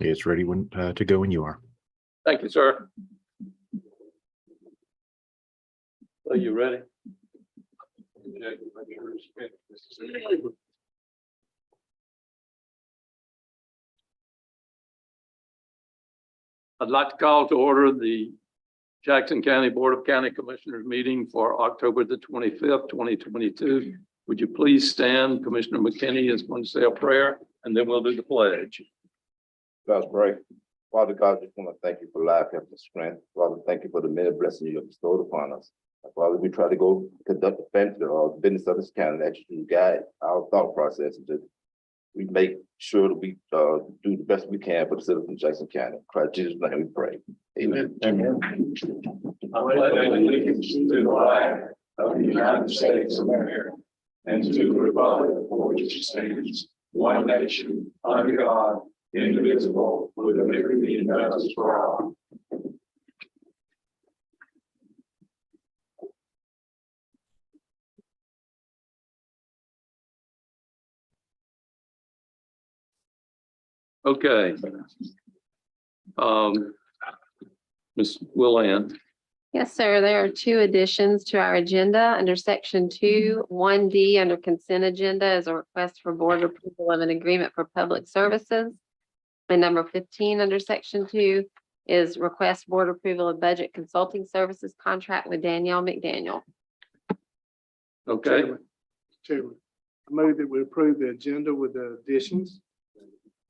It's ready to go when you are. Thank you, sir. Are you ready? I'd like to call to order the Jackson County Board of County Commissioners meeting for October the 25th, 2022. Would you please stand? Commissioner McKinney is going to say a prayer, and then we'll do the pledge. God's great. Father God, just want to thank you for life, health, and strength. Father, thank you for the many blessings you have bestowed upon us. Father, we try to go conduct the business of this county, that you guide our thought process, and that we make sure that we do the best we can for the citizens of Jackson County. In Christ Jesus' name we pray. Amen. Amen. I pledge allegiance to the flag of the United States of America and to the republic for which it stands, one nation, under God, indivisible, with liberty and justice for all. Okay. Ms. Willan. Yes, sir. There are two additions to our agenda under section 2, 1D under consent agenda is a request for board approval of an agreement for public services. And number 15 under section 2 is request board approval of budget consulting services contract with Danielle McDaniel. Okay. Chairman, I move that we approve the agenda with the additions.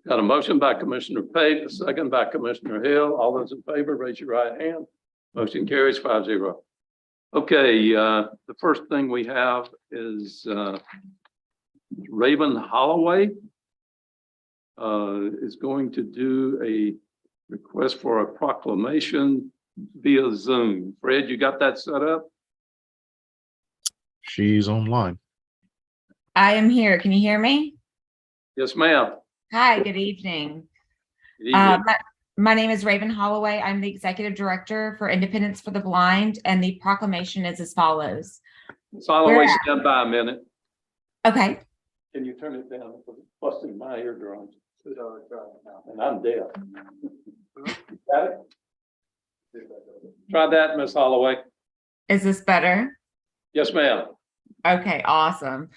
Got a motion by Commissioner Pate, a second by Commissioner Hill. All those in favor, raise your right hand. Motion carries 5-0. Okay, the first thing we have is Raven Holloway is going to do a request for a proclamation via Zoom. Fred, you got that set up? She's online. I am here. Can you hear me? Yes, ma'am. Hi, good evening. Good evening. My name is Raven Holloway. I'm the Executive Director for Independence for the Blind, and the proclamation is as follows. Ms. Holloway, stand by a minute. Okay. Can you turn it down? It's busting my eardrums. And I'm deaf. Got it? Try that, Ms. Holloway. Is this better? Yes, ma'am. Okay, awesome.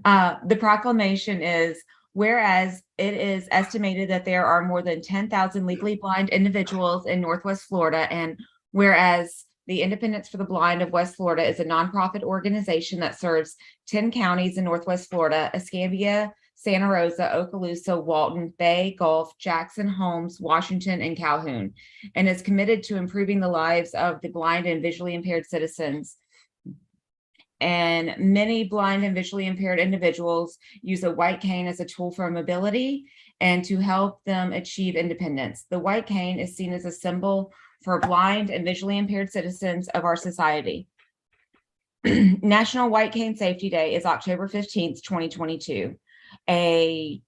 The proclamation is, whereas it is estimated that there are more than 10,000 legally blind individuals in Northwest Florida, and whereas the Independence for the Blind of West Florida is a nonprofit organization that serves 10 counties in Northwest Florida: Escambia, Santa Rosa, Okaloosa, Walton, Bay, Gulf, Jackson, Holmes, Washington, and Calhoun, and is committed to improving the lives of the blind and visually impaired citizens. And many blind and visually impaired individuals use a white cane as a tool for mobility and to help them achieve independence. The white cane is seen as a symbol for blind and visually impaired citizens of our society. National White Cane Safety Day is October 15th, 2022, a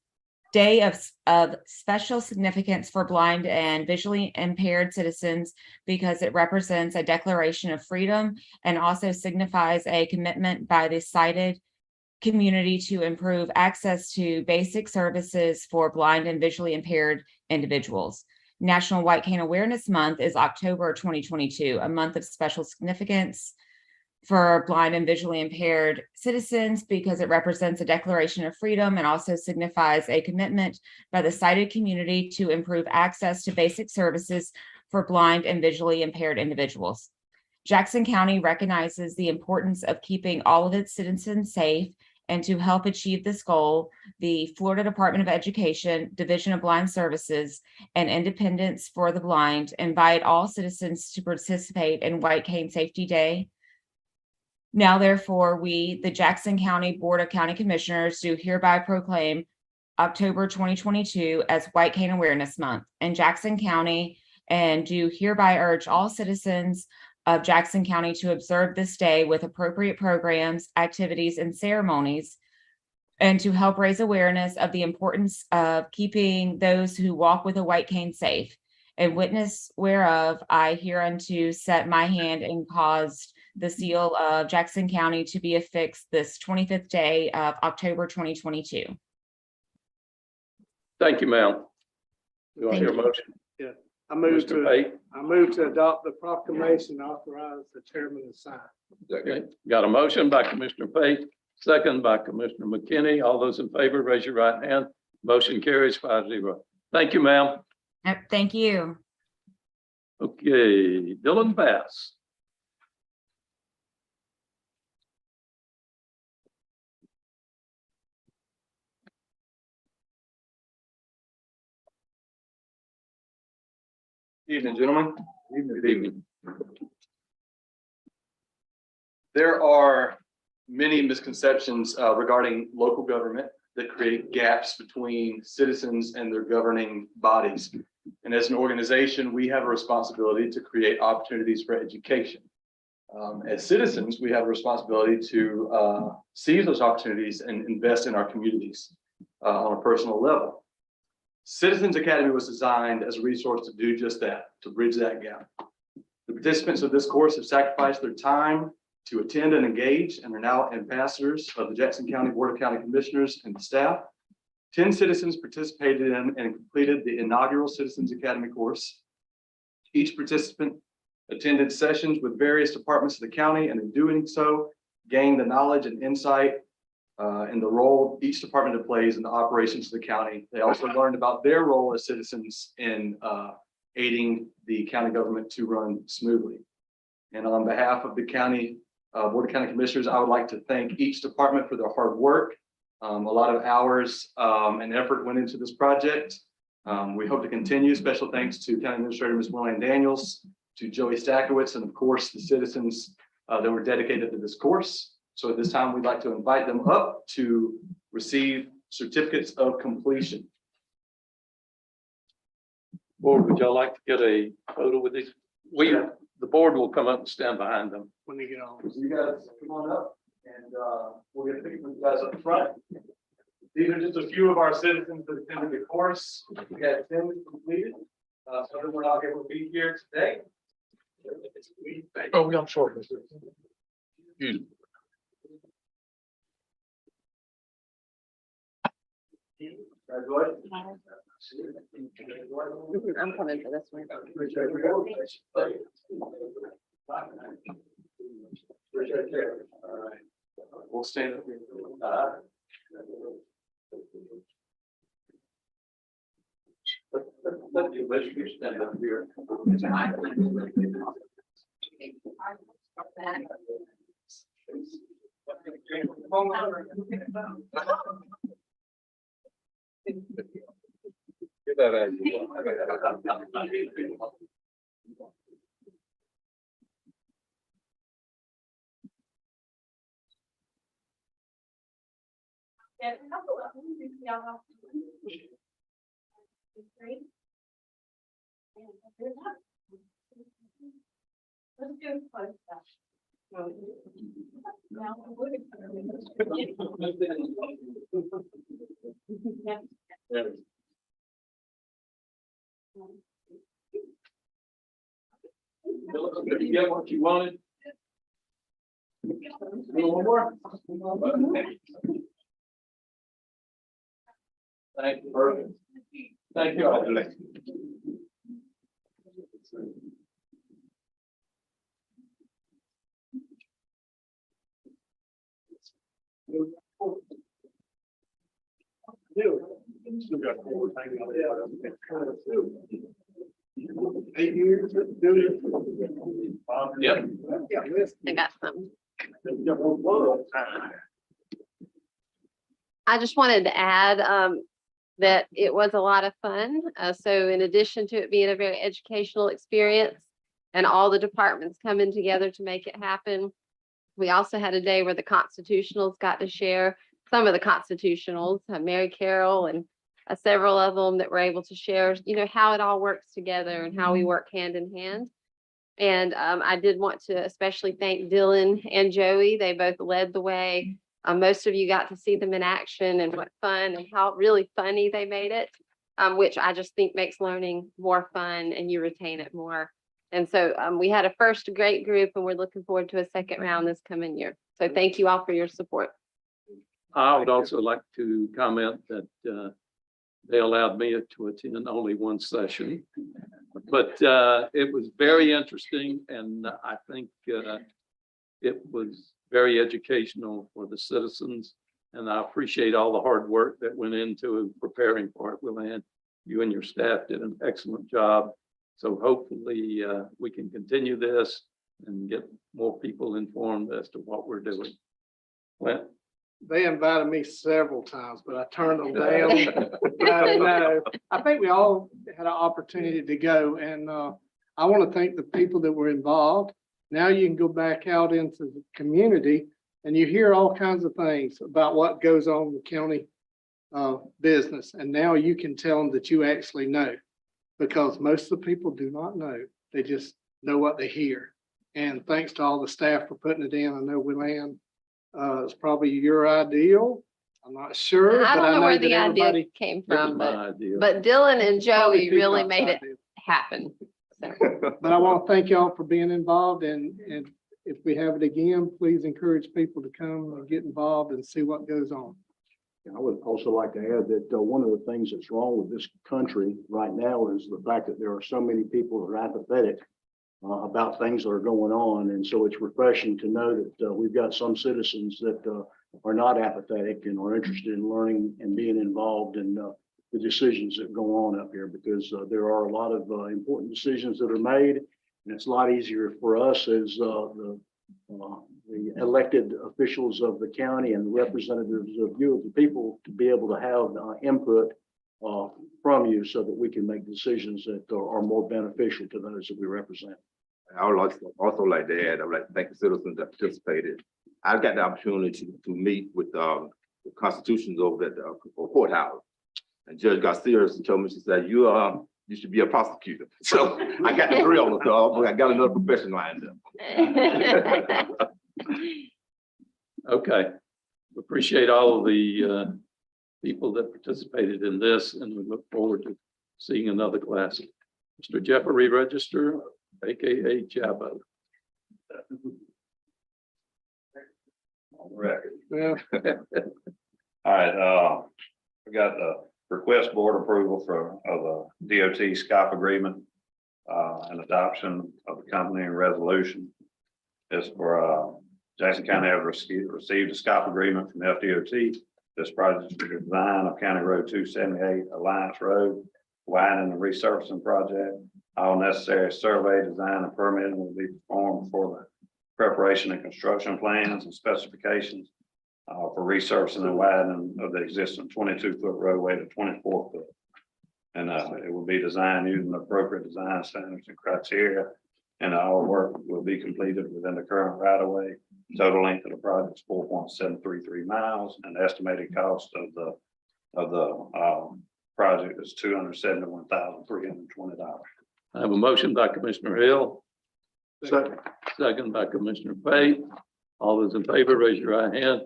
day of special significance for blind and visually impaired citizens because it represents a declaration of freedom and also signifies a commitment by the sighted community to improve access to basic services for blind and visually impaired individuals. National White Cane Awareness Month is October 2022, a month of special significance for blind and visually impaired citizens because it represents a declaration of freedom and also signifies a commitment by the sighted community to improve access to basic services for blind and visually impaired individuals. Jackson County recognizes the importance of keeping all of its citizens safe, and to help achieve this goal, the Florida Department of Education, Division of Blind Services, and Independence for the Blind invite all citizens to participate in White Cane Safety Day. Now, therefore, we, the Jackson County Board of County Commissioners, do hereby proclaim October 2022 as White Cane Awareness Month in Jackson County, and do hereby urge all citizens of Jackson County to observe this day with appropriate programs, activities, and ceremonies, and to help raise awareness of the importance of keeping those who walk with a white cane safe. In witness whereof, I hereunto set my hand and caused the seal of Jackson County to be affixed this 25th day of October 2022. Thank you, ma'am. You want to hear a motion? I move Mr. Pate? I move to adopt the proclamation, authorize the chairman to sign. Okay, got a motion by Commissioner Pate, second by Commissioner McKinney. All those in favor, raise your right hand. Motion carries 5-0. Thank you, ma'am. Thank you. Okay, Dylan Bass. Evening, gentlemen. Good evening. There are many misconceptions regarding local government that create gaps between citizens and their governing bodies. And as an organization, we have a responsibility to create opportunities for education. As citizens, we have a responsibility to seize those opportunities and invest in our communities on a personal level. Citizens Academy was designed as a resource to do just that, to bridge that gap. The participants of this course have sacrificed their time to attend and engage, and are now ambassadors of the Jackson County Board of County Commissioners and the staff. 10 citizens participated in and completed the inaugural Citizens Academy course. Each participant attended sessions with various departments of the county, and in doing so, gained the knowledge and insight and the role each department plays in the operations of the county. They also learned about their role as citizens in aiding the county government to run smoothly. And on behalf of the county Board of County Commissioners, I would like to thank each department for their hard work. A lot of hours and effort went into this project. We hope to continue. Special thanks to County Administrator Ms. William Daniels, to Joey Stackowitz, and of course the citizens that were dedicated to this course. So at this time, we'd like to invite them up to receive certificates of completion. Board, would y'all like to get a photo with these? The board will come up and stand behind them. When they get on. So you guys come on up, and we'll get a picture of you guys up front. These are just a few of our citizens that attended the course. We had 10 completed. Some of them were not able to be here today. Oh, I'm sorry. I'm coming for this one. All right. We'll stand up here. Let you stand up here. Get that out. Let's do it close up. Now, Did you get what you wanted? One more. Thank you. Perfect. Thank you all. Yep. I got some. I just wanted to add that it was a lot of fun. So in addition to it being a very educational experience and all the departments coming together to make it happen, we also had a day where the constitutionals got to share, some of the constitutionals, Mary Carroll and several of them that were able to share, how it all works together and how we work hand in hand. And I did want to especially thank Dylan and Joey. They both led the way. Most of you got to see them in action, and what fun and how really funny they made it, which I just think makes learning more fun and you retain it more. And so we had a first great group and we're looking forward to a second round this coming year. So thank you all for your support. I would also like to comment that they allowed me to attend only one session. But it was very interesting, and I think it was very educational for the citizens. And I appreciate all the hard work that went into preparing for it. Willan, you and your staff did an excellent job. So hopefully we can continue this and get more people informed as to what we're doing. Clint? They invited me several times, but I turned them down. No, I think we all had an opportunity to go, and I want to thank the people that were involved. Now you can go back out into the community and you hear all kinds of things about what goes on in the county business. And now you can tell them that you actually know, because most of the people do not know. They just know what they hear. And thanks to all the staff for putting it in. I know Willan, it's probably your ideal. I'm not sure. I but don't know where that the idea everybody- came It was from, my idea. but Dylan and probably Joey really Peacock's made it idea. happen. So, But I want to thank y'all for being involved, and if we have it again, please encourage people to come and get involved and see what goes on. I would also like to add that one of the things that's wrong with this country right now is the fact that there are so many people that are apathetic about things that are going on. And so it's refreshing to know that we've got some citizens that are not apathetic and are interested in learning and being involved in the decisions that go on up here, because there are a lot of important decisions that are made. And it's a lot easier for us as the elected officials of the county and the representatives of you, of the people, to be able to have input from you so that we can make decisions that are more beneficial to those that we represent. I would also like to add, I would like to thank the citizens that participated. I got the opportunity to meet with the constitutions over at the courthouse. And Judge Garcia told me, she said, you should be a prosecutor. So I got the grill, so I got another profession lined up. Okay. Appreciate all of the people that participated in this, and we look forward to seeing another class. Mr. Jeffrey Register, AKA Jabbo. On the record. Well, All right, we got the request board approval of the DOT SCOP agreement and adoption of the accompanying resolution. Is for Jackson County have received a SCOP agreement from FDOT. This project is for the design of County Road 278 Alliance Road, widening and resurfacing project. All necessary survey, design, and permitting will be performed for the preparation and construction plans and specifications for resurfacing and widening of the existing 22-foot roadway to 24-foot. And it will be designed using appropriate design standards and criteria. And all work will be completed within the current right-of-way. Total length of the project is 4.733 miles, and the estimated cost of the project is $271,320. I have a motion by Commissioner Hill, second by Commissioner Pate. All those in favor, raise your right hand.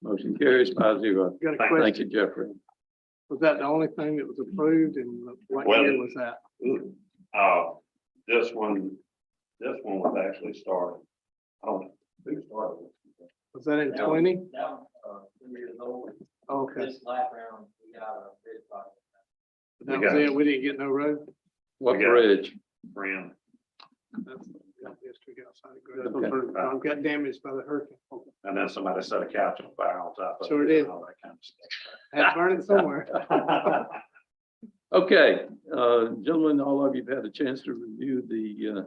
Motion carries 5-0. got a Thank question. you, Jeffrey. Was that the only thing that was approved, and what year was that? This one was actually started. Oh, who started it? Was that in 20? Now, 3 years old. Okay, This last round, we got a bid project. that was it. We didn't get no road. What We got- bridge? Friend. That's got district outside of Guardrail. Got damaged by the hurricane. And then somebody set a couch on fire on top of it. Sure did. and all that kind of stuff. Had to burn it somewhere. Okay, gentlemen, all of you have had a chance to review the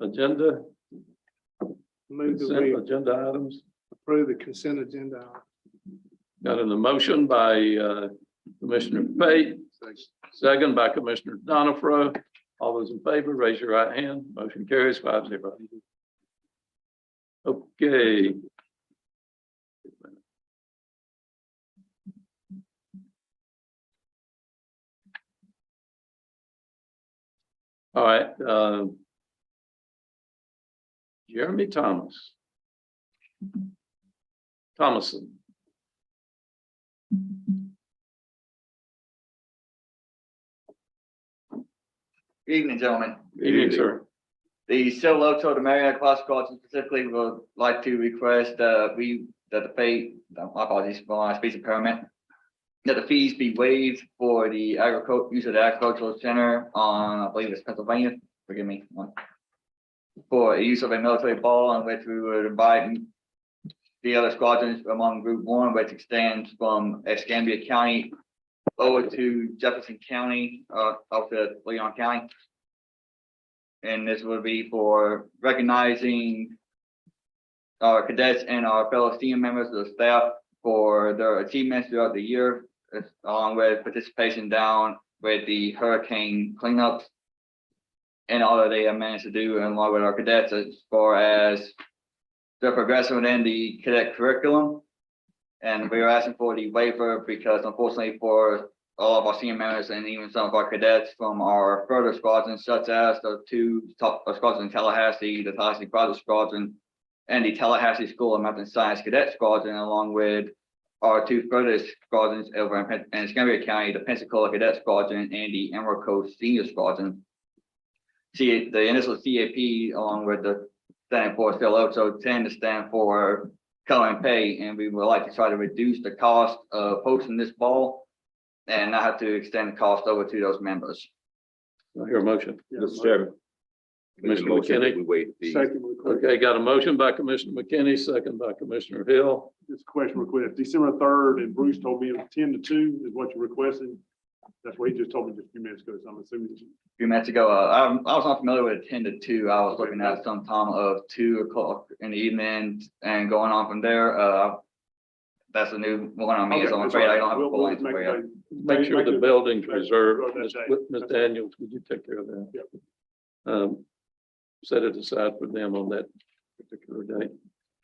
agenda, Move that consent we agenda items. approve the consent agenda. Got an emotion by Commissioner Pate, second by Commissioner Donifro. All those in favor, raise your right hand. Motion carries 5-0. Okay. All right. Jeremy Thomason. Evening, gentlemen. Evening, sir. The civil local to Mariana Class Squadron specifically would like to request that the fee, my apologies for my speech impairment, that the fees be waived for the use of the agricultural center on, I believe it's Pennsylvania, forgive me, for use of a military ball on which we would invite the other squadrons among Group 1, which extends from Escambia County over to Jefferson County, up to Leon County. And this would be for recognizing our cadets and our fellow team members of the staff for their achievements throughout the year, along with participation down with the hurricane cleanups and all that they have managed to do, and along with our cadets as far as their progression within the cadet curriculum. And we are asking for the waiver because unfortunately for all of our senior members and even some of our cadets from our further squadrons, such as the two top squadrons in Tallahassee, the Tallahassee Project Squadron and the Tallahassee School of Math and Science Cadet Squadron, along with our two furthest squadrons over in Escambia County, the Pensacola Cadet Squadron and the Emerald Coast Senior Squadron. See, the initial CAP, along with the standing for still also tend to stand for color and pay, and we would like to try to reduce the cost of hosting this ball and not have to extend the cost over to those members. I hear a motion. Mr. Chairman. Commissioner Motion that McKinney? we waive the fees. Second request. Okay, got a motion by Commissioner McKinney, second by Commissioner Hill. This question request, December 3rd, and Bruce told me it was 10 to 2 is what you're requesting. That's what he just told me just a few minutes ago, so I'm assuming that you. A few minutes ago, I was not familiar with 10 to 2. I was looking at some time of 2 o'clock in the evening and going on from there. That's a new one on me, so I'm afraid I don't have a full answer for you. Make sure the building's reserved. Go that Ms. day. Ms. Daniels, would you take care of that? Yep. Set it aside for them on that particular day.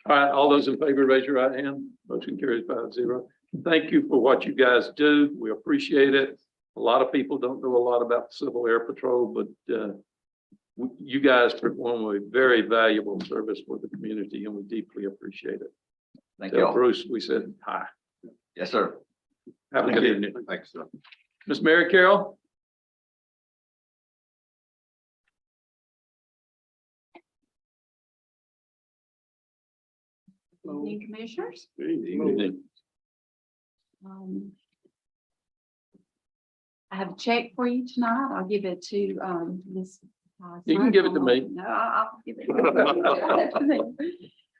All right, all those in favor, raise your right hand. Motion carries 5-0. Thank you for what you guys do. We appreciate it. A lot of people don't know a lot about the Civil Air Patrol, but you guys perform a very valuable service for the community, and we deeply appreciate it. Thank Tell you all. Bruce, we said hi. Yes, sir. Have a good evening. Thanks, sir. Miss Mary Carroll? Evening, Commissioners. Good evening. I have a check for you tonight. I'll give it to Ms. You can give it to me. No, I'll give it to me.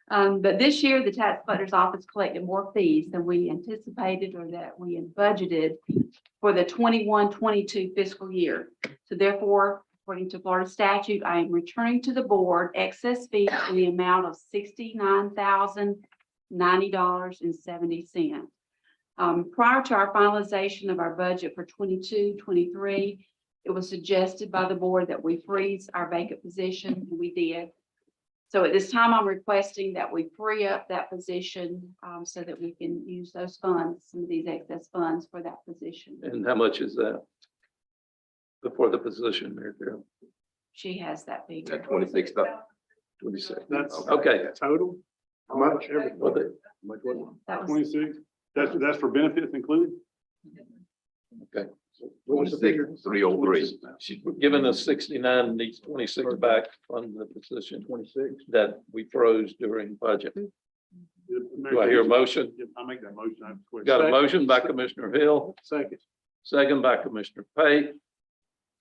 But this year, the tax collector's office collected more fees than we anticipated or that we had budgeted for the 21-22 fiscal year. So therefore, according to Florida statute, I am returning to the board excess fees in the amount of $69,090.70. Prior to our finalization of our budget for 22-23, it was suggested by the board that we freeze our vacant position, and we did. So at this time, I'm requesting that we free up that position so that we can use those funds, some of these excess funds for that position. And how much is that? Before the position, Mary Carroll? She has that figure. At 26 stuff. 26. That's Okay. total. How much? Everything. Well, they- How much was it? That was 26. That's for benefits included? Okay. What was the figure? 303. She's given us 69, needs 26 back to fund the position 26 that we froze during budget. Do I hear a motion? Yep, I'll make that motion. I have a question. Got a motion by Commissioner Hill, Second. second by Commissioner Pate.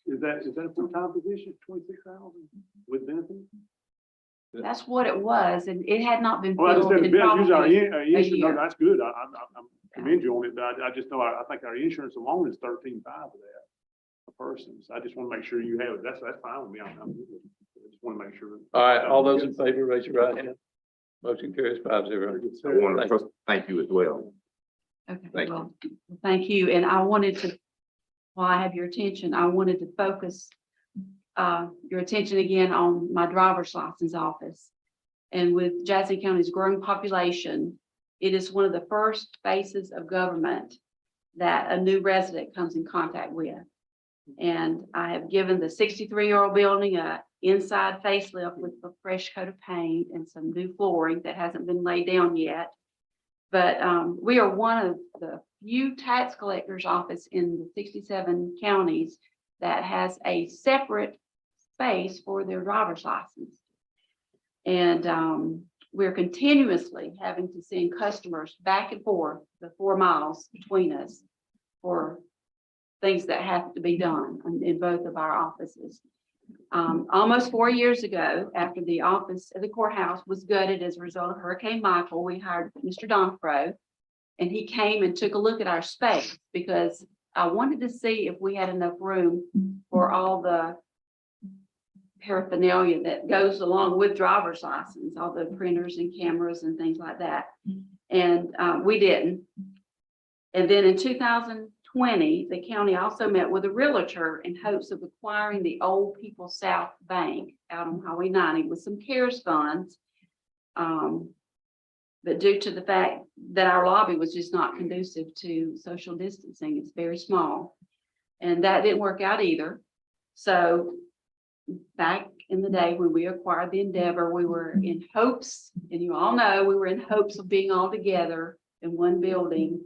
Is that a full-time position, 26,000 with benefits? That's what it was, and it had not been Well, I just filled said, in use our probably insurance, no, year. that's good. I commend you on it, but I just know, I think our insurance alone is 13,500 for that. A person, so I just want to make sure you have it. That's fine with me. I'm good with it. I just want to make sure. All right, all those in favor, raise your right hand. Motion carries 5-0. I want to first thank you as well. Okay, Thank you. well, thank you. And I wanted to, while I have your attention, I wanted to focus your attention again on my driver's license office. And with Jackson County's growing population, it is one of the first faces of government that a new resident comes in contact with. And I have given the 63-year-old building a inside facelift with a fresh coat of paint and some new flooring that hasn't been laid down yet. But we are one of the few tax collector's office in the 67 counties that has a separate space for their driver's license. And we're continuously having to send customers back and forth the 4 miles between us for things that have to be done in both of our offices. Almost 4 years ago, after the office of the courthouse was gutted as a result of Hurricane Michael, we hired Mr. Donfro, and he came and took a look at our space because I wanted to see if we had enough room for all the paraphernalia that goes along with driver's license, all the printers and cameras and things like that. And we didn't. And then in 2020, the county also met with a realtor in hopes of acquiring the Old People South Bank out on Highway 90 with some CARES funds. But due to the fact that our lobby was just not conducive to social distancing, it's very small. And that didn't work out either. So back in the day when we acquired the Endeavor, we were in hopes, and you all know, we were in hopes of being all together in one building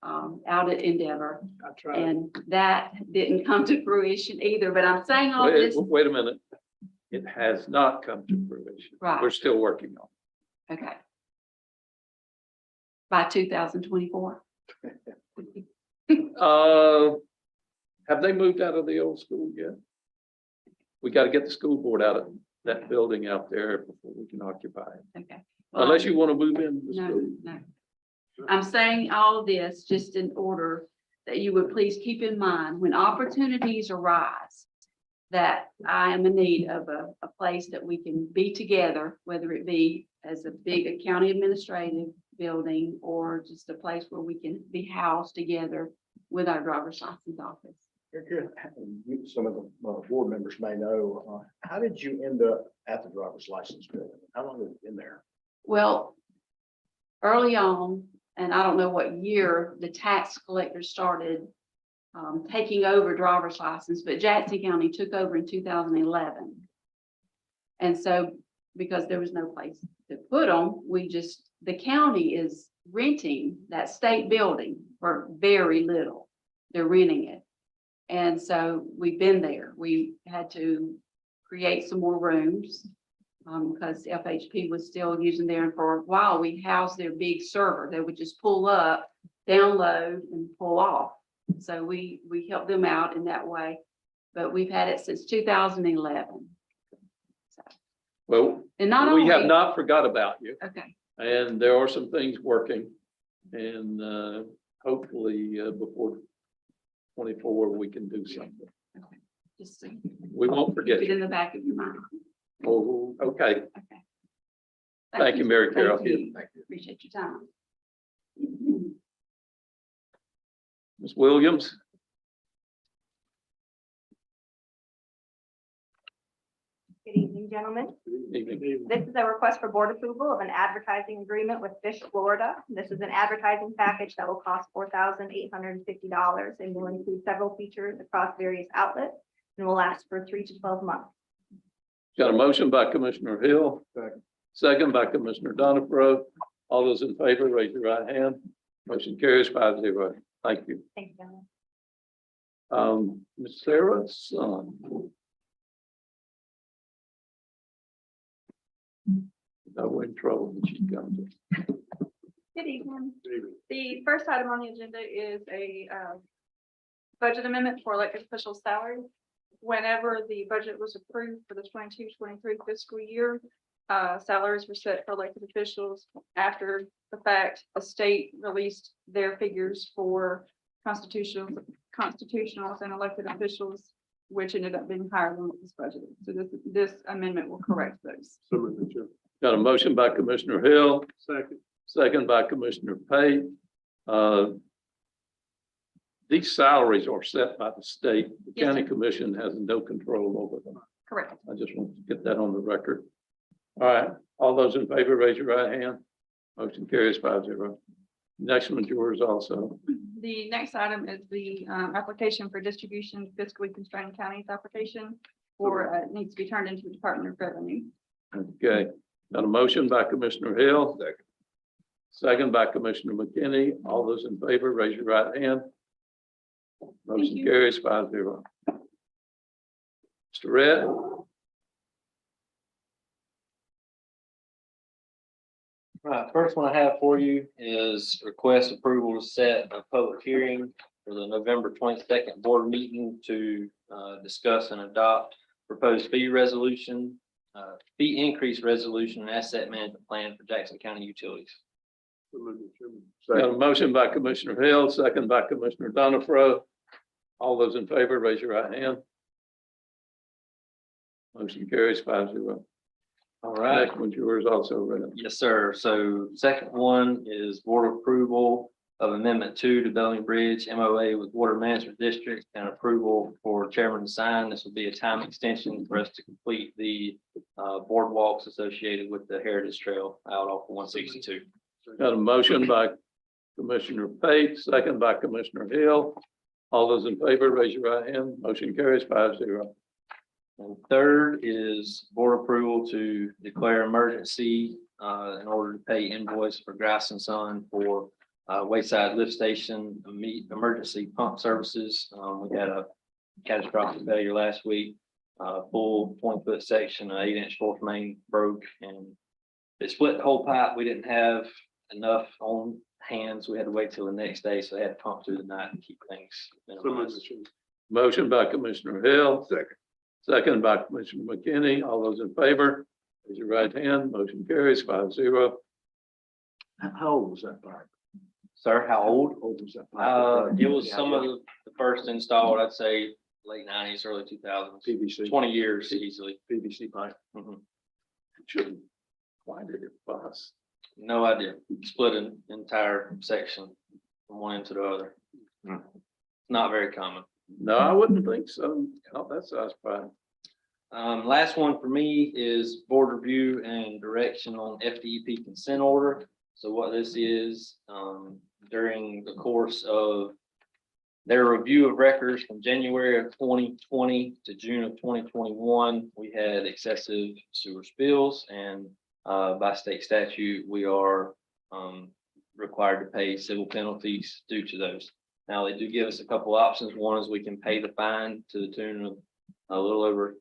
out at Endeavor. That's right. And that didn't come to fruition either, but I'm saying all this. Wait a minute. It has not come to fruition. Right. We're still working on it. Okay. By 2024. Have they moved out of the old school yet? We got to get the school board out of that building out there before we can occupy it. Okay. Well, Unless you want to move in the No, school. no. I'm saying all this just in order that you would please keep in mind when opportunities arise that I am in need of a place that we can be together, whether it be as a big county administrative building or just a place where we can be housed together with our driver's license office. Some of the board members may know, how did you end up at the driver's license building? How long have you been there? Well, early on, and I don't know what year the tax collector started taking over driver's license, but Jackson County took over in 2011. And so because there was no place to put them, the county is renting that state building for very little. They're renting it. And so we've been there. We had to create some more rooms because FHP was still using there. And for a while, we housed their big server. They would just pull up, download, and pull off. So we helped them out in that way. But we've had it since 2011. So, Well, and not we only, have not forgot about you. okay. And there are some things working. And hopefully before 24, we can do something. Okay. Just so We won't keep forget it you. in the back of your mind. Oh, okay. Okay. Thank you, Mary Carol. Thank you. Appreciate your time. Ms. Williams? Good evening, gentlemen. Evening. This is a request for board approval of an advertising agreement with Fish Florida. This is an advertising package that will cost $4,850 and will include several features across various outlets and will last for 3 to 12 months. Got a motion by Commissioner Hill. Second by Commissioner Donifro. All those in favor, raise your right hand. Motion carries 5-0. Thank you. Thank you, gentlemen. Ms. Sarah Son. No, we're in trouble when she comes in. Good evening. The first item on the agenda is a budget amendment for elected officials' salaries. Whenever the budget was approved for the 22-23 fiscal year, salaries were set for elected officials. After the fact, the state released their figures for constitutionals and elected officials, which ended up being higher than what was budgeted. So this amendment will correct those. Got a motion by Commissioner Hill. Second. Second by Commissioner Pate. These salaries are set by the state. The Yes, county sir. commission has no control over them. Correct. I just want to get that on the record. All right, all those in favor, raise your right hand. Motion carries 5-0. Next one's yours also. The next item is the application for distribution fiscally constrained counties application or needs to be turned into the Department of Revenue. Okay, got a motion by Commissioner Hill. Second by Commissioner McKinney. All those in favor, raise your right hand. Motion you. carries 5-0. Mr. Red, Right, first one I have for you is request approval to set a public hearing for the November 22nd board meeting to discuss and adopt proposed fee resolution, fee increase resolution and asset management plan for Jackson County Utilities. Got a motion by Commissioner Hill, second by Commissioner Donifro. All those in favor, raise your right hand. Motion carries 5-0. All right. Next one's yours also, right? Yes, sir. So second one is board approval of Amendment 2 to Bellamy Bridge MOA with Water Management District and approval for chairman to sign. This will be a time extension for us to complete the boardwalks associated with the Heritage Trail out off of 162. Got a motion by Commissioner Pate, second by Commissioner Hill. All those in favor, raise your right hand. Motion carries 5-0. And third is board approval to declare emergency in order to pay invoice for Grass and Son for Wayside Lift Station emergency pump services. We had a catastrophic failure last week. Full 20-foot section, 8-inch fourth main broke, and it split the whole pipe. We didn't have enough on hands. We had to wait till the next day, so they had to pump through the night and keep things minimized. Motion by Commissioner Hill. Second by Commissioner McKinney. All those in favor, raise your right hand. Motion carries 5-0. How old was that pipe? Sir, how old? How old was that pipe? It was some of the first installed, I'd say late 90s, early 2000s. PVC. 20 years easily. PVC pipe. Mhm. Shouldn't. Why did it bust? No idea. Split an entire section from one end to the other. Not very common. No, I wouldn't think so. Not that size pipe. Last one for me is board review and direction on FDEP consent order. So what this is, during the course of their review of records from January of 2020 to June of 2021, we had excessive sewer spills, and by state statute, we are required to pay civil penalties due to those. Now, they do give us a couple options. One is we can pay the fine to the tune of a little over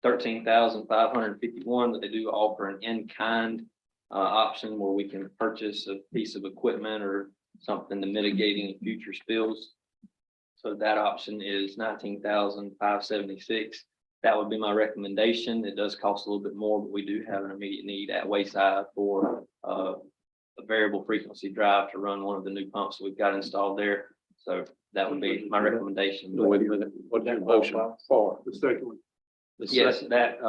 $13,551, but they do offer an in-kind option where we can purchase a piece of equipment or something to mitigate any future spills. So that option is $19,576. That would be my recommendation. It does cost a little bit more, but we do have an immediate need at Wayside for a variable frequency drive to run one of the new pumps that we've got installed there. So that would be my recommendation. No, wait a minute. What's your motion for? The second one. The Yes, second, that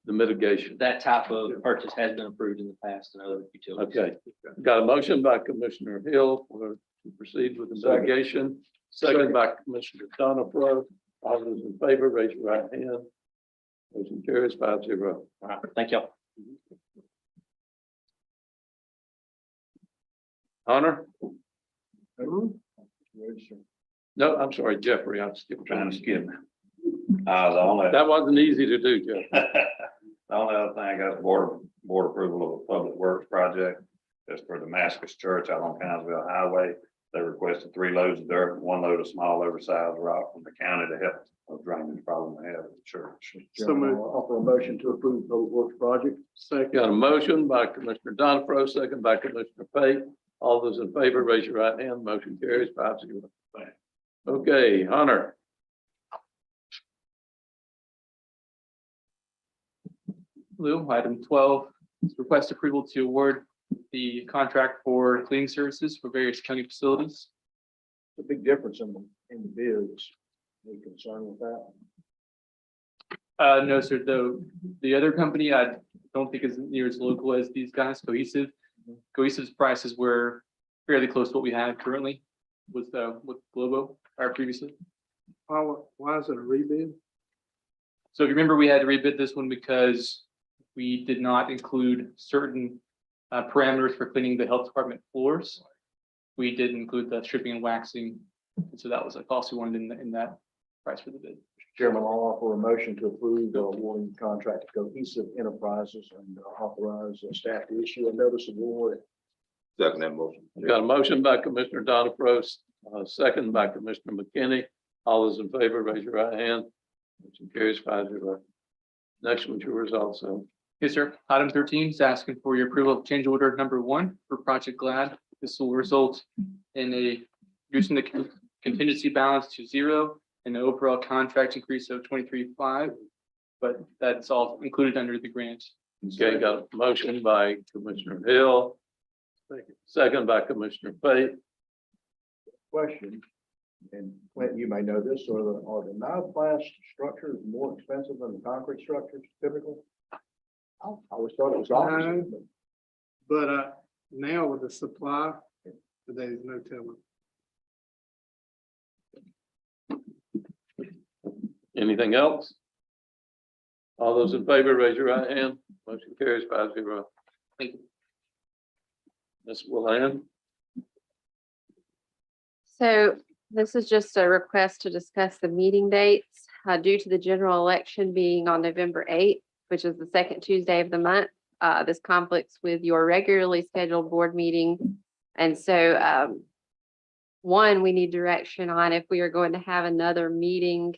the mitigation. that type of purchase has been approved in the past in other utilities. Okay. Got a motion by Commissioner Hill to proceed with the mitigation. Second by Commissioner Donifro. All those in favor, raise your right hand. Motion carries 5-0. All right, thank y'all. Honor? No, I'm sorry, Jeffrey. I'm skipping. Trying to skip. The only, That wasn't easy to do, Jeff. the only other thing I got is board approval of a public works project. That's for Damascus Church out on Conesville Highway. They requested 3 loads of dirt, 1 load of small oversized rock from the county to help with drainage problem they have at the church. Chairman, I'll offer a motion to approve the public works project. Got a motion by Commissioner Donifro, second by Commissioner Pate. All those in favor, raise your right hand. Motion carries 5-0. Okay, Hunter. Lou, item 12, is request approval to award the contract for cleaning services for various county facilities. The big difference in the bids. Any concern with that? No, sir, the other company, I don't think is near as local as these guys, Cohesive. Cohesive's prices were fairly close to what we have currently with Globo, or previously. Why is it a rebid? So if you remember, we had to rebid this one because we did not include certain parameters for cleaning the health department floors. We did include the stripping and waxing, and so that was a cost we wanted in that price for the bid. Chairman, I'll offer a motion to approve the awarding contract to Cohesive Enterprises and authorize staff to issue a notice of award. Second that motion. Got a motion by Commissioner Donifro, second by Commissioner McKinney. All those in favor, raise your right hand. Motion carries 5-0. Next one's yours also. Yes, sir. Item 13 is asking for your approval of change order number 1 for Project Glad. This will result in reducing the contingency balance to 0 and the overall contract increase of 23.5. But that's all included under the grant. Okay, got a motion by Commissioner Hill. Second by Commissioner Fate. Question, and Clint, you may know this, are the non-class structures more expensive than the concrete structures typically? I always thought it was opposite. But now with the supply, there's no telling. Anything else? All those in favor, raise your right hand. Motion carries 5-0. Thank you. Ms. Willan. So this is just a request to discuss the meeting dates due to the general election being on November 8th, which is the second Tuesday of the month. This conflicts with your regularly scheduled board meeting. And so one, we need direction on if we are going to have another meeting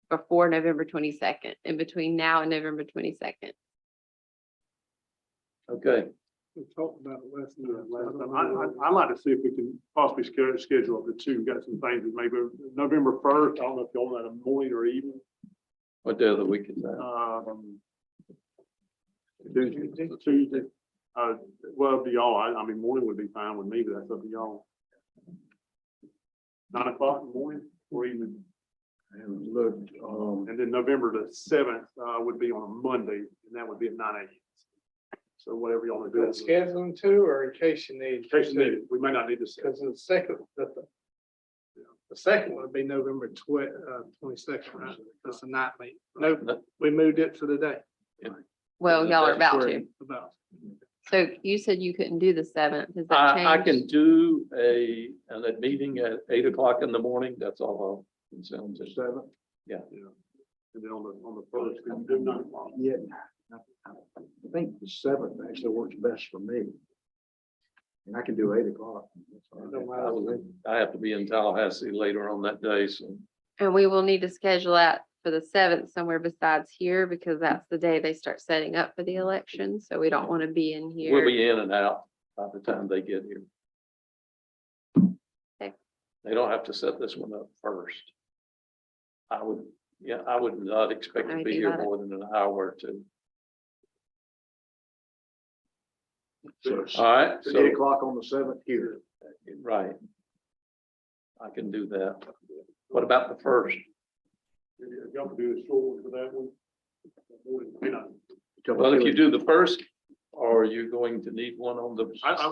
before November 22nd, in between now and November 22nd. Okay, We talked about it last time. I'd like to see if we can possibly schedule up the two. We've got some things that maybe November 1st. I don't know if you want that a morning or evening. what day of the week is that? Tuesday. Well, up to y'all. I mean, morning would be fine with me, but that's up to y'all. 9 o'clock in the morning or evening. And look, And then November the 7th would be on a Monday, and that would be at 9 a.m. So whatever y'all want to do. Scheduling two, or in case you need. In case needed, we may not need to. Because the second, the second would be November 22nd, right? That's a night meeting. No, we moved it to the day. Well, y'all are about to. About. So you said you couldn't do the 7th. Is that I changed? can do a meeting at 8 o'clock in the morning. That's all. It sounds the just, 7th. And then on the first, we can do 9 o'clock. Yeah, I think the 7th actually works best for me. And I can do 8 o'clock. I have to be in Tallahassee later on that day, so. And we will need to schedule that for the 7th somewhere besides here, because that's the day they start setting up for the election. So we don't want to be in here. We'll be in and out by the time they get here. Okay. They don't have to set this one up first. I would not expect to be here more than an hour or two. So All right, 8 so, o'clock on the 7th here. right. I can do that. What about the first? Y'all can do a short one for that one. Well, if you do the first, or you're going to need one on the.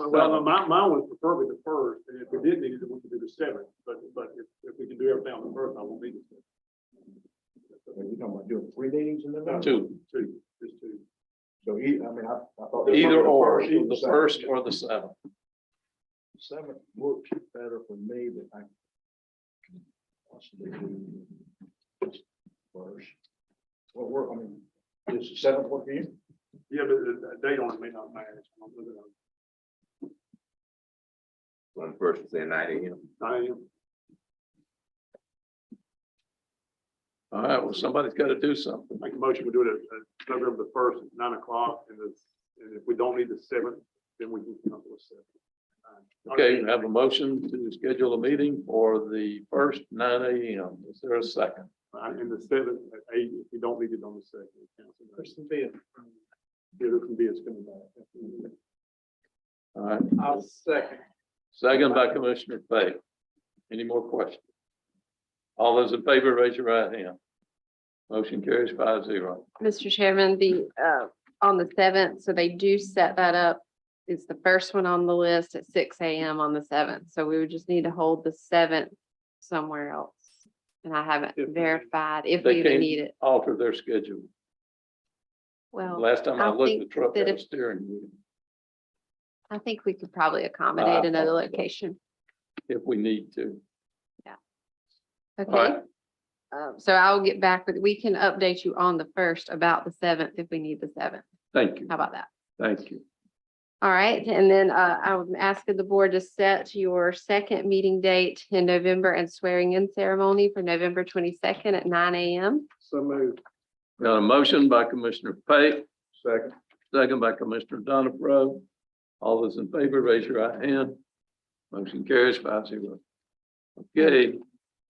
Well, mine was preferably the first, and if we did need it, we could do the 7th, but if we can do everything on the first, I won't need it. You're talking about doing 3 meetings in the month? Two, Just two. So I thought. either or, the the 7th. first or the 7th. 7th works better for me, but I can possibly do first. What work, is the 7th work for you? Yeah, but the date on it may not matter. One person say 9 a.m. 9 a.m. All right, well, somebody's got to do something. Make a motion, we do it at November the 1st, at 9 o'clock, and if we don't need the 7th, then we can come up with 7th. Okay, we have a motion to schedule a meeting for the first 9 a.m. Is there a second? And the 7th at 8, if you don't need it on the 2nd. There's some bid. Yeah, there can be a spinning back. All right, I'll second. second by Commissioner Fay. Any more questions? All those in favor, raise your right hand. Motion carries 5-0. Mr. Chairman, the on the 7th, so they do set that up. It's the first one on the list at 6 a.m. on the 7th. So we would just need to hold the 7th somewhere else. And I haven't verified if we They even can't need it. alter their schedule. Well, Last time I I looked, the think truck that had a if- steering wheel I think we could probably accommodate another location. if we need to. Okay. right. So I'll get back with, we can update you on the 1st about the 7th if we need the 7th. Thank you. How about that? Thank you. All right, and then I would ask the board to set your second meeting date in November and swearing in ceremony for November 22nd at 9 a.m. So moved. Got a motion by Commissioner Fay, Second. Second by Commissioner Donifro. All those in favor, raise your right hand. Motion carries 5-0. Okay,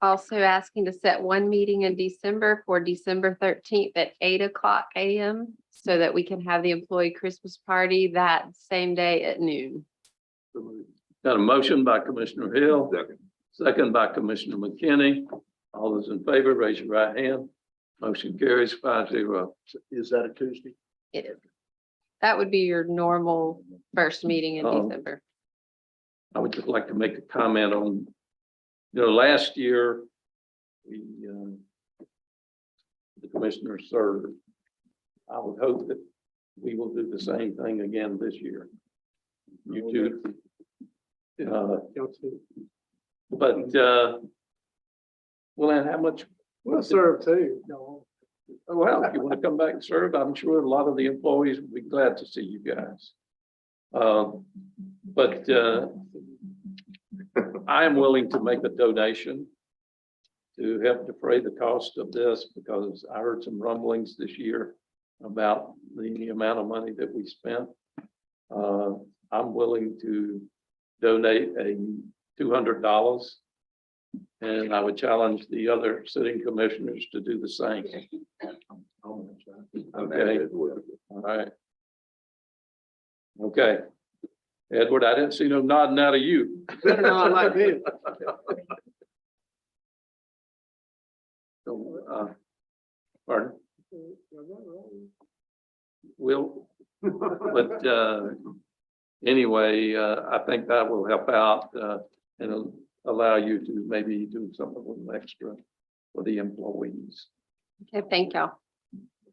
Also asking to set one meeting in December for December 13th at 8:00 a.m. so that we can have the employee Christmas party that same day at noon. got a motion by Commissioner Hill. Second by Commissioner McKinney. All those in favor, raise your right hand. Motion carries 5-0. Is that a Tuesday? It is. That would be your normal first meeting in December. I would just like to make a comment on, last year, we, the commissioner served. I would hope that we will do the same thing again this year. You too. But, well, and how much? We'll serve too. No. Well, if you want to come back and serve, I'm sure a lot of the employees would be glad to see you guys. But I am willing to make a donation to help defray the cost of this because I heard some rumblings this year about the amount of money that we spent. I'm willing to donate $200. And I would challenge the other sitting commissioners to do the same. Okay. All right. Okay. Edward, I didn't see no nodding out of you. Better not like this. So, pardon? Will, but anyway, I think that will help out and allow you to maybe do something a little extra for the employees. Okay, thank y'all.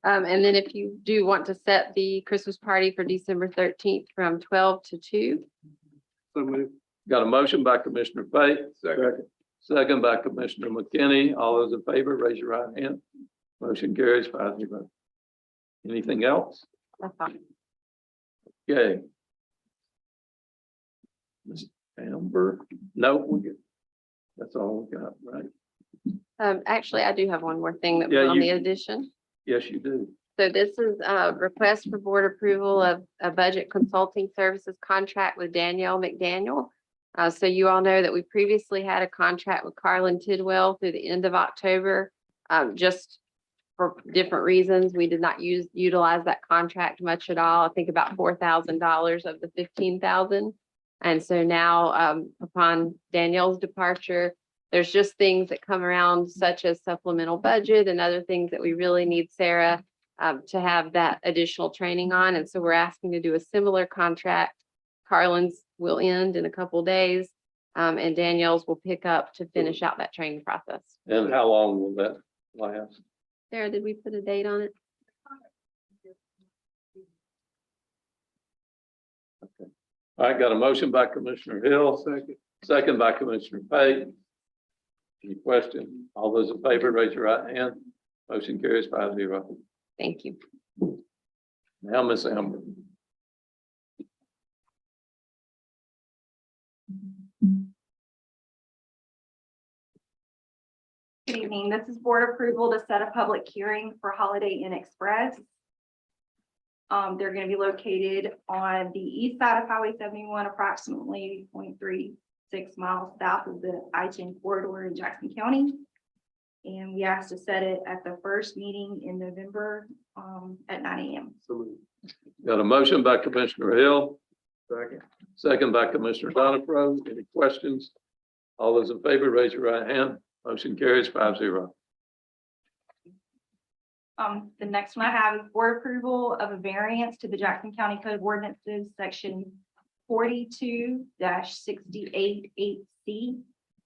And then if you do want to set the Christmas party for December 13th from 12 to 2. So moved. Got a motion by Commissioner Fate. Second by Commissioner McKinney. All those in favor, raise your right hand. Motion carries 5-0. Anything else? That's fine. Okay. Ms. Amber, no, we get. That's all we got, right? Actually, I do have one more thing that Yeah, was on you- the addition. Yes, you do. So this is a request for board approval of a budget consulting services contract with Danielle McDaniel. So you all know that we previously had a contract with Carlin Tidwell through the end of October. Just for different reasons, we did not utilize that contract much at all. I think about $4,000 of the $15,000. And so now, upon Danielle's departure, there's just things that come around such as supplemental budget and other things that we really need Sarah to have that additional training on. And so we're asking to do a similar contract. Carlin's will end in a couple days, and Danielle's will pick up to finish out that training process. And how long will that last? Sarah, did we put a date on it? All right, got a motion by Commissioner Hill. Second by Commissioner Pate. Any question? All those in favor, raise your right hand. Motion carries 5-0. Thank you. Now, Ms. Amber. Good evening. This is board approval to set a public hearing for Holiday Inn Express. They're going to be located on the east side of Highway 71, approximately 0.36 miles south of the I-10 corridor in Jackson County. And we asked to set it at the first meeting in November at 9 a.m. Got a motion by Commissioner Hill. Second by Commissioner Donifro. Any questions? All those in favor, raise your right hand. Motion carries 5-0. The next one I have is board approval of a variance to the Jackson County Code of Ordinances, section 42-688C.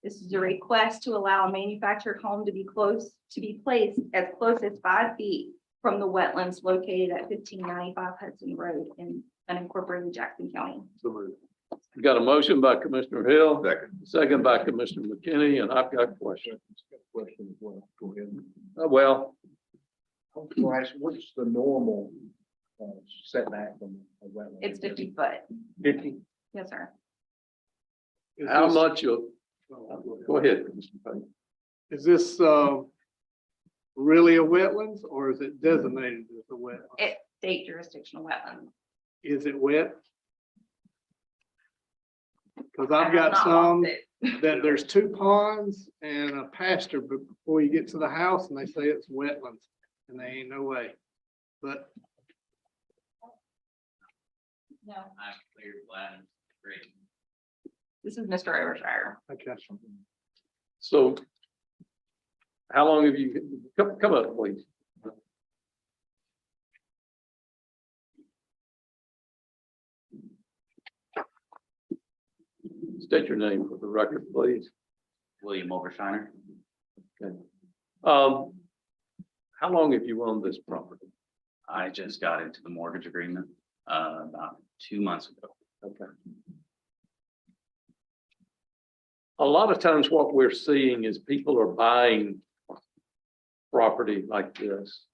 This is a request to allow a manufactured home to be placed as close as 5 feet from the wetlands located at 1595 Hudson Road in unincorporated Jackson County. Got a motion by Commissioner Hill. Second by Commissioner McKinney, and I've got questions. Question as well. Go ahead. Well, Bryce, what's the normal setback from a wetland? It's 50 foot. 50? Yes, sir. how much of, go ahead, Commissioner Pate. Is this really a wetlands or is it designated as a wetland? state jurisdictional wetland. Is it wet? Cause I I've have got not some walked it. that there's 2 ponds and a pasture, but before you get to the house and they say it's wetlands and they ain't no way. But No, I'm clear, plan, great. this is Mr. Overshire. okay. So how long have you, come up, please. State your name for the record, please. William Overshiner. Okay. How long have you owned this property? I just got into the mortgage agreement about 2 months ago. Okay. A lot of times what we're seeing is people are buying property like this.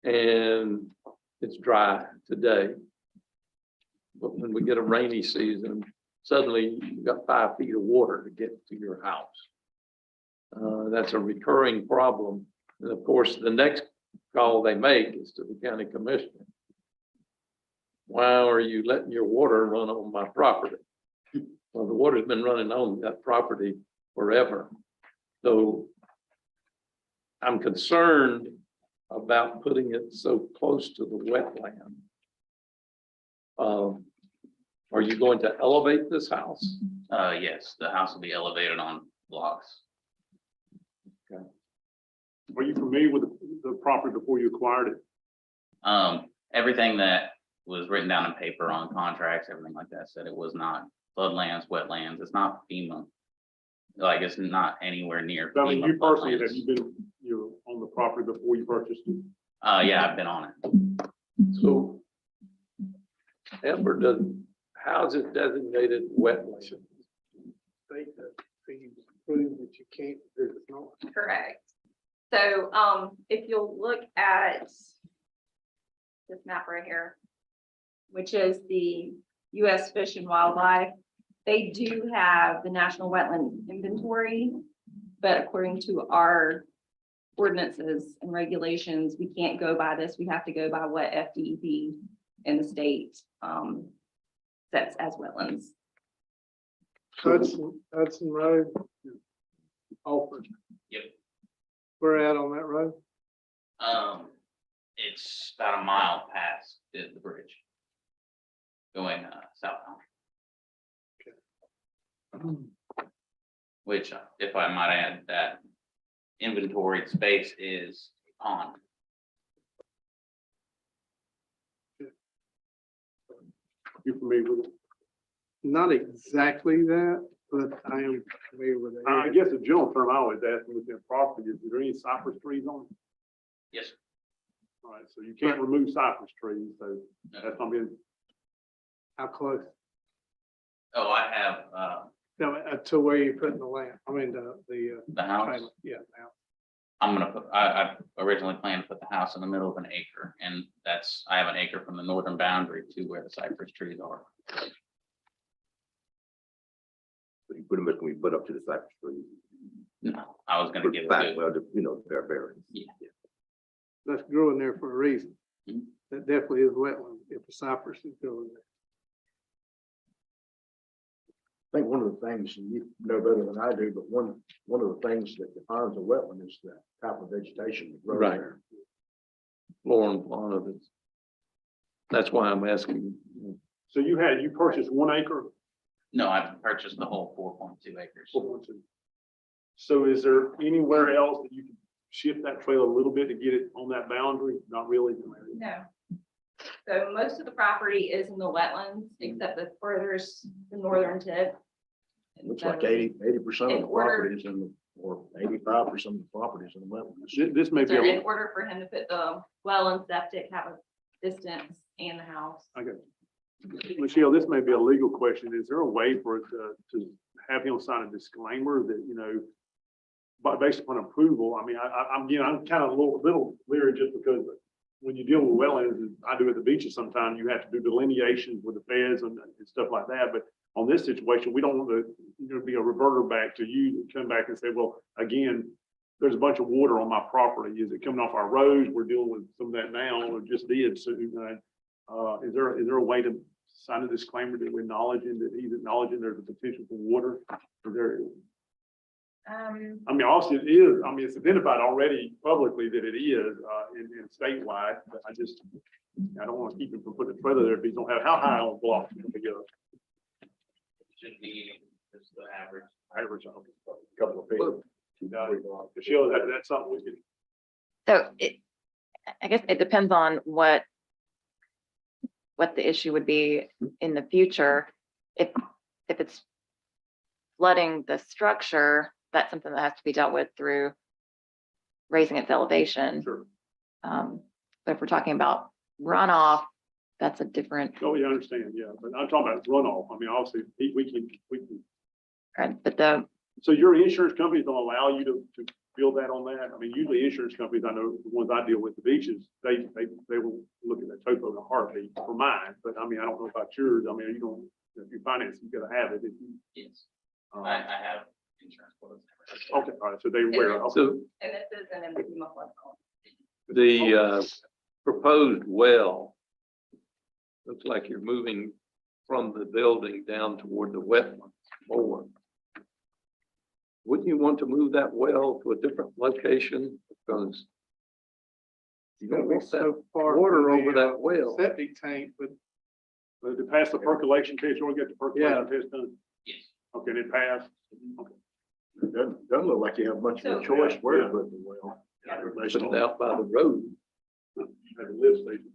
And it's dry today. But when we get a rainy season, suddenly you've got 5 feet of water to get to your house. That's a recurring problem. And of course, the next call they make is to the county commissioner. Why are you letting your water run on my property? Well, the water's been running on that property forever. So I'm concerned about putting it so close to the wetland. Are you going to elevate this house? Yes, the house will be elevated on blocks. Are you familiar with the property before you acquired it? Everything that was written down in paper on contracts, everything like that said it was not floodlands, wetlands. It's not FEMA. Like it's not anywhere near. I mean, FEMA you personally, have floodlands. you're on the property before you purchased it? Yeah, I've been on it. So Amber, how is it designated wetland? State that you prove that you can't, that it's not. Correct. So, if you'll look at this map right here, which is the US Fish and Wildlife, they do have the National Wetland Inventory, but according to our ordinances and regulations, we can't go by this. We have to go by what FDEP in the state sets as wetlands. Hudson Road. Alford. Yep. We're at on that road. It's about a mile past the bridge. Going southbound. Which, if I might add, that inventory space is a pond. You familiar with it? Not exactly that, but I am familiar with it. I guess the general term I always ask with their property is there any cypress trees on it? Yes, sir. All right, so you can't remove cypress trees, so that's not being. How close? Oh, I have No, to where you put in the land, I mean, the house. trailer. Yeah, now. I'm gonna put, I originally planned to put the house in the middle of an acre, and I have an acre from the northern boundary to where the cypress trees are. So you pretty much can be put up to the cypress trees. No, I was gonna give it Back, to, well, their variance. yeah. That's growing there for a reason. Mhm. That definitely is wetland if the cypress is growing there. I think one of the things, and you know better than I do, but one of the things that defines a wetland is the type of vegetation that grows Right. there. Flora and fauna of it. That's why I'm asking. So you purchased 1 acre? No, I purchased the whole 4.2 acres. So is there anywhere else that you can shift that trail a little bit to get it on that boundary? Not really. No. So most of the property is in the wetlands, except the furthest, the northern tip. It looks like 80% of In the order- properties or 85% of the properties in the wetlands. This may be, So in a order for him to put the well and septic, have a distance and the house. okay. Michelle, this may be a legal question. Is there a way for it to have him sign a disclaimer that, but based upon approval? I mean, I'm kind of a little leery just because when you deal with wetlands, as I do at the beaches sometimes, you have to do delineations with the feds and stuff like that. But on this situation, we don't want to be a reverter back to you to come back and say, well, again, there's a bunch of water on my property. Is it coming off our roads? We're dealing with some of that now, or just did soon. Is there a way to sign a disclaimer that we're acknowledging that he's acknowledging there's a potential for water? Is there, I mean, obviously it is. I mean, it's identified already publicly that it is in statewide, but I don't want to keep him from putting a trailer there if he don't have, how high on blocks to go? Should be just the average. Average, a couple of feet. Michelle, that's something we can. So I guess it depends on what the issue would be in the future. If it's flooding the structure, that's something that has to be dealt with through raising its elevation. Sure. But if we're talking about runoff, that's a different. Oh, yeah, I understand. Yeah, but I'm talking about runoff. I mean, obviously, we can. Right, but So your insurance companies don't allow you to build that on that? I mean, usually insurance companies, I know the ones I deal with, the beaches, they will look at that topo in a heartbeat for mine. But I mean, I don't know about yours. I mean, you don't, if you finance, you gotta have it. If you, Yes, I have insurance quotes. okay, all right, so they wear. Okay. So and this is an emblem of the proposed well looks like you're moving from the building down toward the wetland more. Wouldn't you want to move that well to a different location? Because you don't want that So far water from over the, that well. septic tank, but But to pass the percolation test, you want to get the percolation Yeah. test done? Yes. Okay, and it passed? Okay. Doesn't look like you have much of a choice where to put the well. Based Put on it out by the road. at the lift station.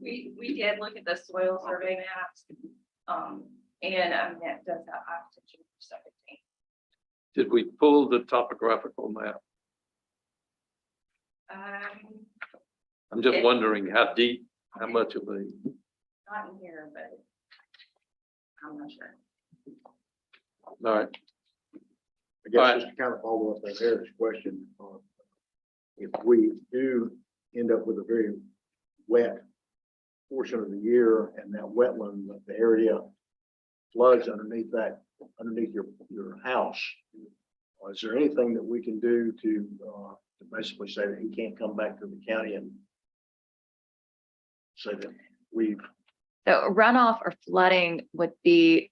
We did look at the soil survey maps. And that does have high potential for septic tank. Did we pull the topographical map? I'm just wondering how deep, how much of a, Not in here, but I'm not sure. all right. I guess just to kind of follow up on Eric's question, if we do end up with a very wet portion of the year and that wetland, the area floods underneath your house, is there anything that we can do to basically say that he can't come back to the county and say that we've. So runoff or flooding would be,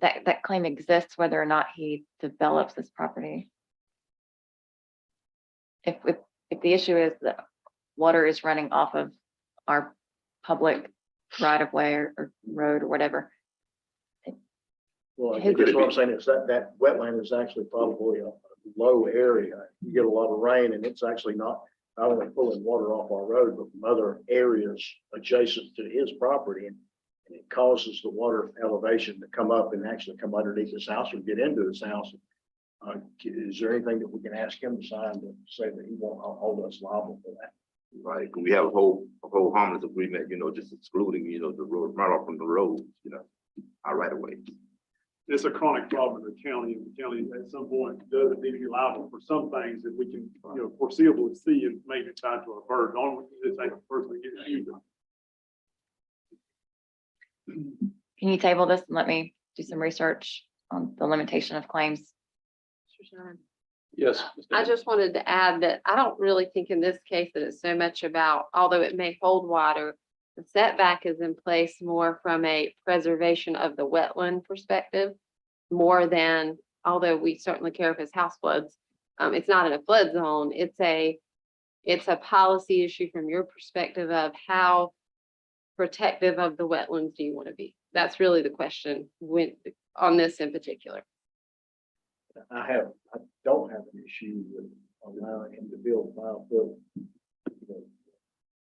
that claim exists whether or not he develops this property. If the issue is that water is running off of our public right of way or road or whatever. Well, I think that's what I'm saying is that wetland is actually probably a low area. You get a lot of rain and it's actually not only pulling water off our road, but from other areas adjacent to his property. And it causes the water elevation to come up and actually come underneath his house or get into his house. Is there anything that we can ask him to sign to say that he won't hold us liable for that? Right, we have a whole harmless agreement, just excluding, the road, runoff from the roads, our right of way. It's a chronic problem in the county, and the county at some point does need to be liable for some things that we can, foreseeably see and maybe tied to a bird. On this ain't the person that gets used. Can you table this and let me do some research on the limitation of claims? Yes. I just wanted to add that I don't really think in this case that it's so much about, although it may hold water, the setback is in place more from a preservation of the wetland perspective, more than, although we certainly care if his house floods. It's not in a flood zone. It's a policy issue from your perspective of how protective of the wetlands do you want to be? That's really the question on this in particular. I don't have an issue with allowing him to build 5 foot,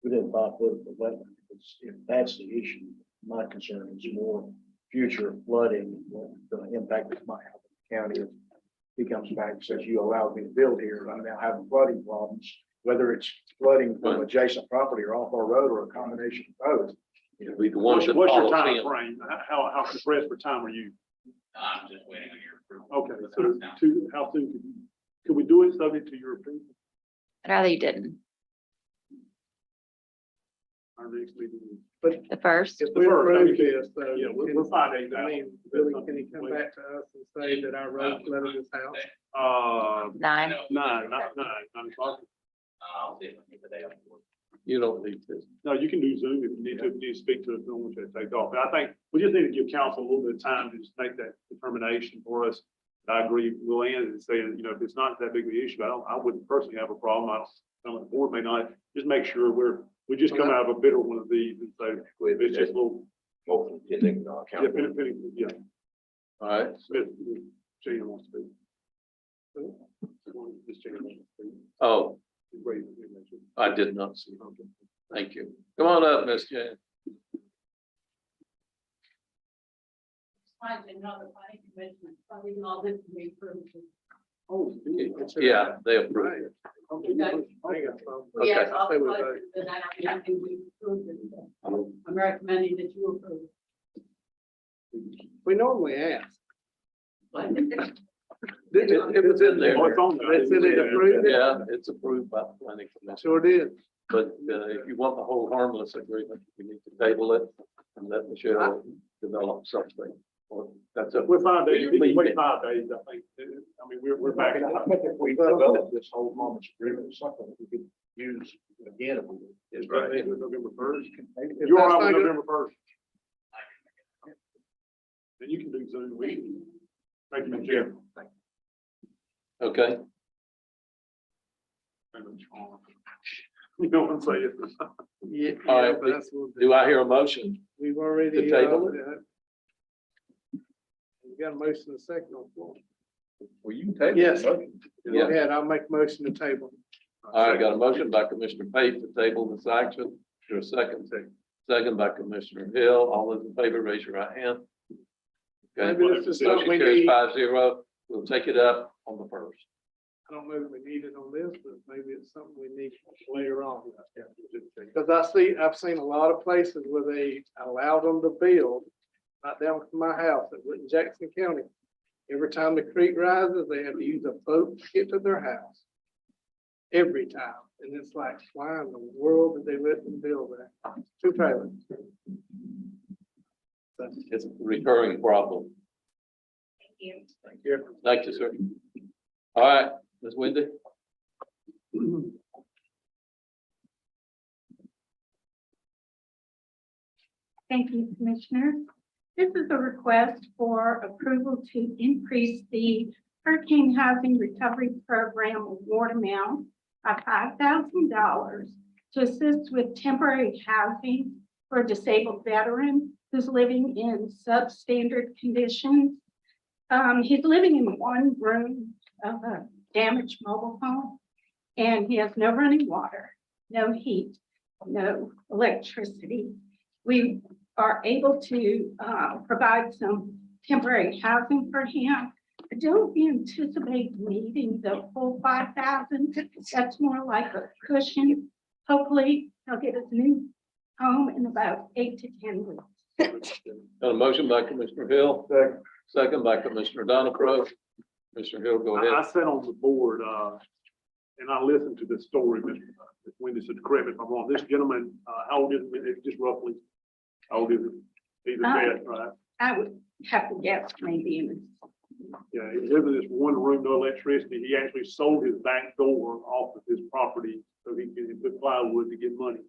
within 5 foot of the wetland. If that's the issue, my concern is more future flooding, the impact it might have on the county. If he comes back and says, you allowed me to build here, I'm now having flooding problems, whether it's flooding from adjacent property or off our road or a combination of both. We the ones that What's your follow time him. frame? How compressed for time are you? I'm just waiting on your approval. Okay, so how soon could we do it subject to your approval? I'd rather you didn't. Our next meeting. The first. If The we first, I approve mean, this, though. Yeah, we're 5 days I out. mean, really, can he come back to us and say that our road flooded his house? 9. Nine o'clock. You don't need to. No, you can do Zoom if you need to, if you need to speak to us, don't want you to take off. But I think we just need to give council a little bit of time to just make that determination for us. I agree, we'll end and say, you know, if it's not that big of an issue, I wouldn't personally have a problem. I don't, some of the board may not, just make sure we just come out of a bitter one of these and say, it's just a little. Yeah, yeah. All right. Smith, Jane wants to be. Just Jane wants to be. Oh, Great. I did not see. Thank you. Come on up, Ms. Jan. Oh, Yeah, they approved it. Yes, Okay. I'll say with that, I think we approved it. I'm recommending that you approve. We normally ask. It was in there. Oh, it's on there. They said they approved it? Yeah, it's approved by the planning commission. Sure did. But if you want the whole harmless agreement, you need to table it and let Michelle develop something. Or that's a. We're 5 days, we can Leave wait it. 5 days, I think. I mean, we're back. I think if we develop this whole harmless agreement, it's something that we could use again if we. It's right, November 1st. If You're all that's right not with good- November 1st? Then you can do Zoom. Thank you, Jim. Okay, You know what I'm saying? Yeah. All right, but that's what do I hear a motion? we've already. to table it? We got a motion and a second on the floor. Well, you can table. Yes. it. Go Yeah. ahead, I'll make a motion to table. All right, got a motion by Commissioner Pate to table this action. For a second. Second by Commissioner Hill. All those in favor, raise your right hand. Okay, Maybe this is something motion we carries need. 5-0. We'll take it up on the 1st. I don't know if we need it on this, but maybe it's something we need later on. Because I've seen a lot of places where they allow them to build right down from my house in Jackson County. Every time the creek rises, they have to use a boat to get to their house. Every time. And it's like, why in the world did they let them build that? 2 trailers. It's a recurring problem. Thank you. Thank you, sir. All right, Ms. Wendy. Thank you, Commissioner. This is a request for approval to increase the Hurricane Housing Recovery Program award amount by $5,000 to assist with temporary housing for a disabled veteran who's living in substandard conditions. He's living in one room of a damaged mobile home, and he has no running water, no heat, no electricity. We are able to provide some temporary housing for him. I don't anticipate needing the full 5,000. That's more like a cushion. Hopefully, he'll get his new home in about 8 to 10 weeks. Got a motion by Commissioner Hill. Second by Commissioner Donapro. Commissioner Hill, go I ahead. sat on the board, and I listened to this story, Mr. Wendy said, correct me if I'm wrong, this gentleman, how old is he, just roughly? How old is he? He's a vet, right? I would have to guess maybe in his Yeah, he lives in this one room, no electricity. He actually sold his back door off of his property so he could put plywood to get money.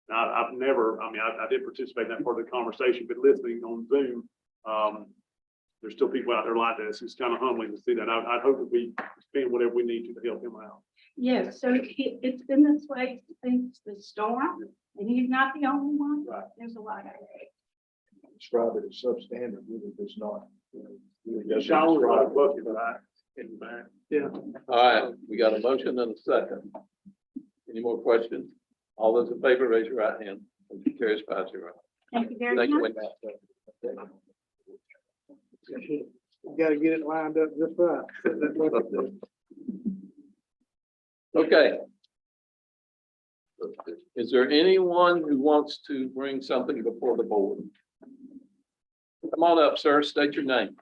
Now, I've never, I mean, I did participate in that part of the conversation, but listening on Zoom, there's still people out there like this. It's kind of humbling to see that. I'd hope that we spend whatever we need to help him out. Yes, so it's been this way since the storm, and he's not the only one. Right. There's a lot of Describe it as substandard, really does not. The shower, right, bucket, right, in the back. Yeah. All right, we got a motion and a second. Any more questions? All those in favor, raise your right hand. Motion carries 5-0. Thank you very Thank you, much. Wendy. You gotta get it lined up just right. Okay. Is there anyone who wants to bring something before the board? Come on up, sir. State your name.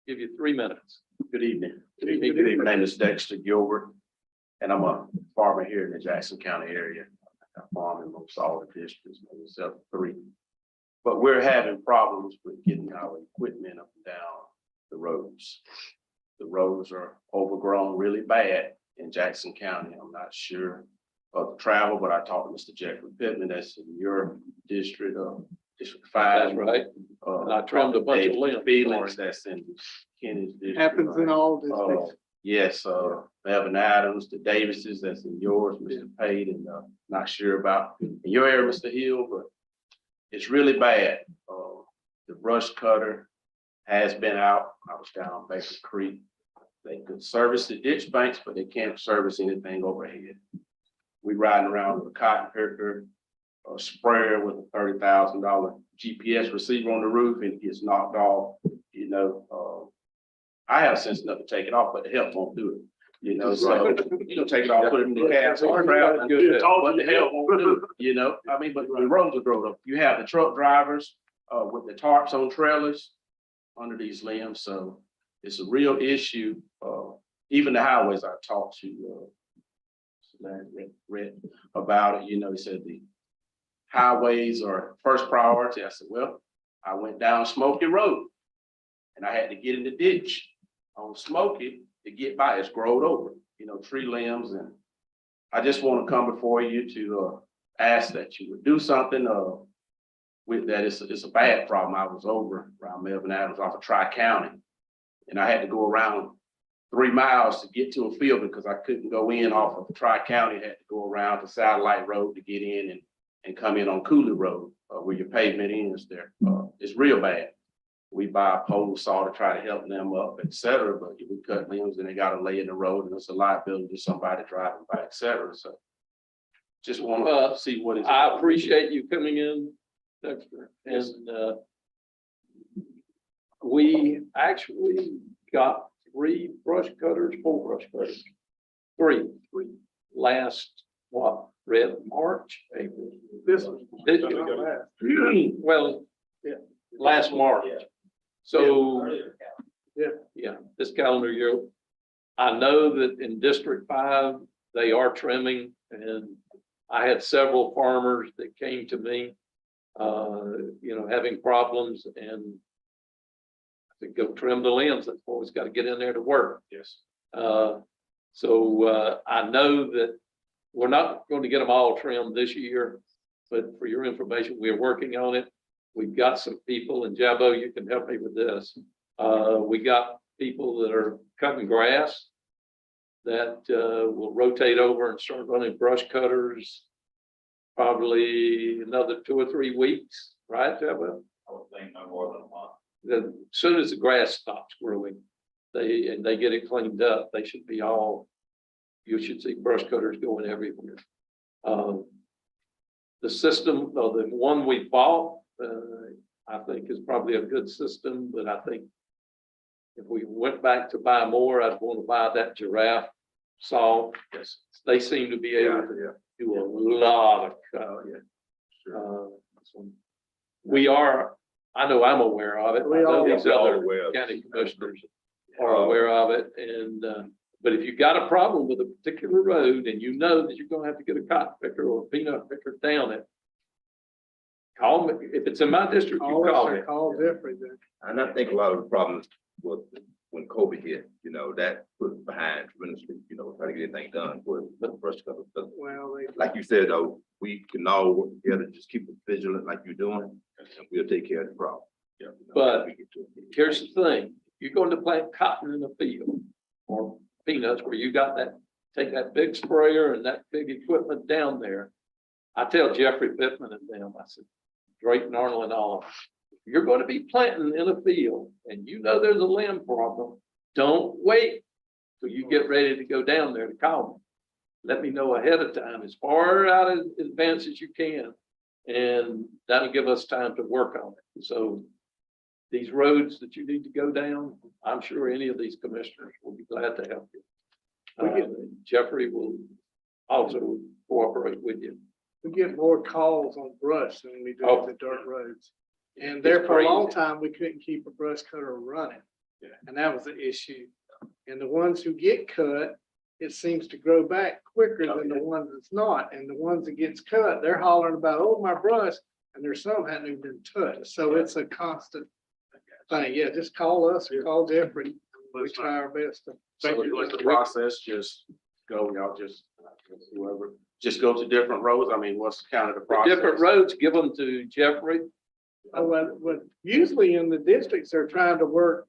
Give you 3 minutes. Good evening. Good evening. My name is Dexter Gilbert, And I'm a farmer here in the Jackson County area. I farm in most all the districts, except 3. But we're having problems with getting our equipment up and down the roads. The roads are overgrown really bad in Jackson County. I'm not sure of the travel, but I talked to Mr. Jeffrey Pittman, that's in your district, District 5. That's right. And I trimmed a bunch of limbs. Felix, that's in Kenny's district. Happens in all districts. Yes, Melvin Adams, the Davises, that's in yours, Mr. Pate, and not sure about in your area, Mr. Hill, but it's really bad. The brush cutter has been out. I was down Baker Creek. They could service the ditch banks, but they can't service anything overhead. We riding around with a cotton picker, a sprayer with a $30,000 GPS receiver on the roof, and it gets knocked off. You know, I have sense enough to take it off, but the help won't do it. You know, so take it off, put it in the cab, or grab and good. But the help won't do it. You know, I mean, but the roads are grown up. You have the truck drivers with the tarps on trailers under these limbs, so it's a real issue. Even the highways, I talked to Red about it. You know, he said the highways are first priority. I said, well, I went down Smoky Road and I had to get in the ditch on Smoky to get by. It's growed over, you know, tree limbs. And I just want to come before you to ask that you would do something with that. It's a bad problem. I was over around Melvin Adams off of Tri-County, and I had to go around 3 miles to get to a field because I couldn't go in off of Tri-County. I had to go around to Satellite Road to get in and come in on Cooley Road where your pavement ends there. It's real bad. We buy a pole saw to try to help them up, et cetera, but we cut limbs and they got to lay in the road, and it's a liability to somebody driving by, et cetera. So just want to see what is. I appreciate you coming in, Dexter, and we actually got 4 brush cutters, 3 last, what, March, April? Well, yeah, last March. So, yeah, this calendar year, I know that in District 5, they are trimming, and I had several farmers that came to me, you know, having problems, and I said, go trim the limbs. That's always got to get in there to work. Yes. So I know that we're not going to get them all trimmed this year, but for your information, we're working on it. We've got some people, and Jabo, you can help me with this. We got people that are cutting grass that will rotate over and start running brush cutters probably another 2 or 3 weeks, right, Jabo? I would think no more than a month. As soon as the grass stops growing, they get it cleaned up, they should be all, you should see brush cutters going everywhere. The system, though, the one we bought, I think is probably a good system, but I think if we went back to buy more, I'd want to buy that giraffe saw. Yes. They seem to be able to do a lot of cut. We are, I know I'm aware of it. I know these other county commissioners are aware of it. And but if you got a problem with a particular road and you know that you're going to have to get a cotton picker or a peanut picker down it, call me. If it's in my district, you call me. Call Jeffrey then. And I think a lot of the problems was when COVID hit, you know, that put behind tremendously, you know, trying to get anything done for the brush cutter. Well, Like you said, though, we can all work together, just keep it vigilant like you're doing, and we'll take care of the problem. Yeah, But here's the thing, you're going to plant cotton in the field or peanuts where you got that, take that big sprayer and that big equipment down there. I tell Jeffrey Pittman and them, I said, Drayton, Arnold and all of them, you're going to be planting in a field and you know there's a limb problem, don't wait till you get ready to go down there to call me. Let me know ahead of time, as far out in advance as you can, and that'll give us time to work on it. So these roads that you need to go down, I'm sure any of these commissioners will be glad to help you. Jeffrey will also cooperate with you. We get more calls on brush than we do Oh. the dirt roads. And It's there for a long crazy. time, we couldn't keep a brush cutter running. And that was the issue. And the ones who get cut, it seems to grow back quicker than the ones that's not. And the ones that gets cut, they're hollering about, oh, my brush, and there's some hadn't even been touched. So it's a constant thing. Yeah, just call us or call Jeffrey. We try our best to. Thank you. Like the process, just go, y'all just, whoever, just go to different roads. I mean, what's kind of the process? Different roads, give them to Jeffrey. Oh, well, usually in the districts, they're trying to work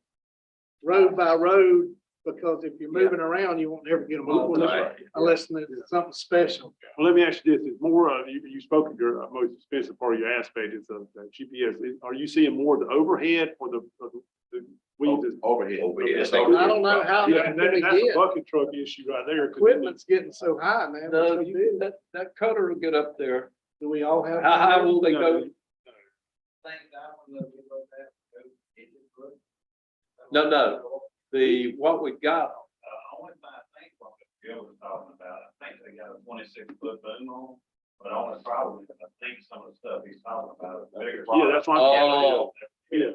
road by road, because if you're moving around, you won't ever get them all done unless there's something special. Well, let me ask you this, it's more, you spoke of your most expensive part of your aspect is the GPS. Are you seeing more of the overhead or the weeds? Overhead. I don't know how Yeah, they're and gonna that's a get. bucket truck issue right there. 'cause Equipment's getting so high now. No, that cutter will get up there. Do we all have? How high will they go? No, what we got, Only thing I think what Bill was talking about, I think they got a 26-foot boom on, but only problem, I think some of the stuff he's talking about is bigger. Yeah, that's why. Oh. Yeah.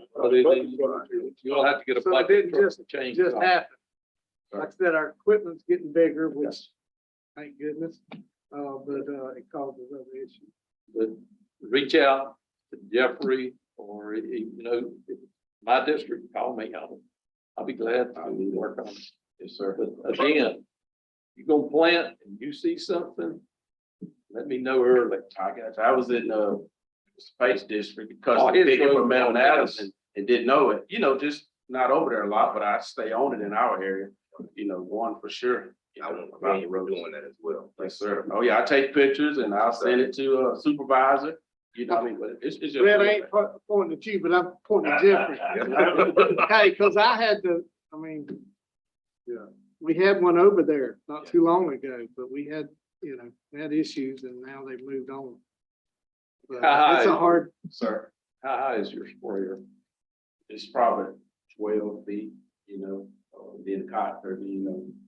you'll have to get a So it bucket didn't truck just, to change. just it. happen. Like I said, our equipment's getting bigger, which, thank goodness, but it causes other issues. But reach out to Jeffrey or, my district, call me. I'll be glad to work on it. Yes, sir. But again, you gonna plant and you see something, let me know early. I got you. I was in Space District because Oh, I his picked it road from Mount was- Adams and didn't know it. Just not over there a lot, but I stay on it in our area. One for sure. I want to be doing that as well. Yes, sir. Oh, yeah, I take pictures and I'll send it to a supervisor. I mean, but it's just. Red ain't pointing at you, but I'm pointing at Jeffrey. Hey, cause I had to, we had one over there not too long ago, but we had issues and now they've moved on. But it's a hard, Sir, How high is your sprayer? it's probably 12 feet, then cotton,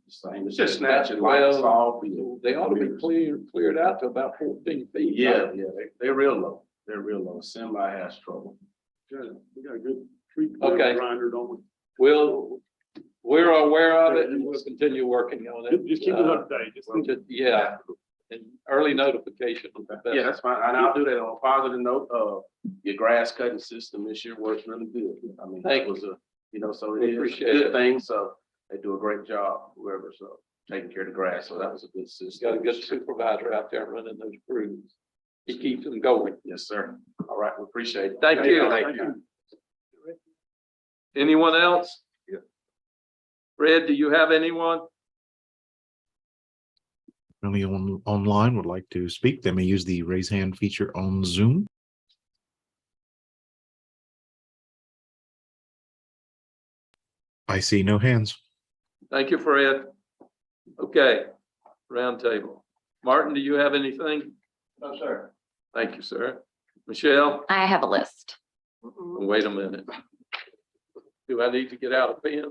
the same. It's just snatching lights off. They ought to be cleared out to about 14 feet. Yeah, they're real low. They're real low. Semi has trouble. Good. We got a good tree Okay. grinder, don't we? We're aware of it and we'll continue working on it. Just keep it up to date. Yeah, and early notification. of the best. Yeah, that's fine. And I'll do that on a positive note. Your grass cutting system this year works really good. I mean, Thank it was so We it is a appreciate good it. thing. So they do a great job, whoever's taking care of the grass. So that was a good system. Got a good supervisor out there running those crews. He keeps them going. Yes, sir. All right, we appreciate it. Thank you. Thank you. Anyone else? Yeah. Fred, do you have anyone? Anyone online would like to speak, they may use the raise hand feature on Zoom. I see no hands. Thank you, Fred. Okay, roundtable. Martin, do you have anything? No, sir. Thank you, sir. Michelle, I have a list. wait a minute. Do I need to get out a pen?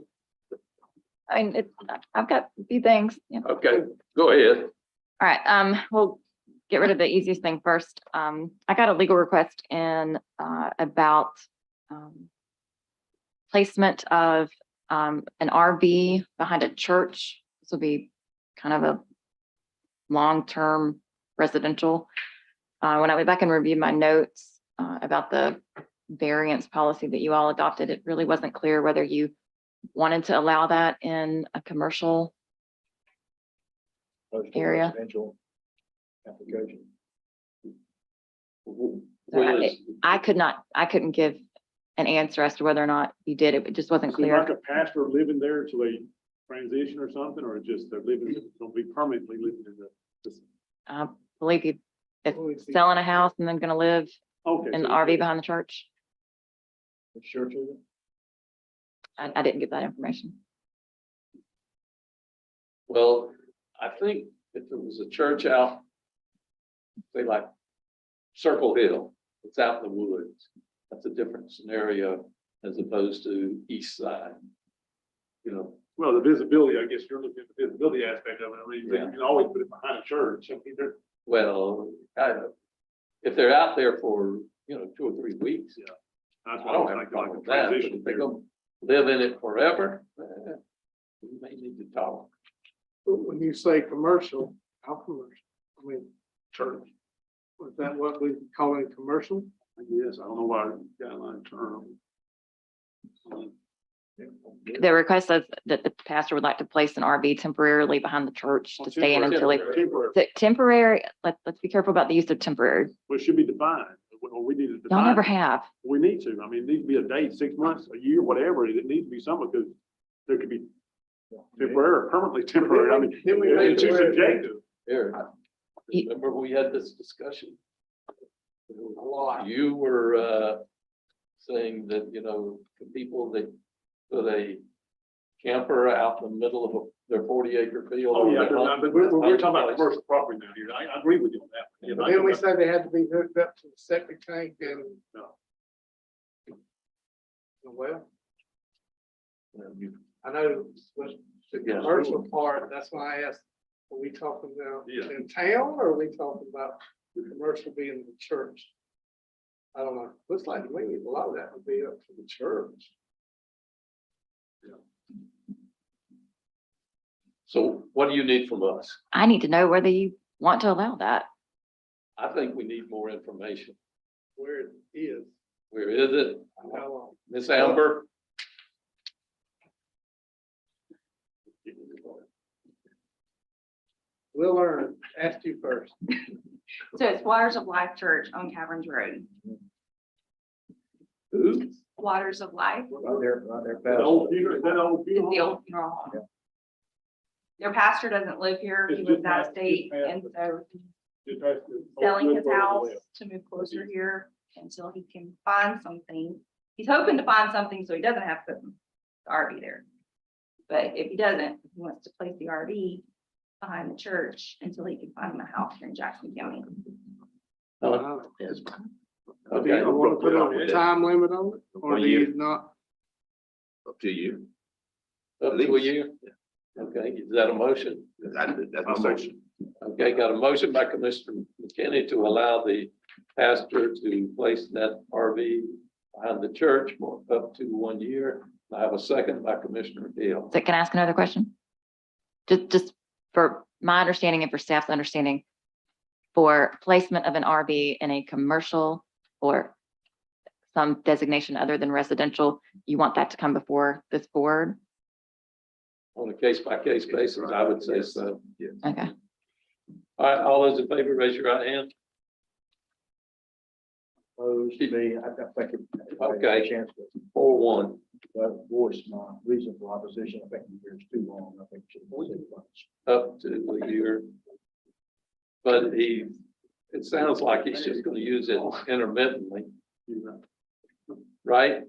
I've got a few things. Yeah. Okay, go ahead. All right, we'll get rid of the easiest thing first. I got a legal request in about placement of an RV behind a church. This will be kind of a long-term residential. When I went back and reviewed my notes about the variance policy that you all adopted, it really wasn't clear whether you wanted to allow that in a commercial area. Residential application. I couldn't give an answer as to whether or not you did it. It just wasn't Is it like clear. a pastor living there until they transition or something, or just they're living, gonna be permanently living in this? I believe he is selling a house and then gonna live Okay. in the so- RV behind the church. Which church is it? I didn't get that information. Well, I think if there was a church out, say like Circle Hill, it's out in the woods. That's a different scenario as opposed to East Side. Well, the visibility, I guess you're looking at the visibility aspect of it. I mean, Yeah. you can always put it behind a church. I mean, Well, if they're out there for, 2 or 3 weeks, that's I what don't I'm have a like problem a with that, but transition if they're period. gonna live in it forever, we may need to talk. when you say commercial, how commercial? I mean, church. Is that what we call it, commercial? Yes, I don't know why guideline term. The request says that the pastor would like to place an RV temporarily behind the church to stay in until it. Temporary. The temporary, let's be careful about the use of temporary. Well, it should be defined. We need to define. Y'all never it. have. We need to. I mean, it needs to be a date, 6 months, a year, whatever. It needs to be something because there could be temporary, or permanently temporary. I mean, it's too subjective. Eric, remember we had this discussion? You were saying that, you know, the people that put a camper out in the middle of their 40-acre field. Oh, yeah, but we're talking about commercial property now here. I agree with you on that. Yeah, But then we say they had to be hooked up to the septic tank and. No. Well. I know the commercial part, that's why I asked, are we talking about in town or are we talking about the commercial being the church? I don't know. Looks like to me, a lot of that would be up to the church. So what do you need from us? I need to know whether you want to allow that. I think we need more information. Where it is. Where is it? How long? Miss Amber? We'll learn. Ask you first. So it's Waters of Life Church on Caverns Road. Who? Waters of Life. Right there. That old funeral, is that old It's the funeral? old funeral home. Their pastor doesn't live here. He It's lives just out of past- state, just past and the- so Just past the- selling his Road to the house left. to move closer here until he can find something. He's hoping to find something so he doesn't have to put the RV there. But if he doesn't, he wants to place the RV behind the church until he can find him a house here in Jackson County. Yes. Do you want to put a time limit on it or do you not? Up to you. Up to you? Okay, is that a motion? That's my motion. Okay, got a motion by Commissioner McKinney to allow the pastor to place that RV behind the church for up to 1 year. I have a second by Commissioner Deal. So can I ask another question? Just for my understanding and for staff's understanding, for placement of an RV in a commercial or some designation other than residential, you want that to come before this board? On a case-by-case basis, I would say so. Okay. All right, all those in favor, raise your right hand. Opposed to me, I think. Okay. Chance to 4-1. voice my reason for opposition. I think the year is too long. I think it should be 6 months. Up to a year. But it sounds like he's just gonna use it intermittently. Right?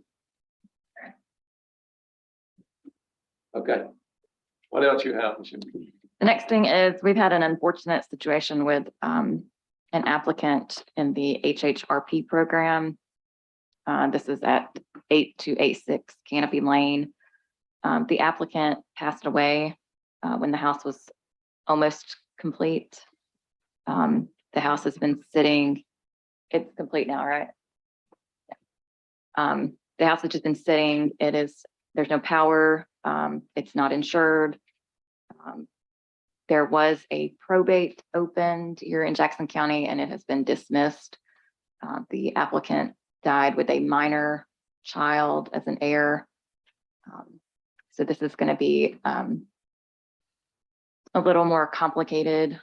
Okay. What else you have, Michelle? The next thing is we've had an unfortunate situation with an applicant in the HHRP program. This is at 8286 Canopy Lane. The applicant passed away when the house was almost complete. The house has been sitting, it's complete now, right? The house has just been sitting. There's no power. It's not insured. There was a probate opened here in Jackson County and it has been dismissed. The applicant died with a minor child as an heir. So this is going to be a little more complicated.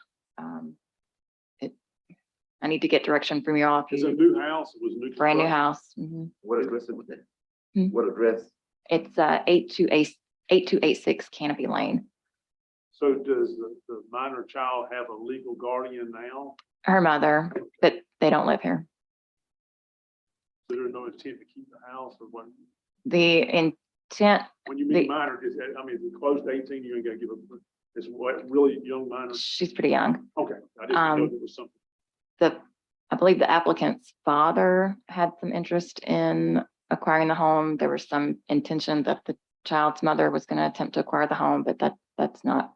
I need to get direction from you all. It's a new house. It was new. Brand new construction. house. Mhm. What address is it? Hmm. What address? It's 8286 Canopy Lane. So does the minor child have a legal guardian now? Her mother, but they don't live here. So there's no intent to keep the house or what? The intent, When you mean The- minor, is it close to 18, you ain't gotta give a, it's what, really young minor? she's pretty young. Okay, I just didn't know there was something. I believe the applicant's father had some interest in acquiring the home. There was some intention that the child's mother was going to attempt to acquire the home, but that's not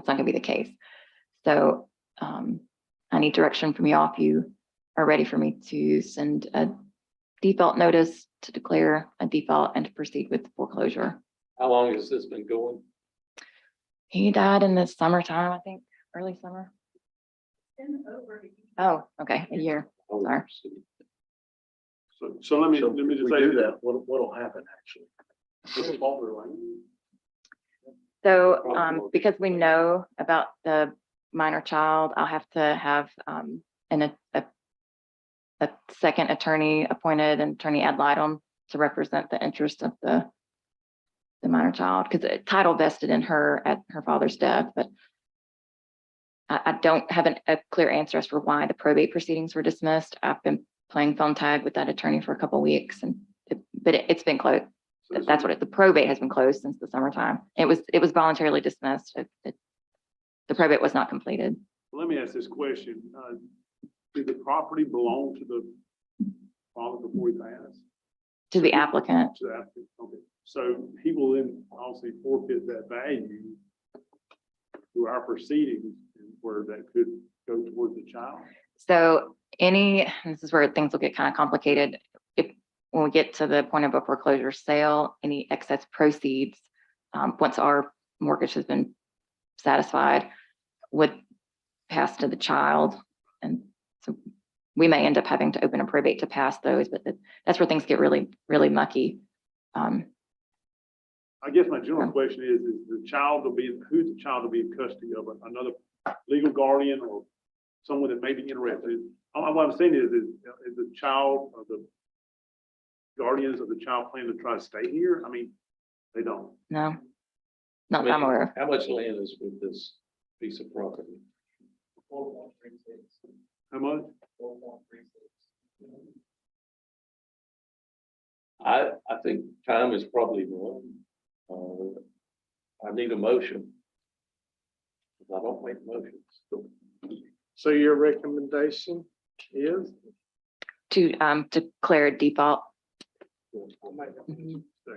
going to be the case. So I need direction from you all if you are ready for me to send a default notice to declare a default and to proceed with foreclosure. How long has this been going? He died in the summertime, I think, early summer. Oh, okay, a year. Sorry. So let me So just if we say. do that, what'll happen actually? So, because we know about the minor child, I'll have to have, a second attorney appointed, and attorney ad litem, to represent the interest of the minor child, because the title vested in her at her father's death, but I don't have a clear answer as for why the probate proceedings were dismissed. I've been playing phone tag with that attorney for a couple of weeks, and it's been closed. That's what the probate has been closed since the summertime. It was voluntarily dismissed. The probate was not completed. Let me ask this question. Did the property belong to the father before he passed? To the applicant. To the applicant, okay. So he will then obviously forfeit that value through our proceedings, where that could go towards the child. So this is where things will get kind of complicated. When we get to the point of a foreclosure sale, any excess proceeds, once our mortgage has been satisfied, would pass to the child. And so we may end up having to open a probate to pass those, but that's where things get really, really mucky. I guess my general question is the child who's the child will be in custody of? Another legal guardian or someone that may be interested? What I'm saying is the child or the guardians of the child plan to try to stay here? I mean, they don't. No, not that I'm aware of. How much land is with this piece of property? How much? I think time is probably one. I need a motion. I don't make motions. So your recommendation is? To declare a default.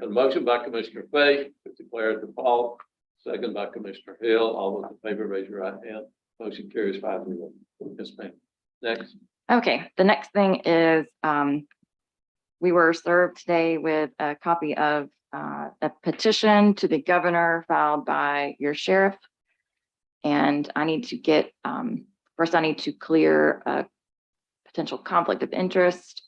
A motion by Commissioner Fay to declare a default, second by Commissioner Hill. All those in favor, raise your right hand. Motion carries 5-0. Yes, ma'am. Next. Okay, the next thing is, we were served today with a copy of a petition to the governor filed by your sheriff. And I need to get, first I need to clear a potential conflict of interest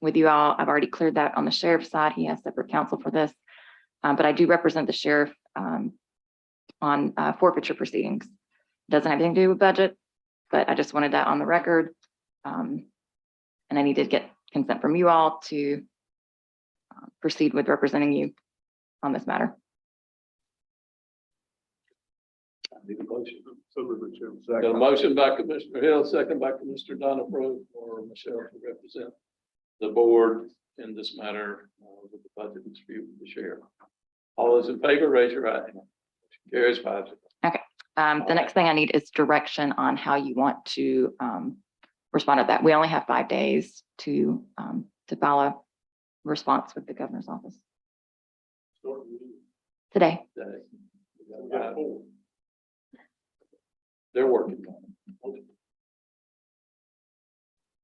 with you all. I've already cleared that on the sheriff's side. He has separate counsel for this. But I do represent the sheriff on forfeiture proceedings. Doesn't have anything to do with budget, but I just wanted that on the record. And I need to get consent from you all to proceed with representing you on this matter. I need a motion. So moved, Chairman. Got a motion by Commissioner Hill, second by Commissioner Donald for Michelle to represent the board in this matter with the budget dispute with the sheriff. All those in favor, raise your right hand. Motion carries 5-0. Okay. The next thing I need is direction on how you want to respond to that. We only have 5 days to file a response with the governor's office today. They're working on it.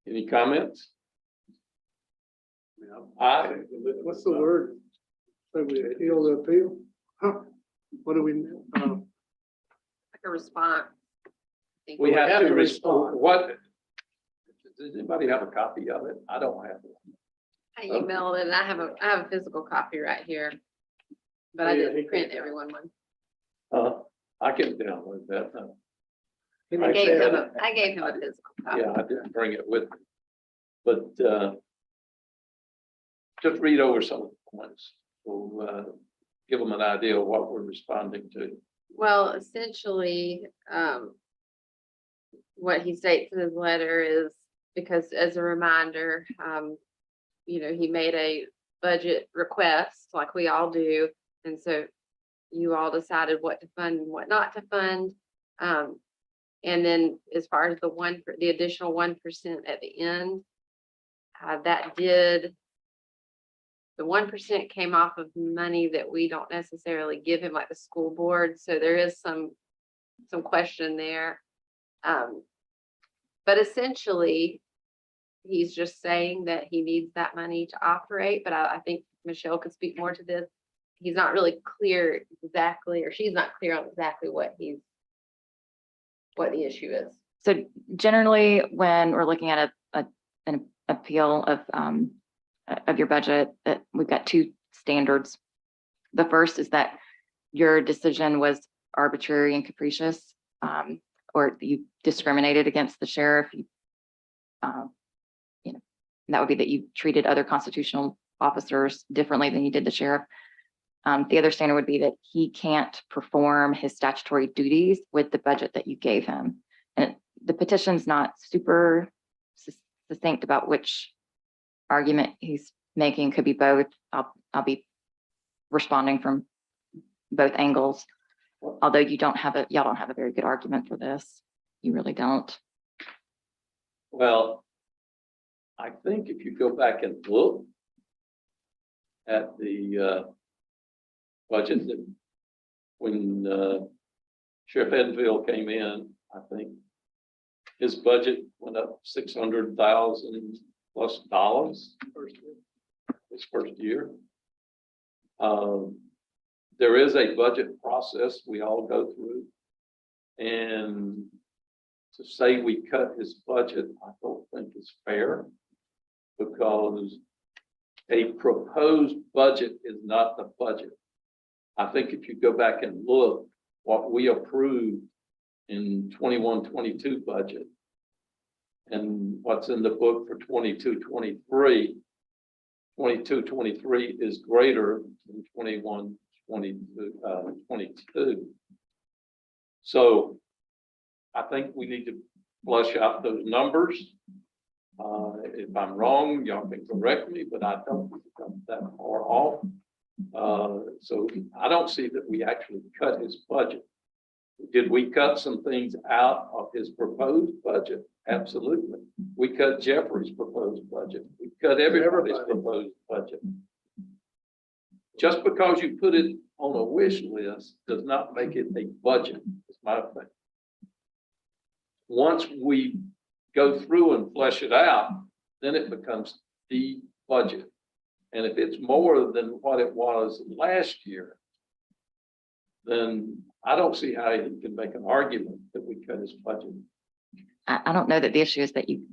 Any comments? What's the word? So we appeal the appeal? Huh? What do we? Like a response. We have to respond. What? Does anybody have a copy of it? I don't have it. I emailed it, and I have a physical copy right here, but I didn't print everyone one. I can download that. I gave him a physical copy. Yeah, I didn't bring it with me. But just read over some of the points. We'll give them an idea of what we're responding to. Well, essentially, what he states in his letter is, because as a reminder, he made a budget request like we all do. And so you all decided what to fund and what not to fund. And then as far as the additional 1% at the end, the 1% came off of money that we don't necessarily give him, like the school board. So there is some question there. But essentially, he's just saying that he needs that money to operate. But I think Michelle could speak more to this. he's not really clear exactly, or she's not clear on exactly what the issue is. So generally, when we're looking at an appeal of your budget, we've got two standards. The first is that your decision was arbitrary and capricious, or you discriminated against the sheriff. That would be that you treated other constitutional officers differently than you did the sheriff. The other standard would be that he can't perform his statutory duties with the budget that you gave him. And the petition's not super succinct about which argument he's making. Could be both. I'll be responding from both angles. Although y'all don't have a very good argument for this. You really don't. Well, I think if you go back and look at the budget that when Sheriff Enfield came in, I think his budget went up $600,000 plus his first year. There is a budget process we all go through, and to say we cut his budget, I don't think is fair, because a proposed budget is not the budget. I think if you go back and look what we approved in 21-22 budget and what's in the book for 22-23, 22-23 is greater than 21-22. So I think we need to flush out those numbers. If I'm wrong, y'all can correct me, but I don't think it's that far off. So I don't see that we actually cut his budget. Did we cut some things out of his proposed budget? Absolutely. We cut Jeffrey's proposed budget. We cut everybody's proposed budget. Just because you put it on a wish list does not make it a budget. It's my opinion. Once we go through and flesh it out, then it becomes the budget. And if it's more than what it was last year, then I don't see how you can make an argument that we cut his budget. I don't know that the issue is that you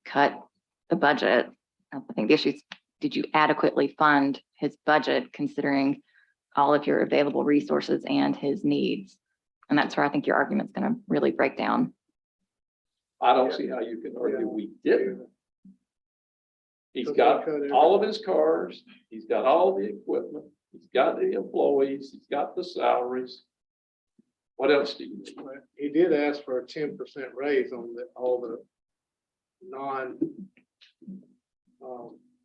cut the budget. I think the issue is, did you adequately fund his budget considering all of your available resources and his needs? And that's where I think your argument's going to really break down. I don't see how you can argue we didn't. He's got all of his cars, he's got all the equipment, he's got the employees, he's got the salaries. What else do you need? He did ask for a 10% raise on all the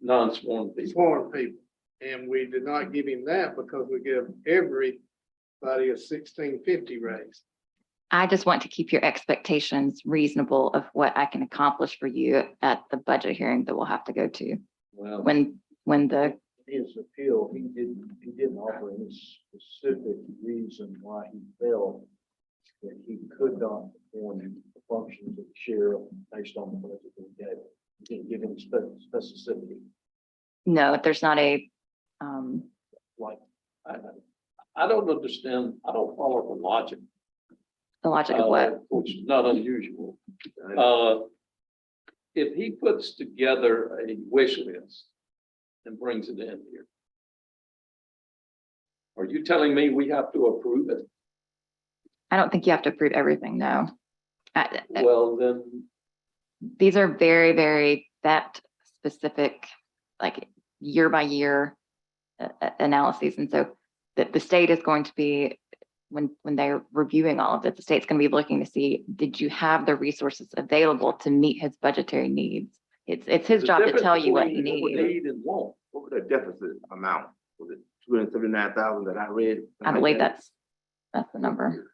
Non-sworn people. sworn people. And we did not give him that because we give everybody a 1650 raise. I just want to keep your expectations reasonable of what I can accomplish for you at the budget hearing that we'll have to go to. Well, When the His appeal, he didn't offer any specific reason why he felt that he could not perform the functions of the sheriff based on the budget that he gave. He didn't give any specificity. No, there's not a, Like, I don't understand. I don't follow the logic. the logic of what? Which is not unusual. If he puts together a wish list and brings it in here, are you telling me we have to approve it? I don't think you have to approve everything, no. Well, then, These are very, very that specific, like year by year analyses. And so the state is going to be, when they're reviewing all of it, the state's going to be looking to see, did you have the resources available to meet his budgetary needs? It's his job to tell you what you need. Need and want. What was the deficit amount? Was it 279,000 that I read? I believe that's the number.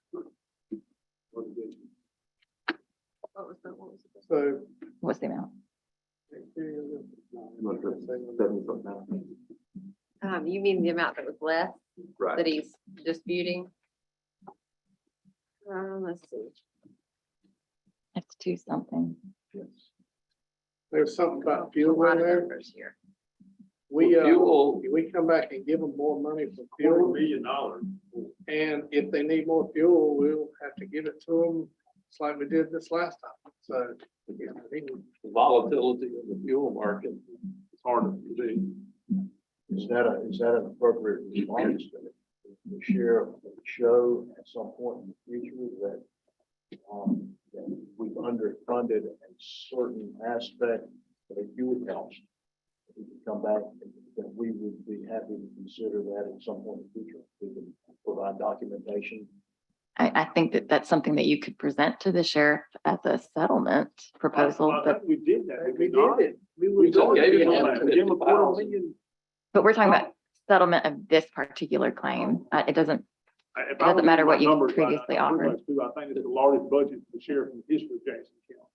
So. What's the amount? You mean the amount that was less that Right. he's disputing? Let's see. It's 2 something. There's something about A fuel lot in of there. numbers here. We, Fuel. we come back and give them more money for $250 fuel. million. And if they need more fuel, we'll have to give it to them, just like we did this last time. So, yeah, I think The volatility of the fuel market, it's hard to predict. Is that an appropriate response that the sheriff would show at some point in the future that we've underfunded a certain aspect of the fuel cost? We can come back and that we would be happy to consider that at some point in the future. We can provide documentation. I think that that's something that you could present to the sheriff as a settlement proposal, I but, think we did that. we did it. We just gave it to Yeah, them. give them a $250,000. but we're talking about settlement of this particular claim. It doesn't, It doesn't matter what you previously offered. I think it's the largest budget for the sheriff in the history of Jackson County.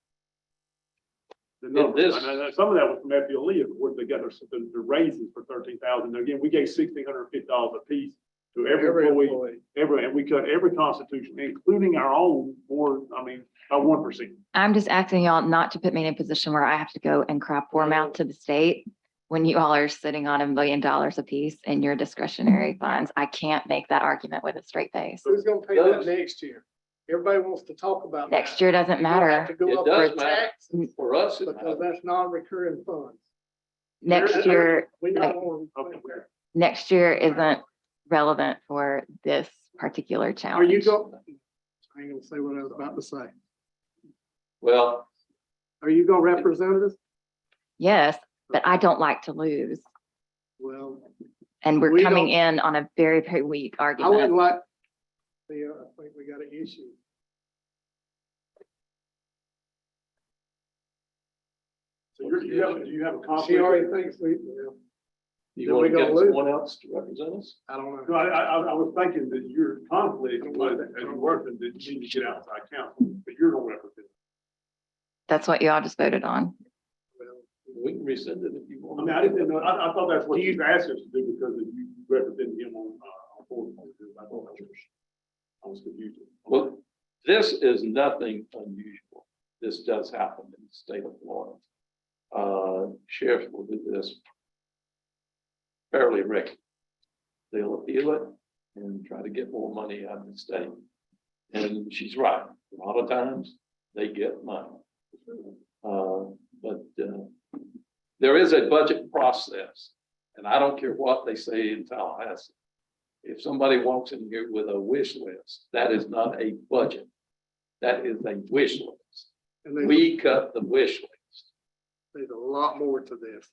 The Yeah, numbers, this- and some of that was from FDOT, of course, they got their raises for $13,000. Again, we gave $1,650 a piece to every employee, and we cut every constitution, including our own, by 1%. I'm just asking y'all not to put me in a position where I have to go and crop form out to the state when you all are sitting on $1 million a piece in your discretionary funds. I can't make that argument with a straight face. Who's gonna pay that next year? Everybody wants to talk about that. Next year doesn't You're gonna have matter. to go It up does for matter. taxes For us, it because that's non-recurring funds. Next year, We don't want to. next year isn't relevant for this particular Are you challenge. I ain't gonna say what I was about to say. well, Are you gonna represent us? Yes, but I don't like to lose. Well, And we're We coming don't- in on a very, very weak I wouldn't argument. like, yeah, I think we got an issue. So do you have a conflict? She already thinks we, yeah, you Then want we to get gonna lose. someone else to represent us? I don't know. No, I was thinking that your conflict was, as you're working, that you need to get outside counsel, but you're gonna represent. That's what you all just voted on. We can rescind it if you I want. mean, I didn't know, I thought that's what you asked us to do because you represented him on board. I was confused. Well, this is nothing unusual. This does happen in the state of Florida. Sheriffs will do this fairly regularly. They'll appeal it and try to get more money out of the state. And she's right. A lot of times they get money. But there is a budget process, and I don't care what they say in Tallahassee. If somebody walks in here with a wish list, that is not a budget. That is a wish list. And We cut the wish list. there's a lot more to this.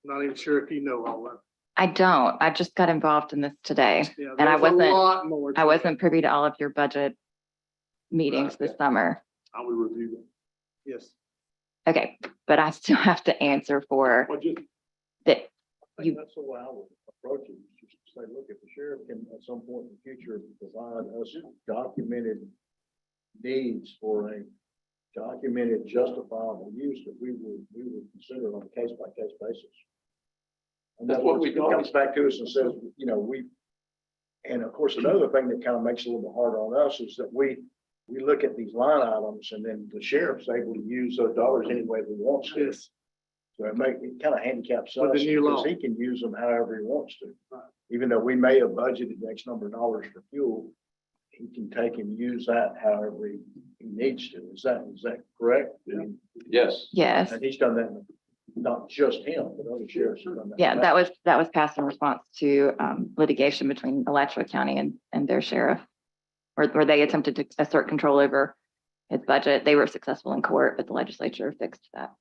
Not even sure if you know all of I don't. I just got involved in this today. it. Yeah, And I there's a wasn't- lot more. I wasn't privy to all of your budget meetings this summer. I would review them. Yes. Okay, but I still have to answer for Well, just, that. I You- think that's the way I would approach it, is just to say, look, if the sheriff can at some point in the future provide us documented needs for a documented justifiable use, that we would consider it on a case by case basis. And That's what we it comes back to us and says, and of course, another thing that kind of makes it a little bit harder on us is that we look at these line items and then the sheriff's able to use those dollars any way he wants to. Yes. So it kind of handicaps With us the new because law. he can use them however he wants to. Even though we may have budgeted X number of dollars for fuel, he can take and use that however he needs to. Is that correct? Yeah. Yes. Yes. And he's done that, not just him, but other sheriffs have done that. Yeah, that was passed in response to litigation between Alachua County and their sheriff. Where they attempted to assert control over his budget. They were successful in court, but the legislature fixed that.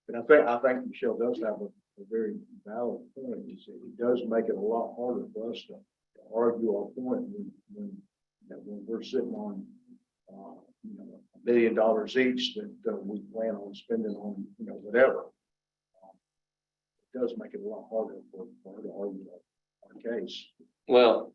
But I think Michelle does have a very valid point. It does make it a lot harder for us to argue our point when we're sitting on, $1 billion each that we plan on spending on, whatever. It does make it a lot harder for her to argue our case. Well,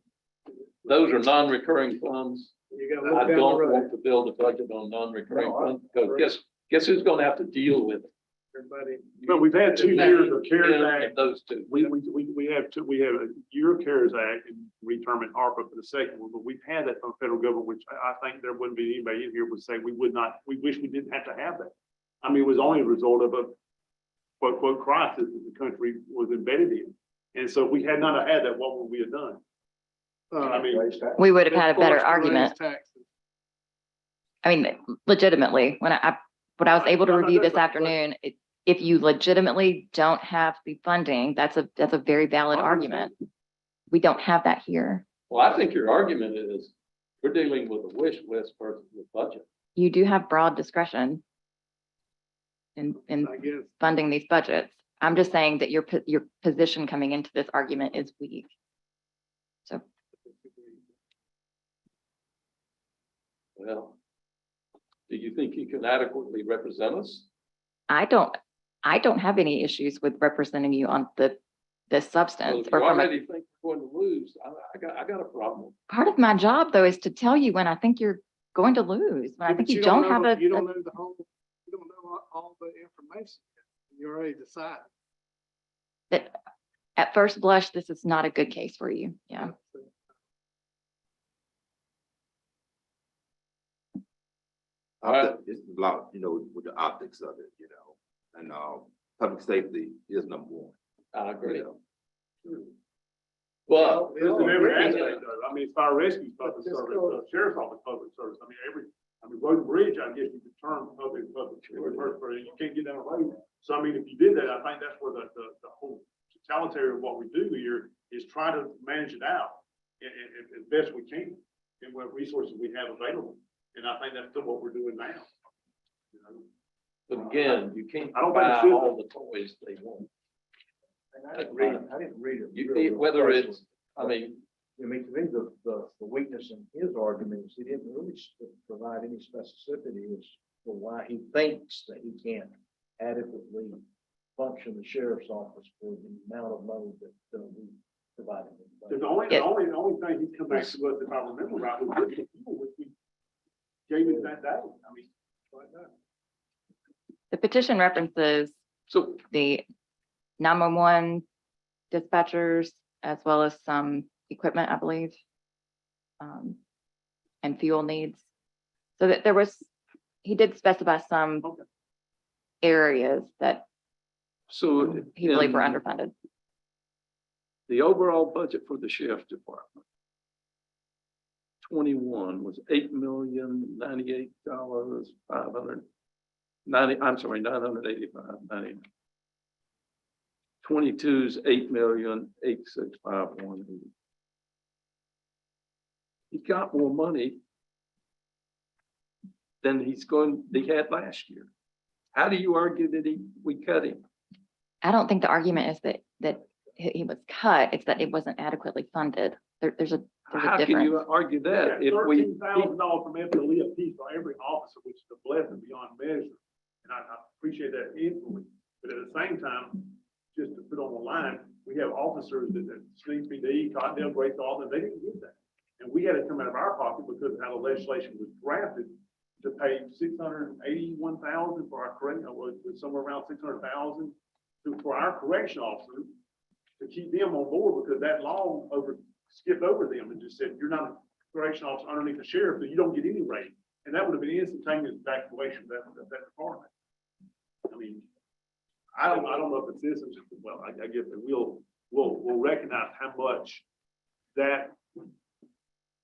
those are non-recurring funds. You gotta I look down don't the road. want to build a budget on non-recurring No, I funds because agree. guess who's going to have to deal with it? Everybody. but we've had 2 years of CARES Yeah, Act. those two. We have a year of CARES Act and we term it ARPA for the second one, but we've had that from the federal government, which I think there wouldn't be anybody in here would say we wish we didn't have to have that. I mean, it was only a result of quote, quote, crisis that the country was embedded in. And so if we had not had that, what would we have done? I mean, We would have had a better Forced to raise argument. taxes. I mean, legitimately, when I was able to No, no, review that's this right, afternoon, if you legitimately don't have the funding, that's a very valid I argument. We don't have that here. Well, I think your argument is we're dealing with a wish list versus the budget. You do have broad discretion in I guess. funding these budgets. I'm just saying that your position coming into this argument is weak. So Well, do you think you can adequately represent us? I don't have any issues with representing you on this Well, substance if or you from already think we're going to lose, I got a problem. part of my job though is to tell you when I think you're going to lose, when I Yeah, think but you don't know- have You don't a, know the whole, you don't know all the information. You already decided. that at first blush, this is not a good case for you. Yeah. It's a lot, with the optics of it, and, public safety is number one. I agree. you know. Well, This is every aspect though. I mean, fire rescue, public service, sheriff's office, public service. I mean, road and bridge, I guess you could term public, you can't get down the road. So I mean, if you did that, I think that's where the whole totality of what we do here is try to manage it out as best we can and what resources we have available. And I think that's still what we're doing now. You know? but again, you can't I don't think buy it should. all the toys they want. I didn't read it. Whether it's, I mean, I mean, to me, the weakness in his argument is he didn't really provide any specificity as to why he thinks that he can't adequately function the sheriff's office for the amount of money that we provided. The only thing he's come back to us, if I remember right, was the fuel, which we gave it that day. I mean, like that. The petition references so the 911 dispatchers as well as some equipment, I believe, and fuel needs. So that he did specify some areas that he believed were in underfunded. the overall budget for the sheriff's department, 21 was $8,098,590. 22 is 8,865,180. He got more money than he had last year. How do you argue that we cut him? I don't think the argument is that he was cut, it's that it wasn't adequately funded. There's a How can difference. you argue that if $13,000 from FDEP for every officer, which is a blessing beyond measure. And I appreciate that influence, but at the same time, just to put on the line, we have officers that Snake PD, Cottondale, Great Falls, and they didn't get that. And we had to come out of our pocket because of how the legislation was drafted to pay $681,000 for our correction, was somewhere around $600,000 for our correction officers to keep them on board, because that law skipped over them and just said, you're not a correction officer underneath the sheriff, so you don't get any rate. And that would have been instantaneous evacuation of that department. I mean, I don't know if the citizens, well, I guess that we'll recognize how much that,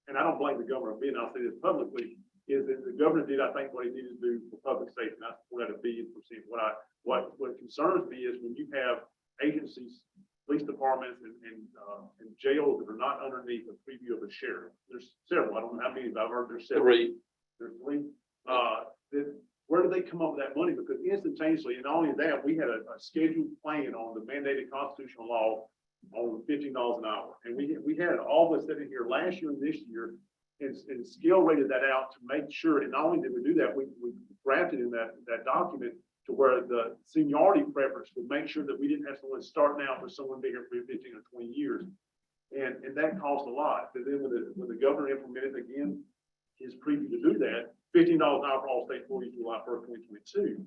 and I don't blame the governor being, I'll say this publicly, is that the governor did, I think, what he needed to do for public safety, and I support that 1,000,000,000%. What concerns me is when you have agencies, police departments and jails that are not underneath the preview of a sheriff. There's several, I don't know how many, but I've heard there's several. There's three. Where do they come up with that money? Because instantaneously, and not only that, we had a scheduled plan on the mandated constitutional law on $15 an hour. And we had all this sitting here last year and this year and scale rated that out to make sure. And not only did we do that, we drafted in that document to where the seniority preference would make sure that we didn't have someone starting out with someone being here for 15 or 20 years. And that cost a lot. But then when the governor implemented again his preview to do that, $15 an hour for all state employees July 1st, 2022.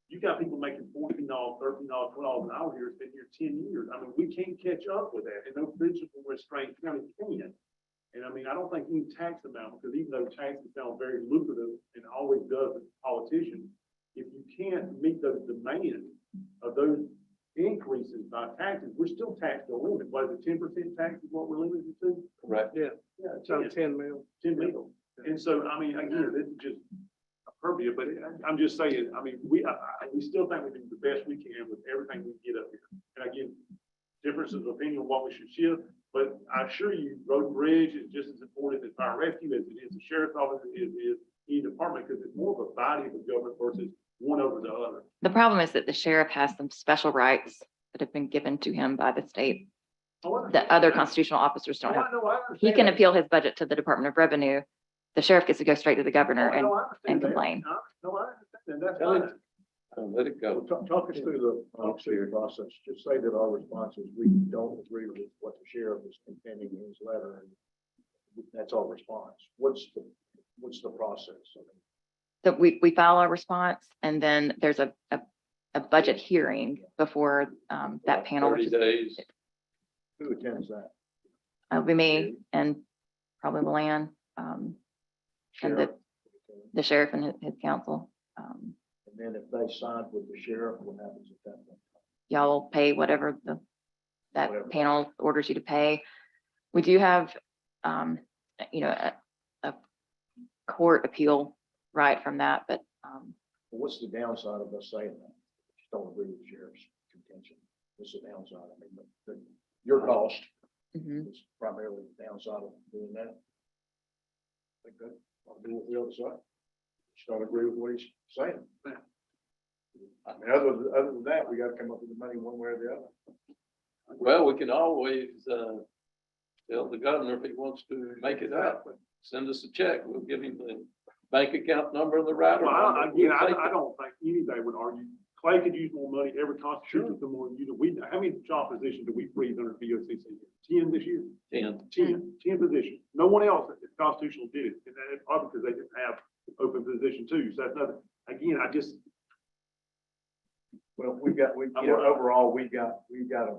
You got people making $14, $13, $12 an hour here, it's been here 10 years. I mean, we can't catch up with that, and no principal restraint county can. And I mean, I don't think any tax amount, because even though taxes sound very lucrative and always does as a politician, if you can't meet those demands of those increases by taxes, we're still taxed to a limit. What is it, 10% tax is what we're limited to? Correct. Yeah, So 10, 10 mil. 10 mil. And so, I mean, again, this is just appropriate, but I'm just saying, I mean, we still think we do the best we can with everything we get up here. And again, differences of opinion on what we should shift, but I assure you, road and bridge is just as important as fire rescue as it is the sheriff's office, as it is any department, because it's more of a body of the government versus one over the other. The problem is that the sheriff has some special rights that have been given to him by the state that other constitutional officers don't have. He can appeal his budget to the Department of Revenue. The sheriff gets to go straight to the governor and complain. No, I understand, that's Tell fine. him. Let it go. Talk us through the process. Just say that our response is we don't agree with what the sheriff is contending in his letter, and that's our response. What's the process? So we file our response, and then there's a budget hearing before that panel. 30 days. Who attends that? It'll be me and probably Milan, and Sheriff? the sheriff and his counsel. And then if they side with the sheriff, what happens at that point? Y'all will pay whatever that Whatever. panel orders you to pay. We do have, a court appeal right from that, but, What's the downside of us saying that? Just don't agree with the sheriff's contention. What's the downside? I mean, your cost mhm. is primarily the downside of doing that. I think that, I'll do what the other side. Just don't agree with what he's saying. I mean, other than that, we gotta come up with the money one way or the other. Well, we can always, tell the governor if he wants to make it up, send us a check. We'll give him the bank account number and the router. Well, number. again, We'll take I it. don't think anybody would argue. Clay could use more money, every constitution could more, how many job positions do we freeze under VOCC? 10 this year? 10. 10 positions. No one else at the constitutional did it, and that's probably because they didn't have open position too, so that's nothing. Again, Well, overall, we've got a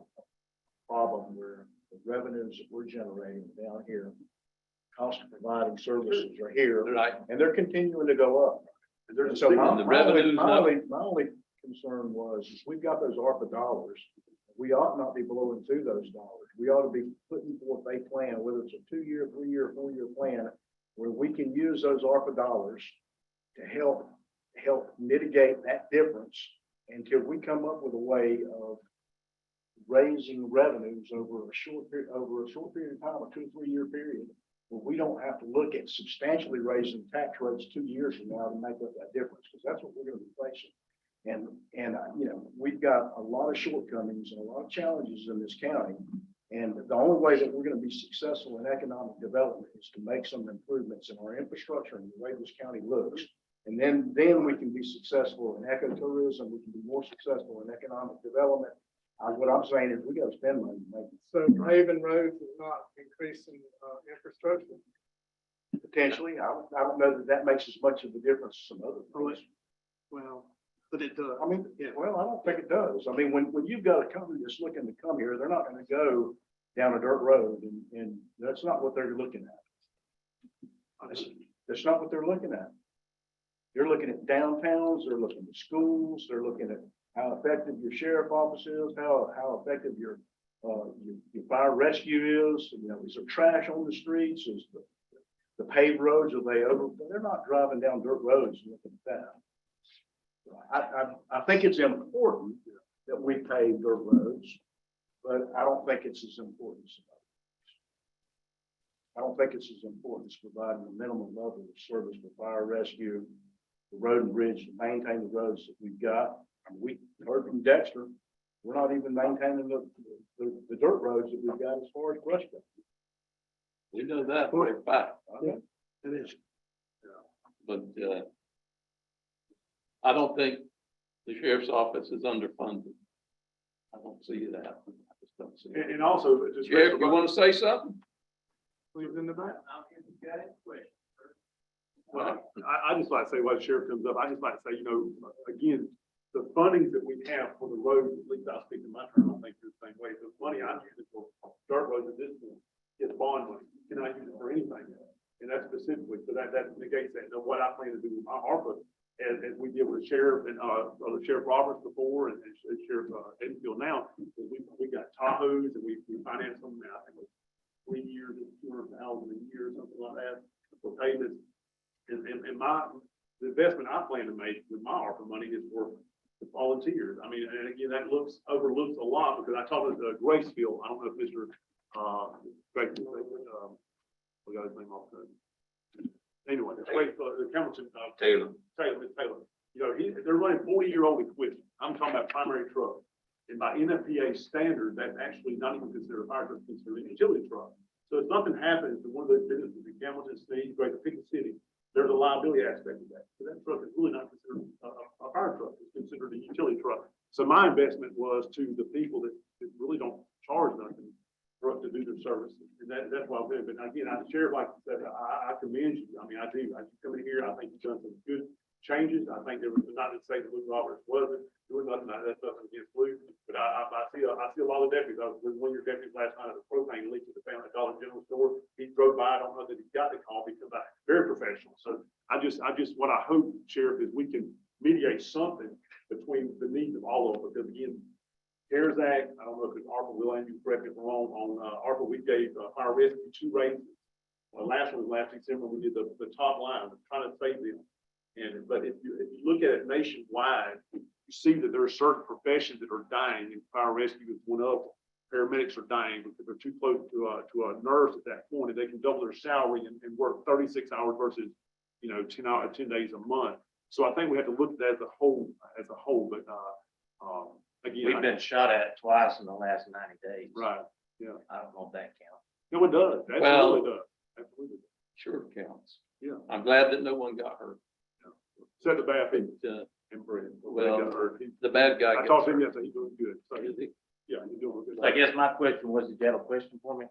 problem where the revenues that we're generating down here, cost of providing services are here, Right. and they're continuing to go up. And so the revenues up. my only concern was, is we've got those ARPA dollars. We ought not be blowing through those dollars. We ought to be putting forth a plan, whether it's a 2-year, 3-year, 4-year plan, where we can use those ARPA dollars to help mitigate that difference until we come up with a way of raising revenues over a short period of time, a 2 or 3 year period, where we don't have to look at substantially raising tax rates 2 years from now to make up that difference, because that's what we're going to be facing. And we've got a lot of shortcomings and a lot of challenges in this county. And the only way that we're going to be successful in economic development is to make some improvements in our infrastructure and the way this county looks. And then we can be successful in ecotourism. We can be more successful in economic development. What I'm saying is we got to spend money to make it. So paving roads is not increasing infrastructure. Potentially, I don't know that makes as much of a difference as some other things. Well, but it does. I mean, well, I don't think it does. I mean, when you've got a company that's looking to come here, they're not going to go down a dirt road, and that's not what they're looking at. That's not what they're looking at. They're looking at downtowns, they're looking at schools, they're looking at how effective your sheriff office is, how effective your fire rescue is. Is there trash on the streets? Is the paved roads, they're not driving down dirt roads and looking at that. I think it's important that we pave dirt roads, but I don't think it's as important as I don't think it's as important as providing a minimum level of service for fire rescue, the road and bridge, to maintain the roads that we've got. We heard from Dexter, we're not even maintaining the dirt roads that we've got as far as brush cutting. We know that for a fact. Yeah, it is. But I don't think the sheriff's office is underfunded. I don't see that. I just don't see it. and also, just. Sheriff, you want to say something? Leave it in the back. Well, I just like to say, while the sheriff comes up, I just like to say, again, the funding that we have for the roads, at least I'll speak to my term, I think the same way. The money I use it for dirt roads at this point is bond money. Can I use it for anything? And that's specifically, so that negates that. Now, what I plan to do with my ARPA as we did with the sheriff and, the Sheriff Roberts before and Sheriff, Enfield now, we got Tahoes and we financed them, I think it was 3 years, 200,000 a year, something like that, for payments. And the investment I plan to make with my ARPA money is for the volunteers. I mean, and again, that overlooks a lot because I talked to Gracefield. I don't know if Mr. Gracefield, we got his name off the. Anyway, the Hamilton, Taylor. Taylor. You know, they're running 40-year-old equipment. I'm talking about primary truck. And by NFPA standard, that's actually not even considered a fire truck, it's considered a utility truck. So if something happens to one of those businesses in Hamilton, Sneed, Greater Pickett City, there's a liability aspect of that. So that truck is really not considered a fire truck. It's considered a utility truck. So my investment was to the people that really don't charge nothing for us to do their services. And that's why I'm doing it. But again, I share, like I said, I commend you. I mean, I do. I come in here, I think you've done some good changes. I think there was not to say that Luke Roberts wasn't doing nothing. That's nothing against Luke. But I see a lot of deputies. I was with one of your deputies last night at a propane leak at the family Dollar General store. He drove by. I don't know that he got the call because I'm very professional. So I just what I hope, Sheriff, is we can mediate something between the needs of all of them. Because again, CARES Act, I don't know if it's ARPA, Will, and you correct me if I'm wrong, on ARPA, we gave fire rescue 2 raises. Last one was last December, we did the top line, trying to save them. But if you look at it nationwide, you see that there are certain professions that are dying, and fire rescue is one of them. Paramedics are dying because they're too close to a nurse at that point, and they can double their salary and work 36 hours versus, 10 days a month. So I think we have to look at that as a whole. But again, We've been shot at twice in the last 90 days. right. Yeah. I don't know if that counts. No, it does. Absolutely Well, does. Absolutely. Sure counts. Yeah. I'm glad that no one got hurt. Except the bad people But, and Brent. well, the bad guy. I gets talked to him hurt. yesterday. He's doing good. So Is he? yeah, he's doing good. I guess my question was, did you have a question for me,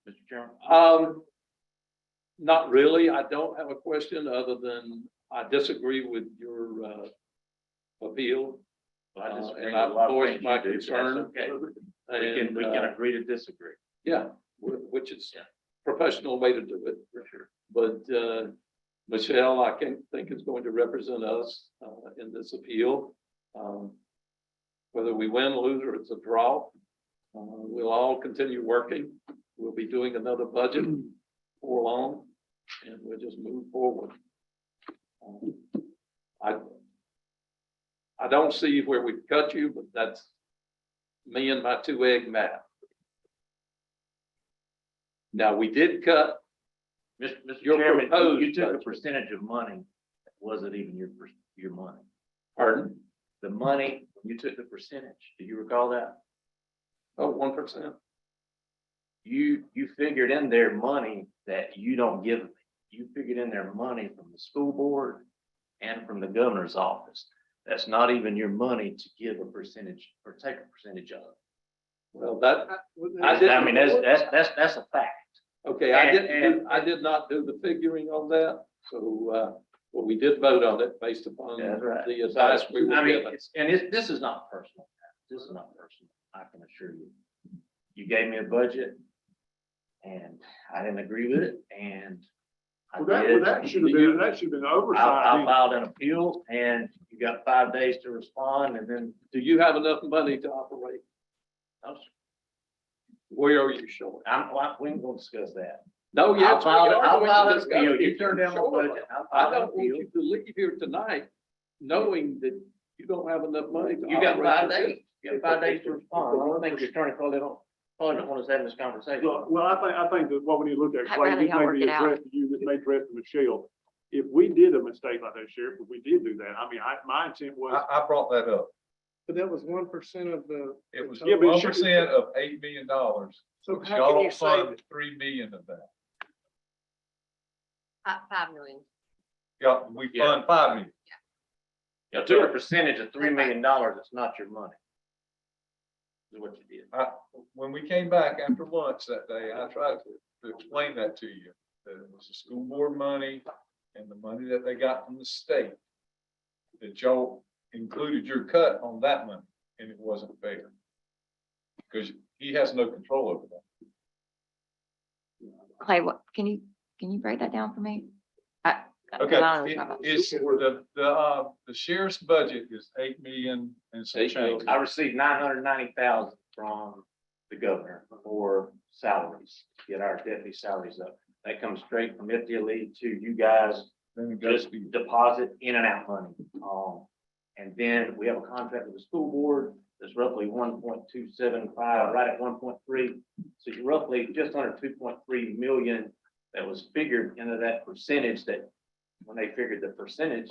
Mr. Chairman? Not really. I don't have a question other than I disagree with your appeal. Well, I disagree and with a I've lot of voiced things my you do, so concern. that's okay. And, We can agree to disagree. yeah, which is professional way to do it. For sure. But Michelle, I can't think is going to represent us in this appeal. Whether we win, lose, or it's a draw, we'll all continue working. We'll be doing another budget for long, and we'll just move forward. I don't see where we've cut you, but that's me and my 2-egg math. Now, we did cut. Mr. Your Chairman, proposed you took a budget. percentage of money, that wasn't even your money. Pardon? The money, you took the percentage, do you recall that? Oh, 1%. You figured in their money that you don't give them. You figured in their money from the school board and from the governor's office. That's not even your money to give a percentage or take a percentage of. Well, that, I mean, that's a fact. okay, I did not do the figuring on that, so, well, we did vote on it based upon That's right. the advice we were I mean, given. this is not personal. This is not personal. I can assure you. You gave me a budget and I didn't agree with it, and I did. That should have been oversight. I filed an appeal and you got 5 days to respond, and then Do you have enough money to operate? Where are you short? we ain't gonna discuss that. No, yeah. I'll file an appeal. You turned down my budget. I don't want you to leave here tonight knowing that you don't have enough money. to You got operate 5 your days. business. You got 5 days to respond. I don't think the attorney probably don't want us having this conversation. Well, I think that what we need to look at, I'd Clay, rather this y'all may work be it out. addressed to you, this may address to Michelle. If we did a mistake like that, Sheriff, if we did do that, I mean, my intent was. I brought that up. But that was 1% of the. It was Yeah, but it 1% of $8 million. So Which how y'all can you don't say fund 3 million of that. 5 million. Y'all, we Yeah. fund 5 million. You took a percentage of $3 million. It's not your money. Is what you did. When we came back after lunch that day, I tried to explain that to you. That it was the school board money and the money that they got from the state. That y'all included your cut on that money, and it wasn't fair. Because he has no control over that. Clay, what, can you break that down for me? 'Cause I don't know. It's the sheriff's budget is 8 million and some change. I received 990,000 from the governor for salaries, get our deputy salaries up. That comes straight from FDEP to you guys, Then it goes just to you. deposit in and out money. And then we have a contract with the school board that's roughly 1.275, right at 1.3. So you're roughly just under 2.3 million that was figured into that percentage that when they figured the percentage,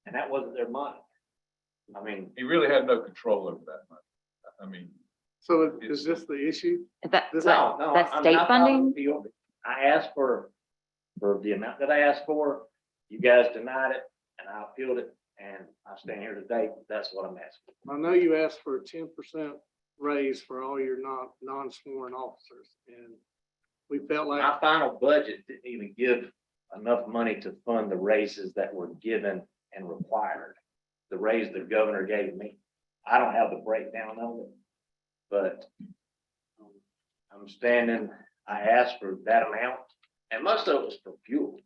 and that wasn't their money. I mean, He really had no control over that money. I mean, So is this the issue? Is that, This- no, no. that's I mean, state I filed an funding? appeal. I asked for the amount that I asked for. You guys denied it and I appealed it and I stand here today. That's what I'm asking. I know you asked for a 10% raise for all your non-sworn officers, and we felt like, My final budget didn't even give enough money to fund the raises that were given and required. The raise the governor gave me. I don't have the breakdown of it, but I'm standing, I asked for that amount and most of it was for fuel.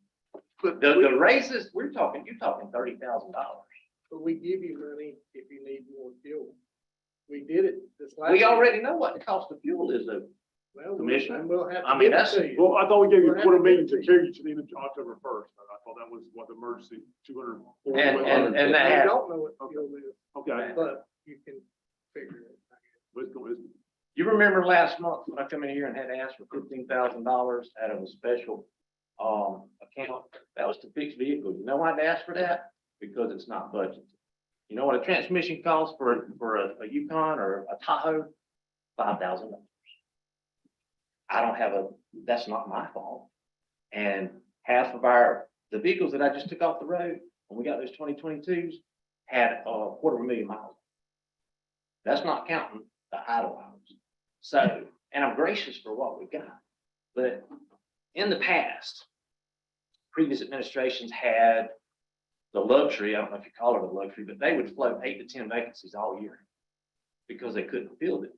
but The raises, you're talking $30,000. we give you money if you need more fuel. We did it this last. We year. already know what the cost of fuel is though. Well, Commissioner, we'll have to I mean, give it that's- to you. Well, I thought we gave you We'll a quarter have to million give to it carry you to the end of October 1st. I thought that was what the emergency 200. And I that, don't know what fuel is, Okay. but you can figure it. Let's go. you remember last month when I come in here and had asked for $15,000 out of a special account? That was to fix vehicles. You know why I asked for that? Because it's not budgeted. You know what a transmission costs for a Yukon or a Tahoe? $5,000. I don't have that's not my fault. And half of the vehicles that I just took off the road, when we got those 2022s, had 250,000 miles. That's not counting the idle hours. So, and I'm gracious for what we got, but in the past, previous administrations had the luxury, I don't know if you call it a luxury, but they would float 8 to 10 vacancies all year because they couldn't fill it.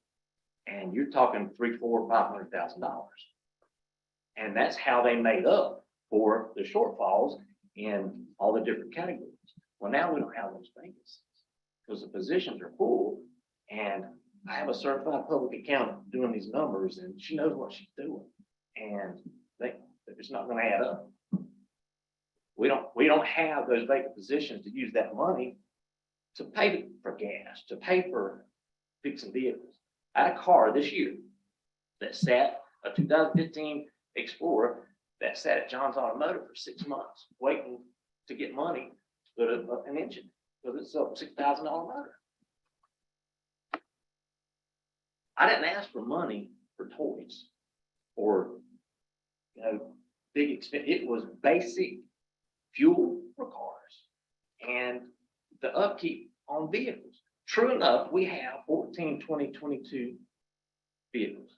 And you're talking $300,000, $400,000, $500,000. And that's how they made up for the shortfalls in all the different categories. Well, now we don't have those vacancies because the positions are full. And I have a certified public accountant doing these numbers and she knows what she's doing. And it's not going to add up. We don't have those vacant positions to use that money to pay for gas, to pay for fixing vehicles. I had a car this year that sat, a 2015 Explorer that sat at John's Automotive for 6 months, waiting to get money to put an engine, because it's a $6,000 motor. I didn't ask for money for toys or, big expense. It was basic fuel for cars and the upkeep on vehicles. True enough, we have 14 2022 vehicles,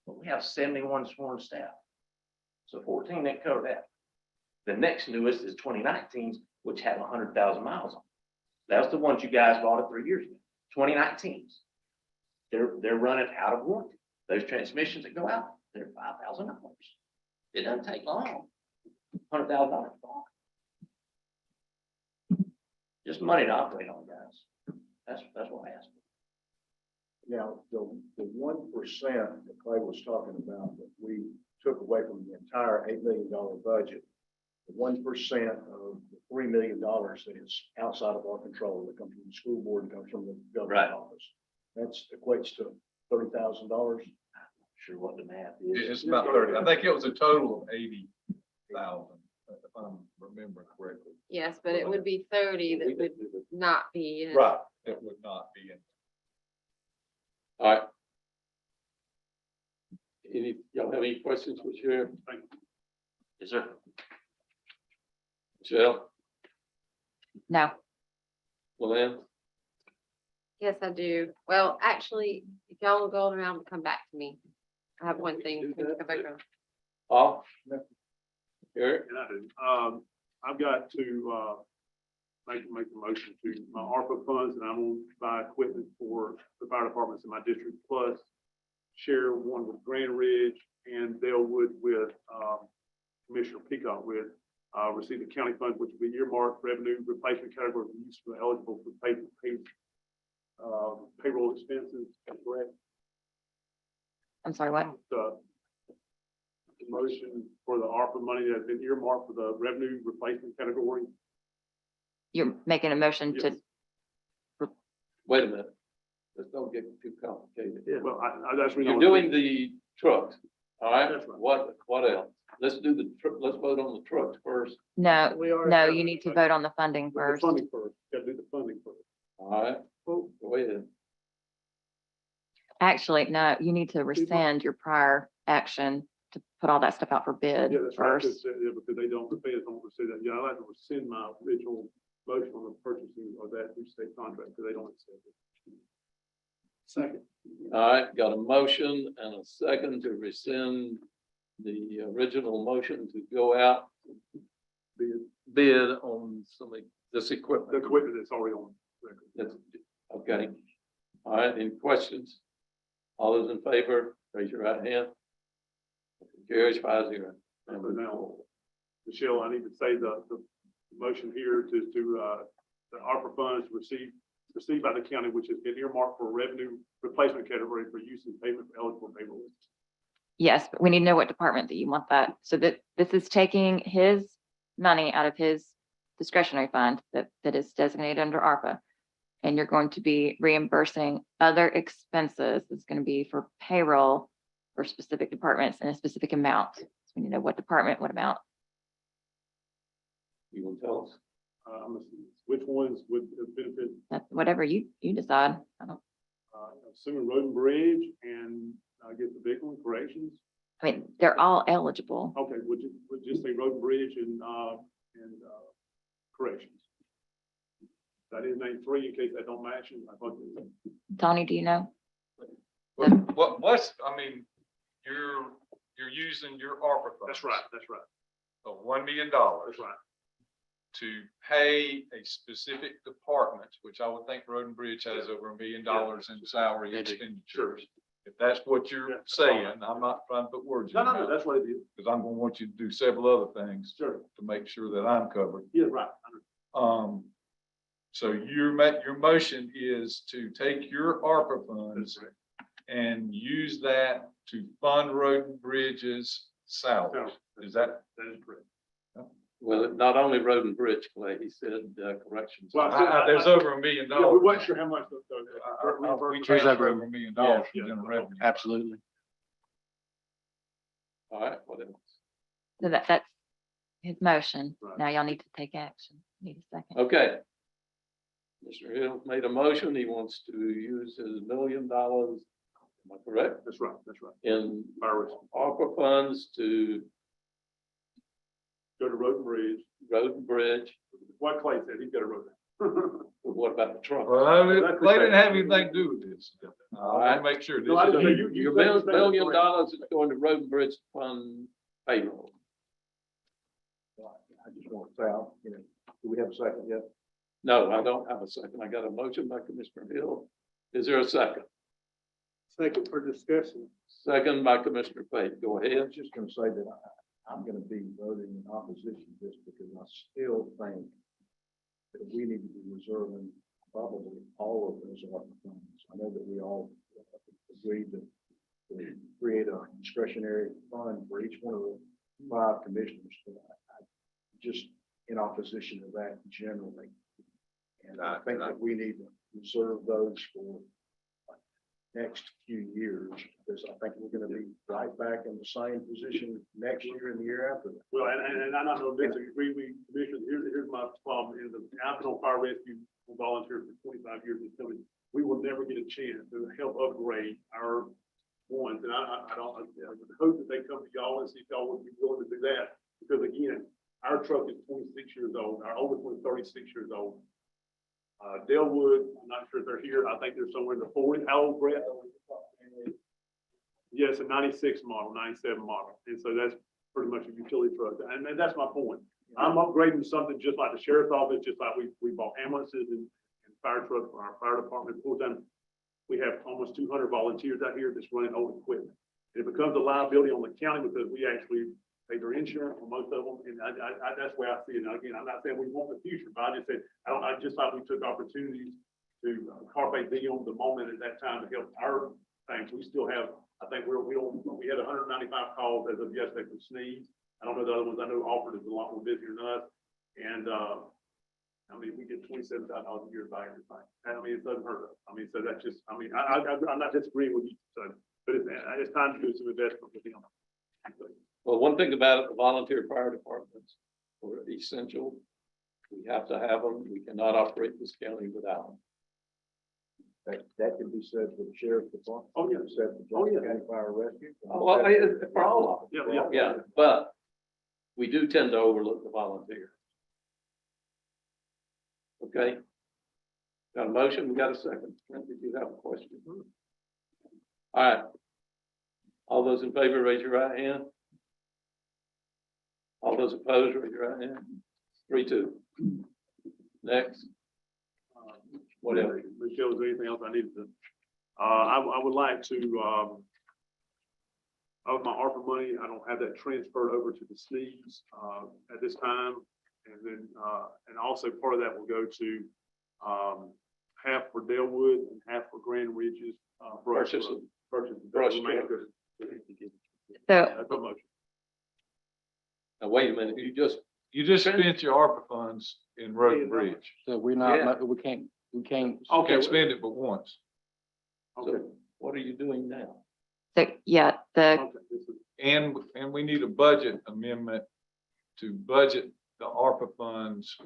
but we have 71 sworn staff. So 14 didn't cover that. The next newest is 2019s, which have 100,000 miles on. That was the ones you guys bought 3 years ago. 2019s. They're running out of warranty. Those transmissions that go out, they're $5,000. It doesn't take long. $100,000. Just money to operate on, guys. That's what I asked for. Now, the 1% that Clay was talking about that we took away from the entire $8 million budget, the 1% of the $3 million that is outside of our control, that comes from the school board and comes from the governor's office. That's equates to $30,000. Sure what the math is. it's about 30. I think it was a total of 80,000, if I'm remembering correctly. Yes, but it would be 30 that would not be. in. Right. It would not be in. All right. Y'all have any questions for Sheriff? Yes, sir. Michelle, No. Luann? Yes, I do. Well, actually, if y'all will go around and come back to me. I have one thing. Can you come back around? Paul? Eric? And I do. I've got to make the motion to my ARPA funds, and I'm going to buy equipment for the fire departments in my district, plus share one with Grand Ridge and Dalewood with Commissioner Peacock with receive the county funds, which will be earmarked revenue replacement category for use for eligible for payroll expenses, correct? I'm sorry, what? The motion for the ARPA money that has been earmarked for the revenue replacement category. You're making a motion to, Wait a minute. Let's don't get too complicated. Well, that's. You're doing the trucks, all right? That's right. What else? Let's do let's vote on the trucks first, no, We already no, have you it. need to vote on the funding The first. funding first, gotta do the funding first. all right? Go ahead. Actually, no, you need to rescind your prior action to put all that stuff out for bid Yeah, that's right, first. because they don't, the feds don't want to say that, yeah, I'd like to rescind my original motion on the purchasing of that new state contract, because they don't accept it. Second. All right, got a motion and a second to rescind the original motion to go out bid on this The equipment. equipment that's already on record. That's, okay. All right, any questions? All those in favor, raise your right hand. Carries 5-0. So now, Michelle, I need to say the motion here to the ARPA funds received by the county, which has been earmarked for revenue replacement category for use in payment for eligible payroll. Yes, but we need to know what department that you want that. So that this is taking his money out of his discretionary fund that is designated under ARPA. And you're going to be reimbursing other expenses. It's going to be for payroll for specific departments in a specific amount. So we need to know what department, what amount. You will tell us. Which ones would benefit, That's whatever you decide. I don't, assuming road and bridge and I guess the vehicle and corrections? I mean, they're all eligible. Okay, would just say road and bridge and corrections. That is name 3 in case that don't match. And I thought Tony, do you know? What's, I mean, you're using your ARPA funds. that's right. That's right. Of $1 million That's right. to pay a specific department, which I would think Road and Bridge has over $1 million in salary expenditures. If that's what you're saying, I'm not trying to put words in No, your no, no, mouth, that's what it is. because I'm gonna want you to do several other things Sure. to make sure that I'm covered. Yeah, right. So your motion is to take your ARPA funds and use that to fund Road and Bridges salary. Is that? That is correct. Well, not only road and bridge, Clay, he said corrections. Well, I- There's over $1 million. Yeah, we weren't sure how much. We transferred over $1 million for general revenue. Absolutely. All right, what else? So that's his motion. Right. Now y'all need to take action. Need a second. Okay. Mr. Hill made a motion. He wants to use his $1 million. Am I correct? That's right. That's right. In Iris. ARPA funds to Go to road and bridge. road and bridge. What Clay said, he's got a road. What about the truck? Well, they didn't have anything to do with this. I want to make sure. No, I just say you Your say $1 million correct. is going to road and bridge fund payroll. I just want to say, do we have a second yet? No, I don't have a second. I got a motion by Commissioner Hill. Is there a second? Second for discussion. Second by Commissioner Pate. Go I ahead. was just going to say that I'm going to be voting in opposition to this because I still think that we need to be reserving probably all of those ARPA funds. I know that we all agreed to create a discretionary fund for each one of the 5 commissioners, but I just in opposition to that generally. And I think that we need to reserve those for next few years, because I think we're going to be right back in the same position next year and the year after that. Well, and I don't know, disagree, commissioners, here's my problem, is that I've been on fire rescue volunteer for 25 years, and telling me we will never get a chance to help upgrade our ones, and I don't, I would hope that they come to y'all and see if y'all would be willing to do that, because again, our truck is 26 years old, our oldest one is 36 years old. Delwood, I'm not sure if they're here, I think they're somewhere in the 40, how old, Brett? Yes, a 96 model, 97 model, and so that's pretty much a utility truck, and that's my point. I'm upgrading something just like the sheriff's office, just like we bought ambulances and fire trucks for our fire department full time. We have almost 200 volunteers out here that's running old equipment. It becomes a liability on the county because we actually pay their insurance for most of them, and that's where I see it. Now, again, I'm not saying we want the future, but I just said, I just thought we took opportunities to carpe diem the moment at that time to help our things. We still have, I think we had 195 calls as of yesterday from SNEED. I don't know the other ones. I know Alfred is a lot more busy than us. And, I mean, we get $27,000 a year by everything. And I mean, it doesn't hurt us. I mean, so that's just, I mean, I'm not disagreeing with you, so, but it's time to do some investment with them. Well, one thing about it, the volunteer fire departments are essential. We have to have them. We cannot operate this county without them. That can be said for the sheriff's department. Oh, yeah. Said for Oh, yeah. Johnson County Fire Rescue. Well, for all of them. Yeah, but we do tend to overlook the volunteer. Okay. Got a motion, we got a second. Did you have a question? All right. All those in favor, raise your right hand. All those opposed, raise your right hand. 3-2. Next. Whatever. Michelle, is there anything else I needed to? I would like to, of my ARPA money, I don't have that transferred over to the SNEEDs at this time. And then, and also part of that will go to half for Delwood and half for Grand Ridge's purchase. Brush. That's a motion. Now, wait a minute, You just spent your ARPA funds in road and bridge. So we're Yeah. not, we can't. You Okay. can spend it but once. Okay. So what are you doing now? So, yeah, the, Okay. This is- And we need a budget amendment to budget the ARPA funds.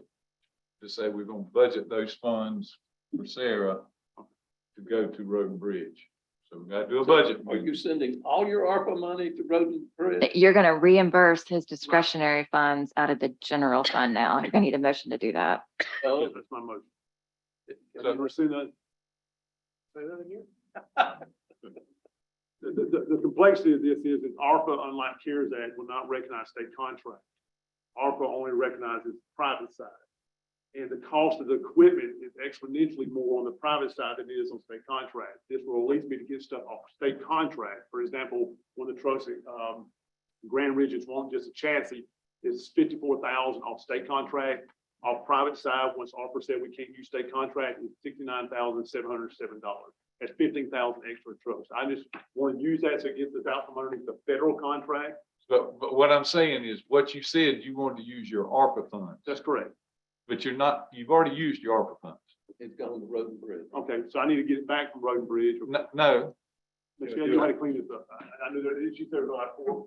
To say we're gonna budget those funds for Sarah to go to road and bridge. So we gotta do a budget. Are you sending all your ARPA money to road and bridge? you're gonna reimburse his discretionary funds out of the general fund now. You're gonna need a motion to do that. Yeah, that's my motion. Have you ever seen that? Say that again? The complexity of this is that ARPA, unlike CARES Act, will not recognize state contracts. ARPA only recognizes private side. And the cost of the equipment is exponentially more on the private side than it is on state contract. This will at least be to get stuff off state contract. For example, one of the trucks at Grand Ridge's one, just a chassis, is 54,000 off state contract. Off private side, once ARPA said we can't use state contract, it's $69,707. That's 15,000 extra trucks. I just want to use that so it gets us out from underneath the federal contract. But what I'm saying is what you said, you wanted to use your ARPA funds, That's correct. but you've already used your ARPA funds. It's going to road and bridge. Okay, so I need to get it back from Road and Bridge. No, Michelle, you know how to clean this up. I knew that, she said there were like four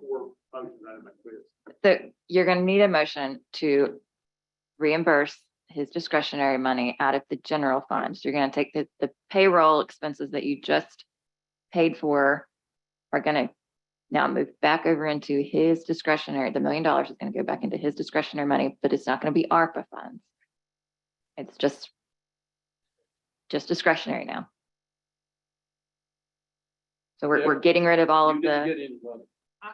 motions I didn't make clear. So you're gonna need a motion to reimburse his discretionary money out of the general fund. So you're gonna take the payroll expenses that you just paid for are gonna now move back over into his discretionary. The $1 million is gonna go back into his discretionary money, but it's not gonna be ARPA funds. It's just discretionary now. So we're getting rid of all You of didn't the, get any money. I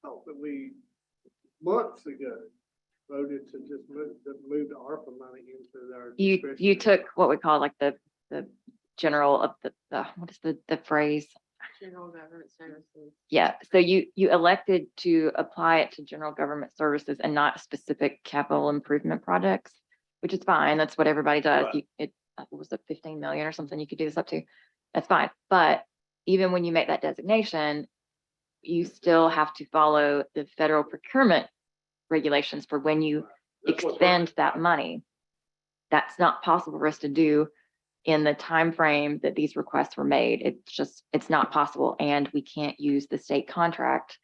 thought that we, months ago, voted to just move the ARPA money into their. you discretionary. took what we call like the general of the what is the phrase? General government services. Yeah, so you elected to apply it to general government services and not specific capital improvement projects, which is fine. That's what everybody does. Right. It was 15 million or something you could do this up to. That's fine. But even when you make that designation, you still have to follow the federal procurement regulations for when you That's what's expend that money. That's not possible for us to do in the time frame that these requests were made. It's not possible. And we can't use the state contract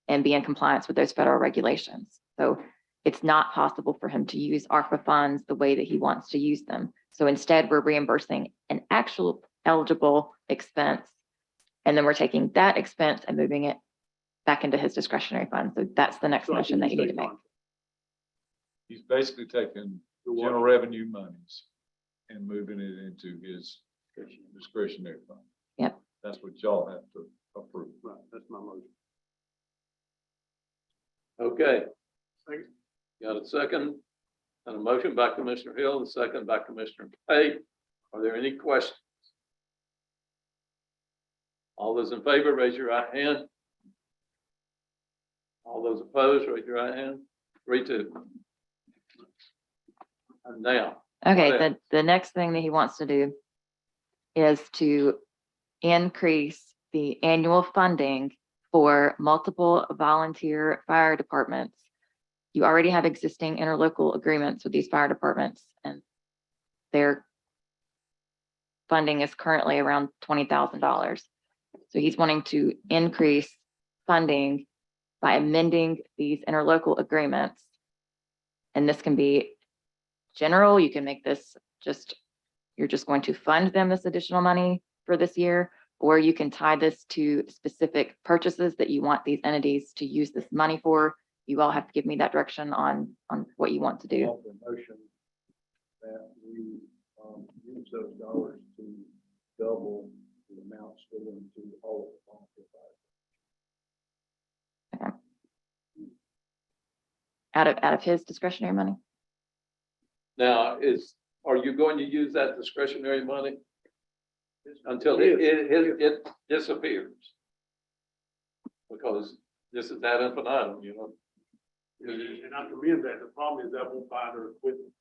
and be in compliance with those federal regulations. So it's not possible for him to use ARPA funds the way that he wants to use them. So instead, we're reimbursing an actual eligible expense. And then we're taking that expense and moving it back into his discretionary fund. So that's the next So I motion can that you need use to state make. he's basically taking The what? general revenue monies and moving it into his discretionary fund. Yep. That's what y'all have to approve. Right, that's my motion. Okay. Second. Got a second? And a motion by Commissioner Hill, and a second by Commissioner Pate. Are there any questions? All those in favor, raise your right hand. All All those opposed, raise your right hand. 3-2. And now, Okay, Whatever. the next thing that he wants to do is to increase the annual funding for multiple volunteer fire departments. You already have existing interlocal agreements with these fire departments, and their funding is currently around $20,000. So he's wanting to increase funding by amending these interlocal agreements. And this can be general, you can make this just, you're just going to fund them this additional money for this year, or you can tie this to specific purchases that you want these entities to use this money for. You all have to give me that direction on what you want to do. Of the motion that we use those dollars to double the amounts given to all of the volunteer fire. Out of his discretionary money. now are you going to use that discretionary money until it disappears? Because this is ad infinitum, you know? And I commend that. The problem is that won't buy their equipment.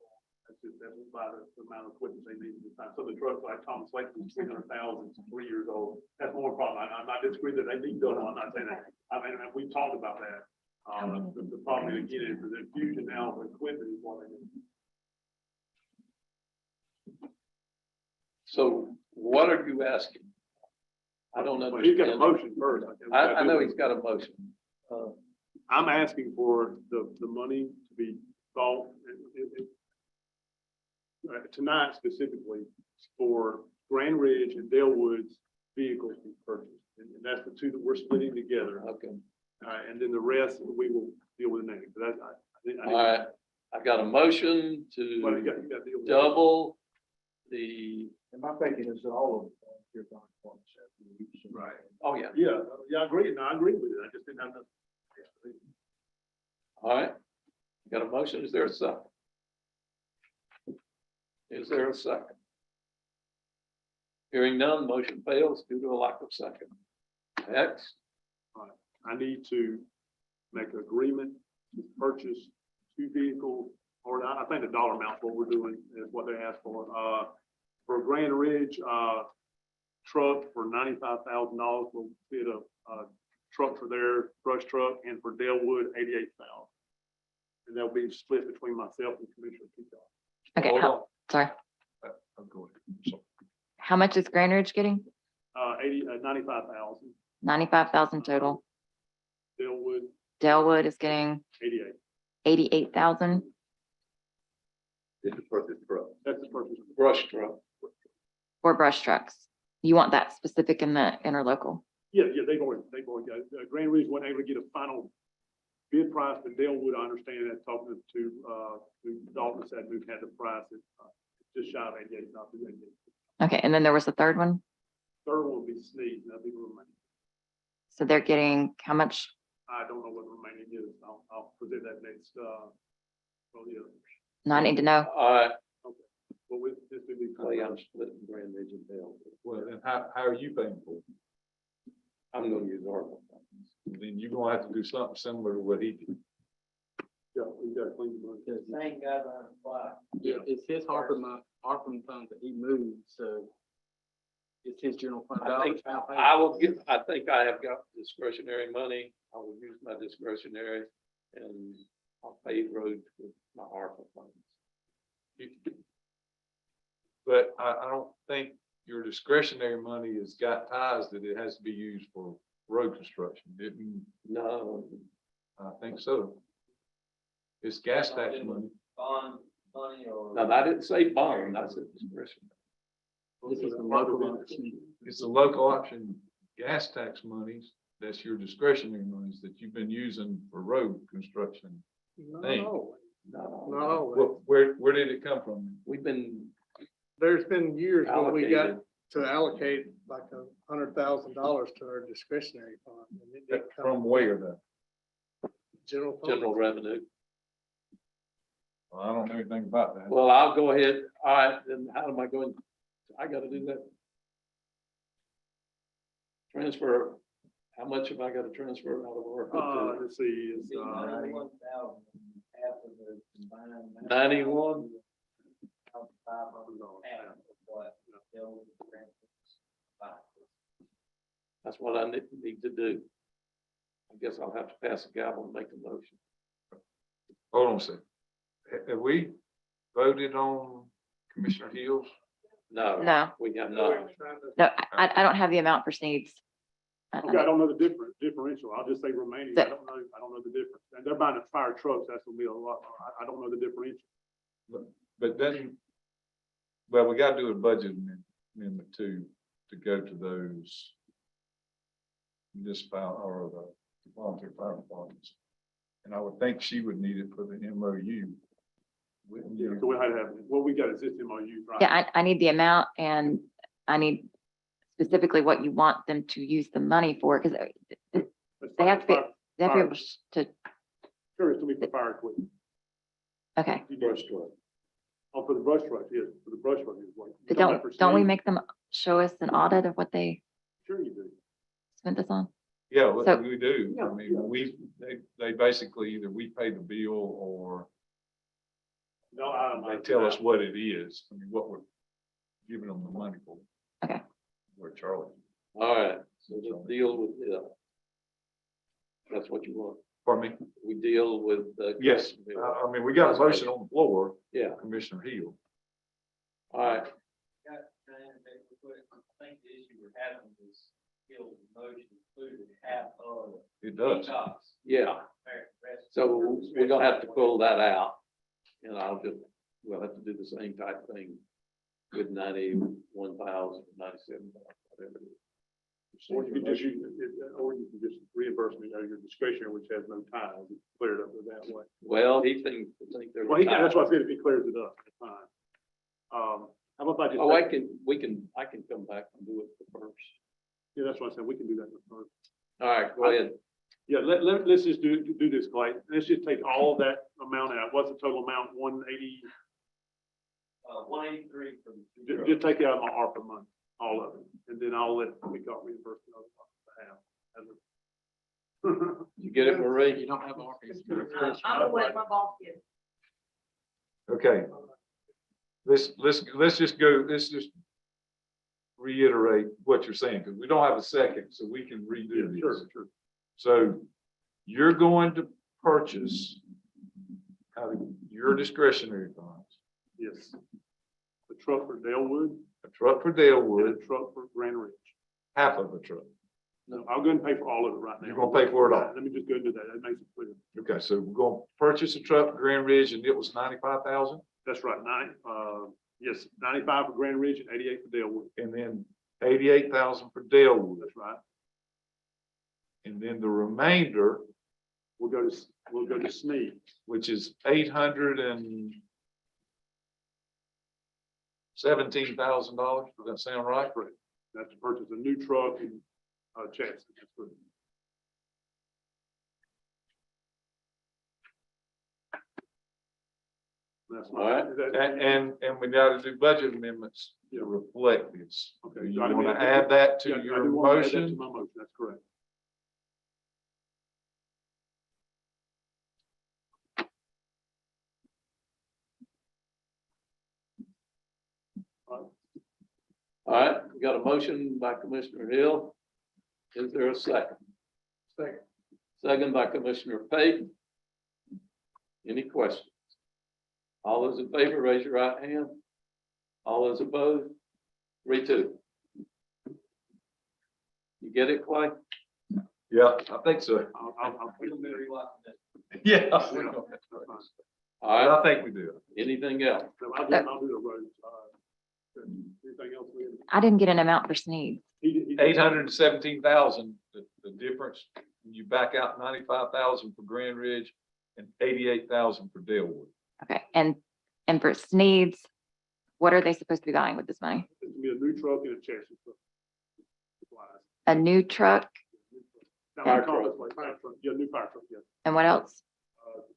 That won't buy the amount of equipment they need at the time. So the trucks like Thomas Lake, 300,000, 3 years old. That's more problem. I'm not disagreeing that they need done. I'm not saying that. I mean, we've talked about that. The problem is again, is the infusion now of equipment is what they need. So what are you asking? I don't Well, he's got a understand. motion first. I know he's got a motion. I'm asking for the money to be thought tonight specifically for Grand Ridge and Dalewood's vehicles to be purchased. And that's the two that we're splitting together. Okay. And then the rest we will deal with next. That's, I think. All right. I got a motion Well, to you got to deal with that. double the, And my thinking is that all of the volunteer fire departments have to use some. Right. oh yeah. Yeah, I agree. No, I agree with it. I just didn't have enough. All right. Got a motion. Is there a second? Is there a second? Hearing none, motion fails due to a lack of second. Next. I need to make an agreement to purchase 2 vehicles, or I think the dollar amount, what we're doing is what they asked for. For Grand Ridge, truck for $95,000 will fit a truck for their brush truck, and for Dalewood, $88,000. And they'll be split between myself and Commissioner Peacock. Okay, Hold on. sorry. I'm going. So, How much is Grand Ridge getting? 95,000. 95,000 total. Dalewood, Dalewood is getting 88. 88,000. This is purchase truck. That's the purchase. Brush truck. For brush trucks. You want that specific in the interlocal? Yeah, they've already got it. Grand Ridge wasn't able to get a final bid price, but Dalewood, I understand that talking to Dalton said we had the price at just shy of 88,000. Okay, and then there was a third one. Third one will be Sneed, and that'll be the remaining. So they're getting how much? I don't know what the remaining is. I'll present that next, well, yeah. No, I need to know. All right. Well, with this will be. Clay, I'm splitting Grand Ridge and Dale. Well, and how are you paying for it? I'm gonna use ARPA. Then you're gonna have to do something similar to what he did. Yeah, we got to clean the money. Same guideline apply. Yeah. It's his ARPA funds that he moved, so it's his general fund. I think I think I have got discretionary money. I will use my discretionary and I'll pave roads with my ARPA funds. But I don't think your discretionary money has got ties that it has to be used for road construction, didn't? No. I think so. It's gas tax money. Bond money or. No, I didn't say bond, I said discretionary. This is the local option. It's the local option gas tax monies. That's your discretionary monies that you've been using for road construction. Thing. No, Where did it come from? We've been there's been years when we got allocated. to allocate like $100,000 to our discretionary fund. And it didn't come From where though? General fund. general revenue. Well, I don't know anything about that. Well, I'll go ahead. All right, then how am I going? I gotta do that. Transfer How much have I got to transfer out of ARPA? Let's see, it's, 91? That's what I need to do. I guess I'll have to pass a gavel and make a motion. Hold on a second. Have we voted on Commissioner Hill's? No. No. We have not. No, I don't have the amount for Sneed's. okay, I don't know the differential. I'll just say remaining. I don't know the difference. And they're buying a fire trucks. That's gonna be a lot. I don't know the differential. But then, well, we gotta do a budget amendment to go to those municipal or the volunteer fire departments. And I would think she would need it for the MOU. Wouldn't you? So we'll have to have, well, we got existing MOU, right? Yeah, I need the amount and I need specifically what you want them to use the money for, because they have to be, they have to be able to, Sure, it's gonna be for fire equipment. okay. Brush truck. Oh, for the brush truck, yes, for the brush truck is what. But don't we make them show us an audit of what they Sure you do. spent this on? Yeah, what So- we do. I mean, they basically either we pay the bill or No, I don't. they tell us what it is. I mean, what we're giving them the money for. Okay. Where Charlie. All right, so let's deal with it. That's what you want. Pardon me? We deal with the. Yes, I mean, we got a motion on the floor, Yeah, Commissioner Hill. all right. I think the issue we're having is still motion included half of. It does. Yeah, so we're gonna have to pull that out. And we'll have to do the same type of thing with 91,000, 97,000, whatever it is. Or you can just use, or you can just reimburse me out of your discretionary, which has no ties, clear it up with that way. Well, he think there. Well, that's what I said, if he clears it up, it's fine. How about if I just? Oh, I can come back and do it the first. Yeah, that's what I said, we can do that the first. All right, go ahead. Yeah, let's just do this, Clay. Let's just take all that amount out. What's the total amount? 180? 183 for the. Just take it out of my ARPA money, all of it, and then I'll let we got reimbursement of half. You get it, Marie? You don't have. I'm gonna let my boss get it. Okay. Let's just reiterate what you're saying, because we don't have a second, so we can redo this. Sure. So you're going to purchase out of your discretionary funds, Yes. A truck for Dalewood a truck for and Dalewood, a truck for Grand Ridge. half of a truck. No, I'll go ahead and pay for all of it right now. You're gonna pay for it all? Let me just go into that. That makes it clear. Okay, so we're going to purchase a truck for Grand Ridge and it was 95,000, That's right. 95 for Grand Ridge and 88 for Dalewood. and then 88,000 for Dalewood. That's right. And then the remainder, We'll go to Sneed. which is $817,000. Does that sound right? Correct. That's to purchase a new truck and chassis. That's good. That's All right. And we got to do budget amendments to reflect this. Okay. You want to add that to Yeah, I your do want to add that to motion? my motion. That's correct. All right, we got a motion by Commissioner Hill. Is there a second? Second. Second by Commissioner Payton. Any questions? All those in favor, raise your right hand. All those opposed? 3-2. You get it, Clay? Yeah, I think so. I'll Yeah. All right, I think we do. anything else? I'll do the roads. Anything else? I didn't get an amount for Sneed. 817,000, the difference, when you back out 95,000 for Grand Ridge and 88,000 for Dalewood. Okay, and for Sneed's, what are they supposed to be buying with this money? It's gonna be a new truck and a chassis. A new truck Fire truck. Fire truck. Yeah, new fire truck, yeah. and what else?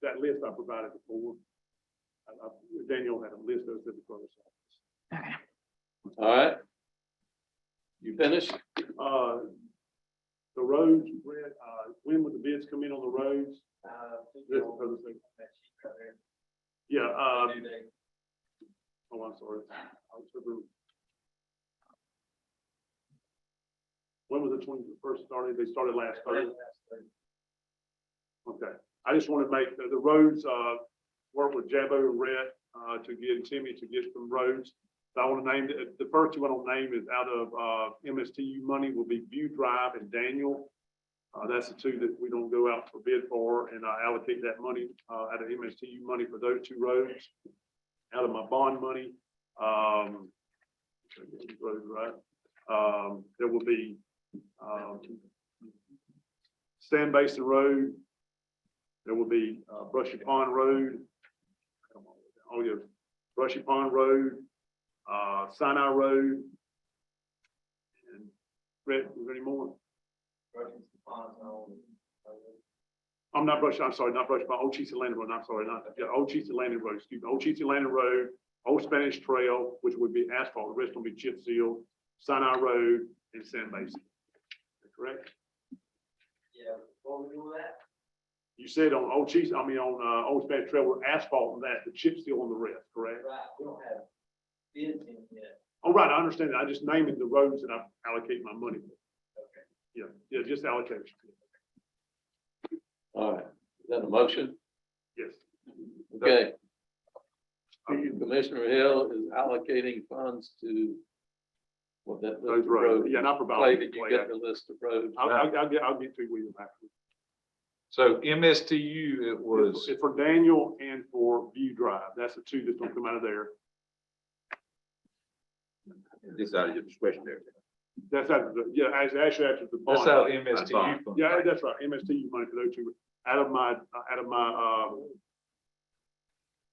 That list I provided before. Daniel had a list of the clerk's office. Okay. All right. You finished? the roads, Brett, when would the bids come in on the roads? Yeah, oh, I'm sorry. When was the 21st started? They started last Thursday. Okay, I just want to make the roads, work with Jabbo and Rhett, to get Timmy to get some roads. So I want to name the first one I'll name is out of, MSTU money will be View Drive and Daniel. That's the two that we don't go out for bid for, and I allocate that money, out of MSTU money for those two roads. Out of my bond money, roads, right? There will be, Sand Basin Road. There will be, Brushy Pond Road. Oh, yeah, Brushy Pond Road, Sinai Road. And Brett, is there any more? I'm not Brushy, I'm sorry, not Brushy Pond, Old Cheesy Landing Road, I'm sorry, not, yeah, Old Cheesy Landing Road, excuse me, Old Cheesy Landing Road, Old Spanish Trail, which would be asphalt, the rest will be chip seal, Sinai Road, and Sand Basin. Correct? Yeah, what we do with that? You said on Old Cheesy, I mean, on, Old Spanish Trail, we're asphalt on that, the chip seal on the rest, correct? Right, we don't have bids in yet. Oh, right, I understand that. I just naming the roads that I allocate my money for. Okay. Yeah, just allocation. All right, is that a motion? Yes. Okay. Commissioner Hill is allocating funds to what that. Those roads. Yeah, not for Clay, Bellamy. did you get the list of roads? I'll get to William after. So MSTU, it was, It's for Daniel and for View Drive. That's the two that's gonna come out of there. This out of your discretionary. That's out of the, yeah, actually after the bond. that's how MSTU. fund. Yeah, that's right. MSTU money for those two. Out of my,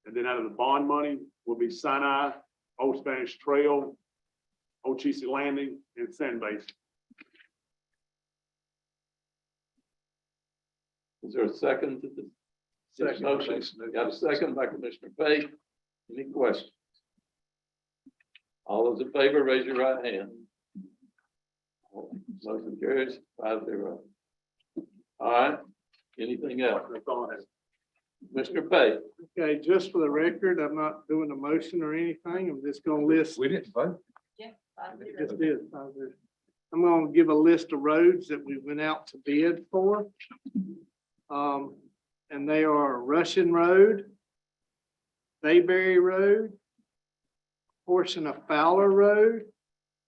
and then out of the bond money will be Sinai, Old Spanish Trail, Old Cheesy Landing, and Sand Basin. Is there a second to the Second. motion? Got a second by Commissioner Pate. Any questions? All those in favor, raise your right hand. Motion carries 5-0. All right, anything else? That's all I have. Commissioner Pate, Okay, just for the record, I'm not doing a motion or anything. I'm just gonna list. We didn't vote. Just did. I'm gonna give a list of roads that we went out to bid for. And they are Russian Road, Bayberry Road, portion of Fowler Road.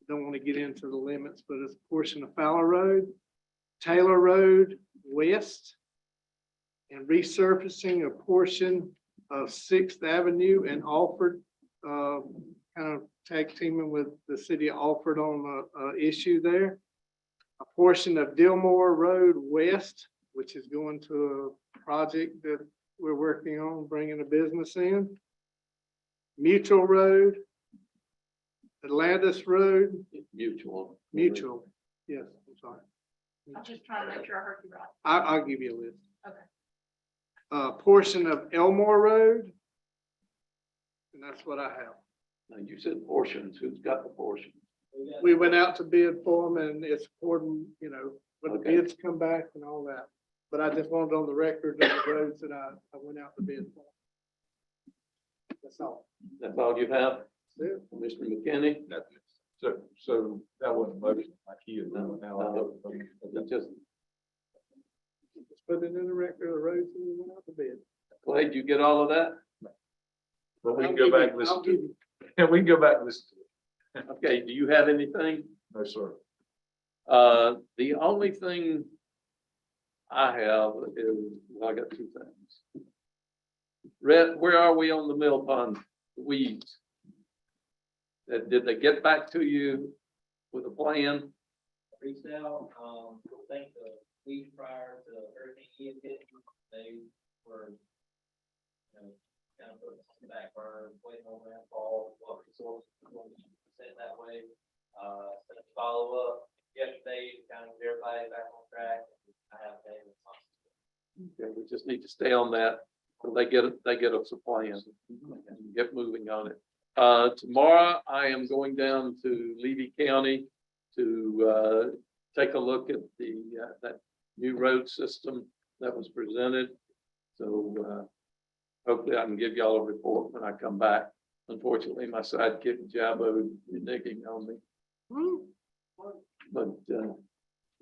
Don't want to get into the limits, but it's a portion of Fowler Road, Taylor Road West, and resurfacing a portion of 6th Avenue and Alford, kind of tag teaming with the city of Alford on a issue there. A portion of Dillmore Road West, which is going to a project that we're working on bringing a business in. Mutual Road, Atlantis Road, mutual. yes, I'm sorry. I'm just trying to make sure I heard you right. I'll give you a list. Okay. Portion of Elmore Road. And that's what I have. Now, you said portions. Who's got the portion? We went out to bid for them and it's according, you know, when the Okay. bids come back and all that. But I just wanted on the record of the roads that I went out to bid for. That's all. That's all you have? That's it. Commissioner McKinney? So that wasn't a motion like you. Just, Just put it in the record of the roads that we went out to bid. Clay, did you get all of that? But we can I'll go give back you- and listen I'll to give it. you- Yeah, we can go back and listen to it. Okay, do you have anything? No, sir. The only thing I have is, well, I got two things. Red, where are we on the mill pond weeds? Did they get back to you with a plan? Reached out, I think the week prior to Hurricane Ian hit, they were, you know, kind of put it on the back burner, waiting on rainfall, what resources were going to be sent that way. Sent a follow up yesterday, kind of everybody back on track. I have David. Okay, we just need to stay on that, so they get us a plan and get moving on it. Tomorrow I am going down to Levy County to take a look at the, that new road system that was presented. So, hopefully I can give y'all a report when I come back. Unfortunately, my sidekick Jabbo is digging on me. But,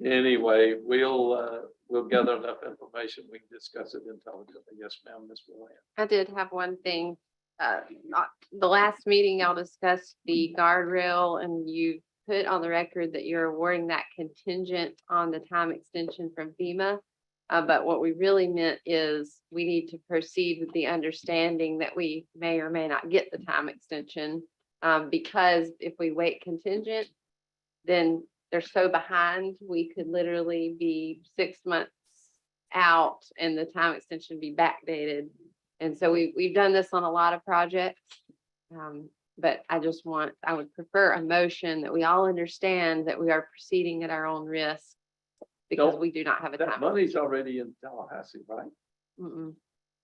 anyway, we'll gather enough information. We can discuss it intelligently. Yes, ma'am, Ms. Moran. I did have one thing. The last meeting, y'all discussed the guardrail and you put on the record that you're awarding that contingent on the time extension from FEMA. But what we really meant is we need to proceed with the understanding that we may or may not get the time extension. Because if we wait contingent, then they're so behind, we could literally be 6 months out and the time extension be backdated. And so we've done this on a lot of projects. But I would prefer a motion that we all understand that we are proceeding at our own risk because we do not have a That time. money's already in Tallahassee, right? Mm-mm.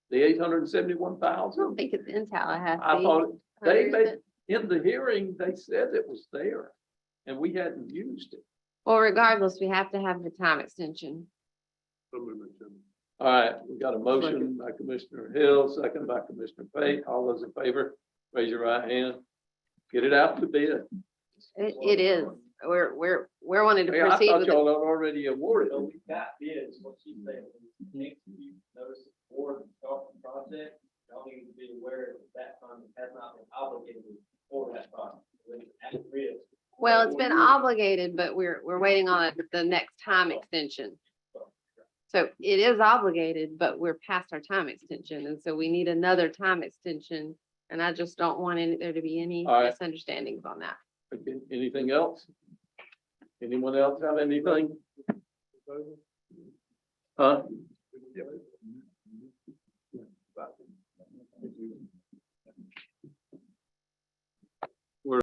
The I 871,000. don't think it's in Tallahassee. I thought they Or is made, it? in the hearing, they said it was there and we hadn't used it. Well, regardless, we have to have the time extension. All right, we got a motion by Commissioner Hill, second by Commissioner Pate. All those in favor, raise your right hand. Get it out to bid. It is. We're wanting to Hey, I proceed thought with it. y'all had already awarded. So we got bids, what she's saying, next you notice the board start the project, y'all need to be aware that that fund has not been obligated for that project. It's at risk. Well, it's been obligated, but we're waiting on the next time extension. So it is obligated, but we're past our time extension. And so we need another time extension. And I just don't want there to be any All right. misunderstandings on that. Okay, anything else? Anyone else have anything? Huh?